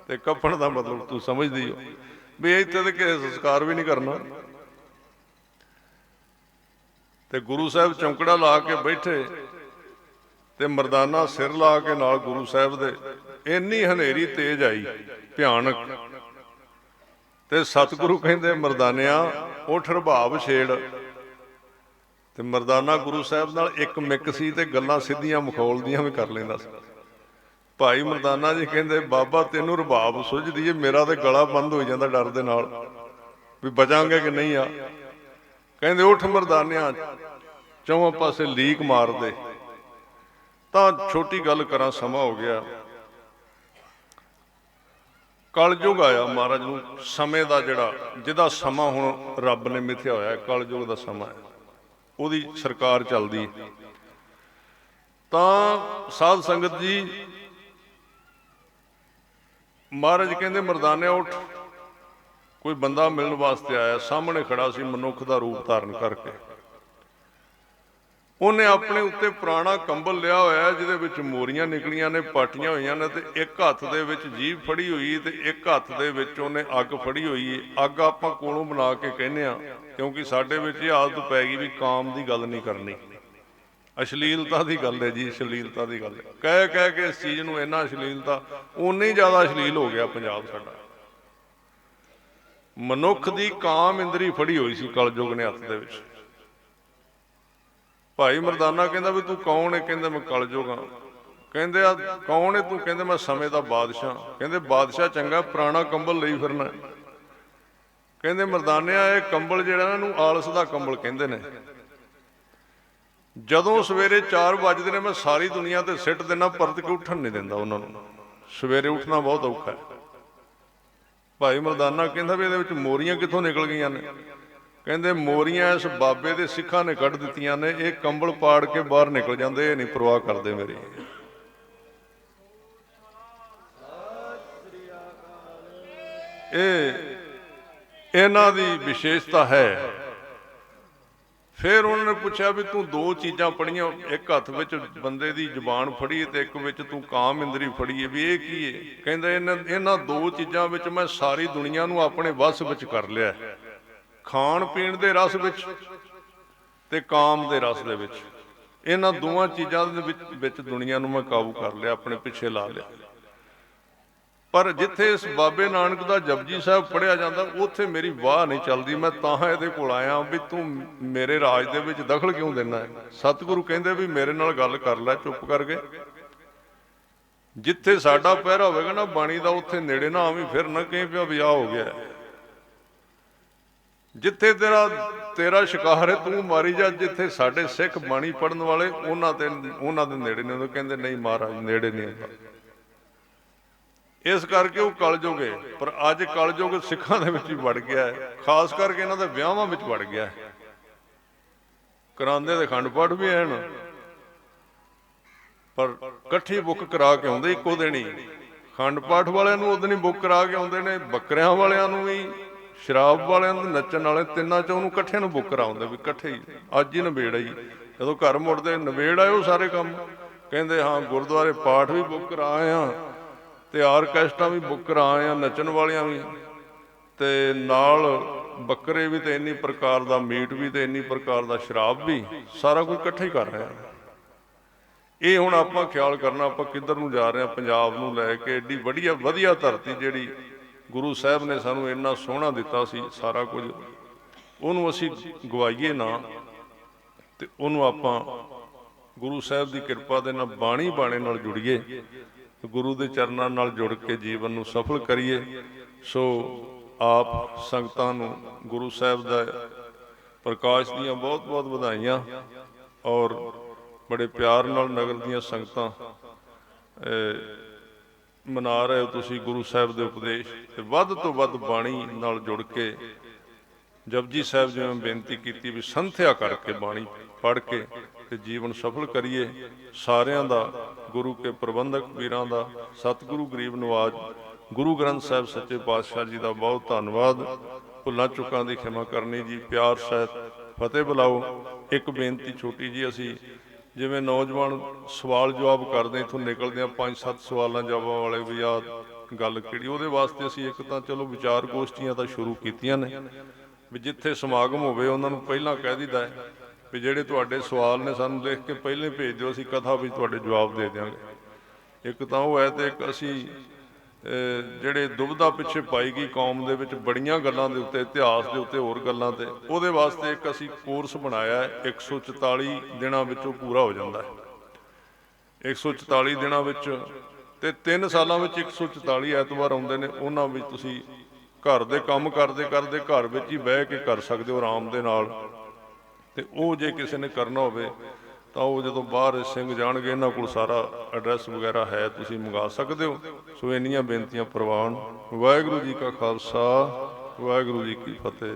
ਤੇ ਕੱਫਣ ਦਾ ਮਤਲਬ ਤੂੰ ਸਮਝਦੀ ਹੋ ਵੀ ਇੱਥੇ ਤੇ ਕਿਸੇ ਸੰਸਕਾਰ ਵੀ ਨਹੀਂ ਕਰਨਾ। ਤੇ ਗੁਰੂ ਸਾਹਿਬ ਚੌਂਕੜਾ ਲਾ ਕੇ ਬੈਠੇ, ਤੇ ਮਰਦਾਨਾ ਸਿਰ ਲਾ ਕੇ ਨਾਲ ਗੁਰੂ ਸਾਹਿਬ ਦੇ। ਇੰਨੀ ਹਨੇਰੀ ਤੇਜ਼ ਆਈ, ਭਿਆਨਕ। ਤੇ ਸਤਿਗੁਰੂ ਕਹਿੰਦੇ ਮਰਦਾਨਿਆ ਉੱਠ, ਰਬਾਬ ਛੇੜ। ਤੇ ਮਰਦਾਨਾ ਗੁਰੂ ਸਾਹਿਬ ਨਾਲ ਇੱਕ ਮਿੱਕ ਸੀ, ਤੇ ਗੱਲਾਂ ਸਿੱਧੀਆਂ ਮਖੌਲ ਵੀ ਕਰ ਲੈਂਦਾ ਸੀ। ਭਾਈ ਮਰਦਾਨਾ ਜੀ ਕਹਿੰਦੇ ਬਾਬਾ ਤੈਨੂੰ ਰਬਾਬ ਸੁੱਝਦੀ ਏ, ਮੇਰਾ ਤੇ ਗਲਾ ਬੰਦ ਹੋ ਜਾਂਦਾ ਡਰ ਦੇ ਨਾਲ ਵੀ ਬਚਾਂਗੇ ਕਿ ਨਹੀਂ ਆ। ਕਹਿੰਦੇ ਉੱਠ ਮਰਦਾਨਿਆ, ਚੌਵਾਂ ਪਾਸੇ ਲੀਕ ਮਾਰ ਦੇ। ਤਾਂ ਛੋਟੀ ਗੱਲ ਕਰਾਂ, ਸਮਾਂ ਹੋ ਗਿਆ, ਕਲਯੁਗ ਆਇਆ ਮਹਾਰਾਜ ਨੂੰ। ਸਮੇਂ ਦਾ ਜਿਹਦਾ ਸਮਾਂ ਹੁਣ ਰੱਬ ਨੇ ਮਿਥਿਆ ਹੋਇਆ, ਕਲਯੁਗ ਦਾ ਸਮਾਂ ਹੈ, ਉਹਦੀ ਸਰਕਾਰ ਚੱਲਦੀ। ਤਾਂ ਸਾਧ ਸੰਗਤ ਜੀ ਮਹਾਰਾਜ ਕਹਿੰਦੇ ਮਰਦਾਨਿਆ ਉੱਠ। ਕੋਈ ਬੰਦਾ ਮਿਲਣ ਵਾਸਤੇ ਆਇਆ, ਸਾਹਮਣੇ ਖੜਾ ਸੀ ਮਨੁੱਖ ਦਾ ਰੂਪ ਧਾਰਨ ਕਰਕੇ। ਉਹਨੇ ਆਪਣੇ ਉੱਤੇ ਪੁਰਾਣਾ ਕੰਬਲ ਲਿਆ ਹੋਇਆ, ਜਿਹਦੇ ਵਿੱਚ ਮੋਰੀਆਂ ਨਿਕਲੀਆਂ ਨੇ, ਪਾਟੀਆਂ ਹੋਈਆਂ ਨੇ, ਤੇ ਇੱਕ ਹੱਥ ਦੇ ਵਿੱਚ ਜੀਭ ਫੜੀ ਹੋਈ, ਤੇ ਇੱਕ ਹੱਥ ਦੇ ਵਿੱਚ ਉਹਨੇ ਅੱਗ ਫੜੀ ਹੋਈ ਹੈ। ਅੱਗ ਆਪਾਂ ਕੋਲੋਂ ਬਣਾ ਕੇ ਕਹਿੰਦੇ ਆ, ਕਿਉਂਕਿ ਸਾਡੇ ਵਿੱਚ ਇਹ ਆਦਤ ਪੈ ਗਈ ਵੀ ਕਾਮ ਦੀ ਗੱਲ ਨਹੀਂ ਕਰਨੀ, ਅਸ਼ਲੀਲਤਾ ਦੀ ਗੱਲ ਹੈ ਜੀ, ਅਸ਼ਲੀਲਤਾ ਦੀ ਗੱਲ ਹੈ। ਕਹਿ ਕੇ ਇਸ ਚੀਜ਼ ਨੂੰ ਇੰਨਾ ਅਸ਼ਲੀਲਤਾ, ਓਨਾ ਹੀ ਜ਼ਿਆਦਾ ਅਸ਼ਲੀਲ ਹੋ ਗਿਆ ਪੰਜਾਬ ਸਾਡਾ। ਮਨੁੱਖ ਦੀ ਕਾਮ ਇੰਦਰੀ ਫੜੀ ਹੋਈ ਸੀ ਕਲਯੁਗ ਨੇ ਹੱਥ ਦੇ ਵਿੱਚ। ਭਾਈ ਮਰਦਾਨਾ ਕਹਿੰਦਾ ਵੀ ਤੂੰ ਕੌਣ ਹੈ? ਕਹਿੰਦਾ ਮੈਂ ਕਲਯੁਗ ਹਾਂ। ਕਹਿੰਦੇ ਆ ਕੌਣ ਹੈ ਤੂੰ? ਕਹਿੰਦੇ ਮੈਂ ਸਮੇਂ ਦਾ ਬਾਦਸ਼ਾਹ। ਕਹਿੰਦੇ ਬਾਦਸ਼ਾਹ ਚੰਗਾ, ਪੁਰਾਣਾ ਕੰਬਲ ਲਈ ਫਿਰਨਾ। ਕਹਿੰਦੇ ਮਰਦਾਨਿਆ ਇਹ ਕੰਬਲ ਜਿਹੜਾ ਇਹਨੂੰ ਆਲਸ ਦਾ ਕੰਬਲ ਕਹਿੰਦੇ ਨੇ। ਜਦੋਂ ਸਵੇਰੇ 4 ਵਜਦੇ ਨੇ ਮੈਂ ਸਾਰੀ ਦੁਨੀਆ ਤੇ ਸਿੱਟ ਦੇਣਾ, ਪਰਤ ਕੇ ਉੱਠਣ ਨਹੀਂ ਦਿੰਦਾ ਉਹਨਾਂ ਨੂੰ। ਸਵੇਰੇ ਉੱਠਣਾ ਬਹੁਤ ਔਖਾ ਹੈ। ਭਾਈ ਮਰਦਾਨਾ ਕਹਿੰਦਾ ਵੀ ਇਹਦੇ ਵਿੱਚ ਮੋਰੀਆਂ ਕਿੱਥੋਂ ਨਿਕਲ ਗਈਆਂ ਨੇ? ਕਹਿੰਦੇ ਮੋਰੀਆਂ ਇਸ ਬਾਬੇ ਦੇ ਸਿੱਖਾਂ ਨੇ ਕੱਢ ਦਿੱਤੀਆਂ ਨੇ। ਇਹ ਕੰਬਲ ਪਾੜ ਕੇ ਬਾਹਰ ਨਿਕਲ ਜਾਂਦੇ, ਇਹ ਨਹੀਂ ਪਰਵਾਹ ਕਰਦੇ ਮੇਰੀ। ਇਹ ਇਹਨਾਂ ਦੀ ਵਿਸ਼ੇਸ਼ਤਾ ਹੈ। ਫਿਰ ਉਹਨਾਂ ਨੇ ਪੁੱਛਿਆ ਵੀ ਤੂੰ 2 ਚੀਜ਼ਾਂ ਪੜ੍ਹੀਆਂ, ਇੱਕ ਹੱਥ ਵਿੱਚ ਬੰਦੇ ਦੀ ਜ਼ੁਬਾਨ ਫੜੀ ਤੇ ਇੱਕ ਵਿੱਚ ਤੂੰ ਕਾਮ ਇੰਦਰੀ ਫੜੀ ਹੈ, ਵੀ ਇਹ ਕੀ ਹੈ? ਕਹਿੰਦਾ ਇਹਨਾਂ 2 ਚੀਜ਼ਾਂ ਵਿੱਚ ਮੈਂ ਸਾਰੀ ਦੁਨੀਆ ਨੂੰ ਆਪਣੇ ਵੱਸ ਵਿੱਚ ਕਰ ਲਿਆ, ਖਾਣ ਪੀਣ ਦੇ ਰਸ ਵਿੱਚ ਤੇ ਕਾਮ ਦੇ ਰਸ ਦੇ ਵਿੱਚ। ਇਹਨਾਂ 2 ਚੀਜ਼ਾਂ ਦੇ ਵਿੱਚ ਦੁਨੀਆ ਨੂੰ ਮੈਂ ਕਾਬੂ ਕਰ ਲਿਆ, ਆਪਣੇ ਪਿੱਛੇ ਲਾ ਲਿਆ। ਪਰ ਜਿੱਥੇ ਇਸ ਬਾਬੇ ਨਾਨਕ ਦਾ ਜਪਜੀ ਸਾਹਿਬ ਪੜ੍ਹਿਆ ਜਾਂਦਾ ਉੱਥੇ ਮੇਰੀ ਵਾਹ ਨਹੀਂ ਚੱਲਦੀ। ਮੈਂ ਤਾਂ ਇਹਦੇ ਕੋਲ ਆਇਆ ਵੀ ਤੂੰ ਮੇਰੇ ਰਾਜ ਦੇ ਵਿੱਚ ਦਖਲ ਕਿਉਂ ਦਿੰਦਾ ਹੈ? ਸਤਿਗੁਰੂ ਕਹਿੰਦੇ ਵੀ ਮੇਰੇ ਨਾਲ ਗੱਲ ਕਰ ਲੈ ਚੁੱਪ ਕਰਕੇ। ਜਿੱਥੇ ਸਾਡਾ ਪਹਿਰਾ ਹੋਵੇਗਾ ਨਾ ਬਾਣੀ ਦਾ, ਉੱਥੇ ਨੇੜੇ ਨਾ ਆਵੀਂ, ਫਿਰ ਨਾ ਕਹੀਂ ਪਿਆ ਵਿਆਹ ਹੋ ਗਿਆ। ਜਿੱਥੇ ਤੇਰਾ ਸ਼ਿਕਾਰ ਹੈ ਤੂੰ ਮਾਰੀ ਜਾ। ਜਿੱਥੇ ਸਾਡੇ ਸਿੱਖ ਬਾਣੀ ਪੜ੍ਹਨ ਵਾਲੇ ਉਹਨਾਂ ਦੇ ਨੇੜੇ ਨੇ। ਕਹਿੰਦੇ ਨਹੀਂ ਮਹਾਰਾਜ ਨੇੜੇ ਨਹੀਂ ਆਉਂਦਾ। ਇਸ ਕਰਕੇ ਉਹ ਕਲਯੁਗ ਹੈ। ਪਰ ਅੱਜ ਕਲਯੁਗ ਸਿੱਖਾਂ ਦੇ ਵਿੱਚ ਹੀ ਵੜ ਗਿਆ ਹੈ, ਖਾਸ ਕਰਕੇ ਇਹਨਾਂ ਦੇ ਵਿਆਹਾਂ ਵਿੱਚ ਵੜ ਗਿਆ ਹੈ। ਕਰਾਉਂਦੇ ਦੇ ਅਖੰਡ ਪਾਠ ਵੀ ਹਨ, ਪਰ ਇਕੱਠੀ ਬੁੱਕ ਕਰਾ ਕੇ ਆਉਂਦੇ ਇੱਕੋ ਦਿਨ ਹੀ। ਅਖੰਡ ਪਾਠ ਵਾਲਿਆਂ ਨੂੰ ਉਦੋਂ ਹੀ ਬੁੱਕ ਕਰਾ ਕੇ ਆਉਂਦੇ ਨੇ, ਬੱਕਰਿਆਂ ਵਾਲਿਆਂ ਨੂੰ ਵੀ, ਸ਼ਰਾਬ ਵਾਲਿਆਂ ਨੂੰ, ਨੱਚਣ ਵਾਲੇ, ਤਿੰਨਾਂ ਚੋਂ ਉਹਨੂੰ ਇਕੱਠਿਆਂ ਨੂੰ ਬੁੱਕ ਕਰਾਉਂਦੇ ਵੀ ਇਕੱਠੇ ਹੀ ਅੱਜ ਹੀ ਨਿਬੇੜ ਆਈ। ਜਦੋਂ ਘਰ ਮੁੜਦੇ ਨਿਬੇੜ ਆਏ ਉਹ ਸਾਰੇ ਕੰਮ। ਕਹਿੰਦੇ ਹਾਂ ਗੁਰਦੁਆਰੇ ਪਾਠ ਵੀ ਬੁੱਕ ਕਰਾ ਆਏ ਹਾਂ ਤੇ ਆਰਕੈਸਟਰਾ ਵੀ ਬੁੱਕ ਕਰਾ ਆਏ ਹਾਂ, ਨੱਚਣ ਵਾਲਿਆਂ ਵੀ, ਤੇ ਨਾਲ ਬੱਕਰੇ ਵੀ, ਤੇ ਇੰਨੀ ਪ੍ਰਕਾਰ ਦਾ ਮੀਟ ਵੀ, ਤੇ ਇੰਨੀ ਪ੍ਰਕਾਰ ਦਾ ਸ਼ਰਾਬ ਵੀ, ਸਾਰਾ ਕੁਝ ਇਕੱਠਾ ਹੀ ਕਰ ਰਹੇ ਹਾਂ। ਇਹ ਹੁਣ ਆਪਾਂ ਖਿਆਲ ਕਰਨਾ ਆਪਾਂ ਕਿੱਧਰ ਨੂੰ ਜਾ ਰਹੇ ਹਾਂ। ਪੰਜਾਬ ਨੂੰ ਲੈ ਕੇ ਏਡੀ ਵਧੀਆ ਧਰਤੀ ਜਿਹੜੀ ਗੁਰੂ ਸਾਹਿਬ ਨੇ ਸਾਨੂੰ ਇੰਨਾ ਸੋਹਣਾ ਦਿੱਤਾ ਸੀ ਸਾਰਾ ਕੁਝ, ਉਹਨੂੰ ਅਸੀਂ ਗਵਾਈਏ ਨਾ। ਤੇ ਉਹਨੂੰ ਆਪਾਂ ਗੁਰੂ ਸਾਹਿਬ ਦੀ ਕਿਰਪਾ ਦੇ ਨਾਲ ਬਾਣੇ ਨਾਲ ਜੁੜੀਏ, ਗੁਰੂ ਦੇ ਚਰਨਾਂ ਨਾਲ ਜੁੜ ਕੇ ਜੀਵਨ ਨੂੰ ਸਫਲ ਕਰੀਏ। ਸੋ ਆਪ ਸੰਗਤਾਂ ਨੂੰ ਗੁਰੂ ਸਾਹਿਬ ਦਾ ਪ੍ਰਕਾਸ਼ ਦੀਆਂ ਬਹੁਤ ਵਧਾਈਆਂ। ਔਰ ਬੜੇ ਪਿਆਰ ਨਾਲ ਨਗਰ ਦੀਆਂ ਸੰਗਤਾਂ ਮਨਾ ਰਹੇ ਹੋ ਤੁਸੀਂ ਗੁਰੂ ਸਾਹਿਬ ਦੇ ਉਪਦੇਸ਼, ਤੇ ਵੱਧ ਤੋਂ ਵੱਧ ਬਾਣੀ ਨਾਲ ਜੁੜ ਕੇ ਜਪਜੀ ਸਾਹਿਬ ਜਿਵੇਂ ਬੇਨਤੀ ਕੀਤੀ ਵੀ ਸੰਥਿਆ ਕਰਕੇ ਬਾਣੀ ਪੜ੍ਹ ਕੇ ਤੇ ਜੀਵਨ ਸਫਲ ਕਰੀਏ। ਸਾਰਿਆਂ ਦਾ, ਗੁਰੂ ਕੇ ਪ੍ਰਬੰਧਕ ਵੀਰਾਂ ਦਾ, ਸਤਿਗੁਰੂ ਗਰੀਬ ਨਵਾਜ ਗੁਰੂ ਗ੍ਰੰਥ ਸਾਹਿਬ ਸੱਚੇ ਪਾਤਸ਼ਾਹ ਜੀ ਦਾ ਬਹੁਤ ਧੰਨਵਾਦ। ਭੁੱਲਾਂ ਚੁੱਕਾਂ ਦੀ ਖਿਮਾ ਕਰਨੀ ਜੀ। ਪਿਆਰ ਸਹਿਤ ਫਤਿਹ ਬੁਲਾਓ। ਇੱਕ ਬੇਨਤੀ ਛੋਟੀ ਜੀ, ਅਸੀਂ ਜਿਵੇਂ ਨੌਜਵਾਨ ਸਵਾਲ ਜਵਾਬ ਕਰਦੇ ਇੱਥੋਂ ਨਿਕਲਦੇ ਆ 5-7 ਸਵਾਲਾਂ ਜਵਾਬਾਂ ਵਾਲੇ ਵੀ ਆ ਗੱਲ ਕਿਹੜੀ, ਉਹਦੇ ਵਾਸਤੇ ਅਸੀਂ ਇੱਕ ਤਾਂ ਚਲੋ ਵਿਚਾਰ ਗੋਸ਼ਟੀਆਂ ਤਾਂ ਸ਼ੁਰੂ ਕੀਤੀਆਂ ਨੇ ਵੀ ਜਿੱਥੇ ਸਮਾਗਮ ਹੋਵੇ ਉਹਨਾਂ ਨੂੰ ਪਹਿਲਾਂ ਕਹਿ ਦਿੱਤਾ ਹੈ ਵੀ ਜਿਹੜੇ ਤੁਹਾਡੇ ਸਵਾਲ ਨੇ ਸਾਨੂੰ ਲਿਖ ਕੇ ਪਹਿਲੇ ਭੇਜ ਦਿਓ, ਅਸੀਂ ਕਥਾ ਵਿੱਚ ਤੁਹਾਡੇ ਜਵਾਬ ਦੇ ਦਿਆਂਗੇ। ਇੱਕ ਤਾਂ ਉਹ ਹੈ, ਤੇ ਇੱਕ ਅਸੀਂ ਜਿਹੜੇ ਦੁਬਿਧਾ ਪਿੱਛੇ ਪਾਈ ਗਈ ਕੌਮ ਦੇ ਵਿੱਚ ਬੜੀਆਂ ਗੱਲਾਂ ਦੇ ਉੱਤੇ, ਇਤਿਹਾਸ ਦੇ ਉੱਤੇ, ਹੋਰ ਗੱਲਾਂ ਤੇ, ਉਹਦੇ ਵਾਸਤੇ ਇੱਕ ਅਸੀਂ ਕੋਰਸ ਬਣਾਇਆ ਹੈ। 144 ਦਿਨਾਂ ਵਿੱਚ ਉਹ ਪੂਰਾ ਹੋ ਜਾਂਦਾ ਹੈ। 144 ਦਿਨਾਂ ਵਿੱਚ, ਤੇ 3 ਸਾਲਾਂ ਵਿੱਚ 144 ਐਤਵਾਰ ਆਉਂਦੇ ਨੇ। ਉਹਨਾਂ ਵਿੱਚ ਤੁਸੀਂ ਘਰ ਦੇ ਕੰਮ ਕਰਦੇ ਘਰ ਵਿੱਚ ਹੀ ਬਹਿ ਕੇ ਕਰ ਸਕਦੇ ਹੋ ਆਰਾਮ ਦੇ ਨਾਲ। ਤੇ ਉਹ ਜੇ ਕਿਸੇ ਨੇ ਕਰਨਾ ਹੋਵੇ ਤਾਂ ਉਹ ਜਦੋਂ ਬਾਹਰ ਸਿੰਘ ਜਾਣਗੇ, ਇਹਨਾਂ ਕੋਲ ਸਾਰਾ ਐਡਰੈਸ ਵਗੈਰਾ ਹੈ, ਤੁਸੀਂ ਮੰਗਾ ਸਕਦੇ ਹੋ। ਸੋ ਇੰਨੀਆਂ ਬੇਨਤੀਆਂ ਪ੍ਰਵਾਨ। ਵਾਹਿਗੁਰੂ ਜੀ ਕਾ ਖਾਲਸਾ, ਵਾਹਿਗੁਰੂ ਜੀ ਕੀ ਫਤਿਹ।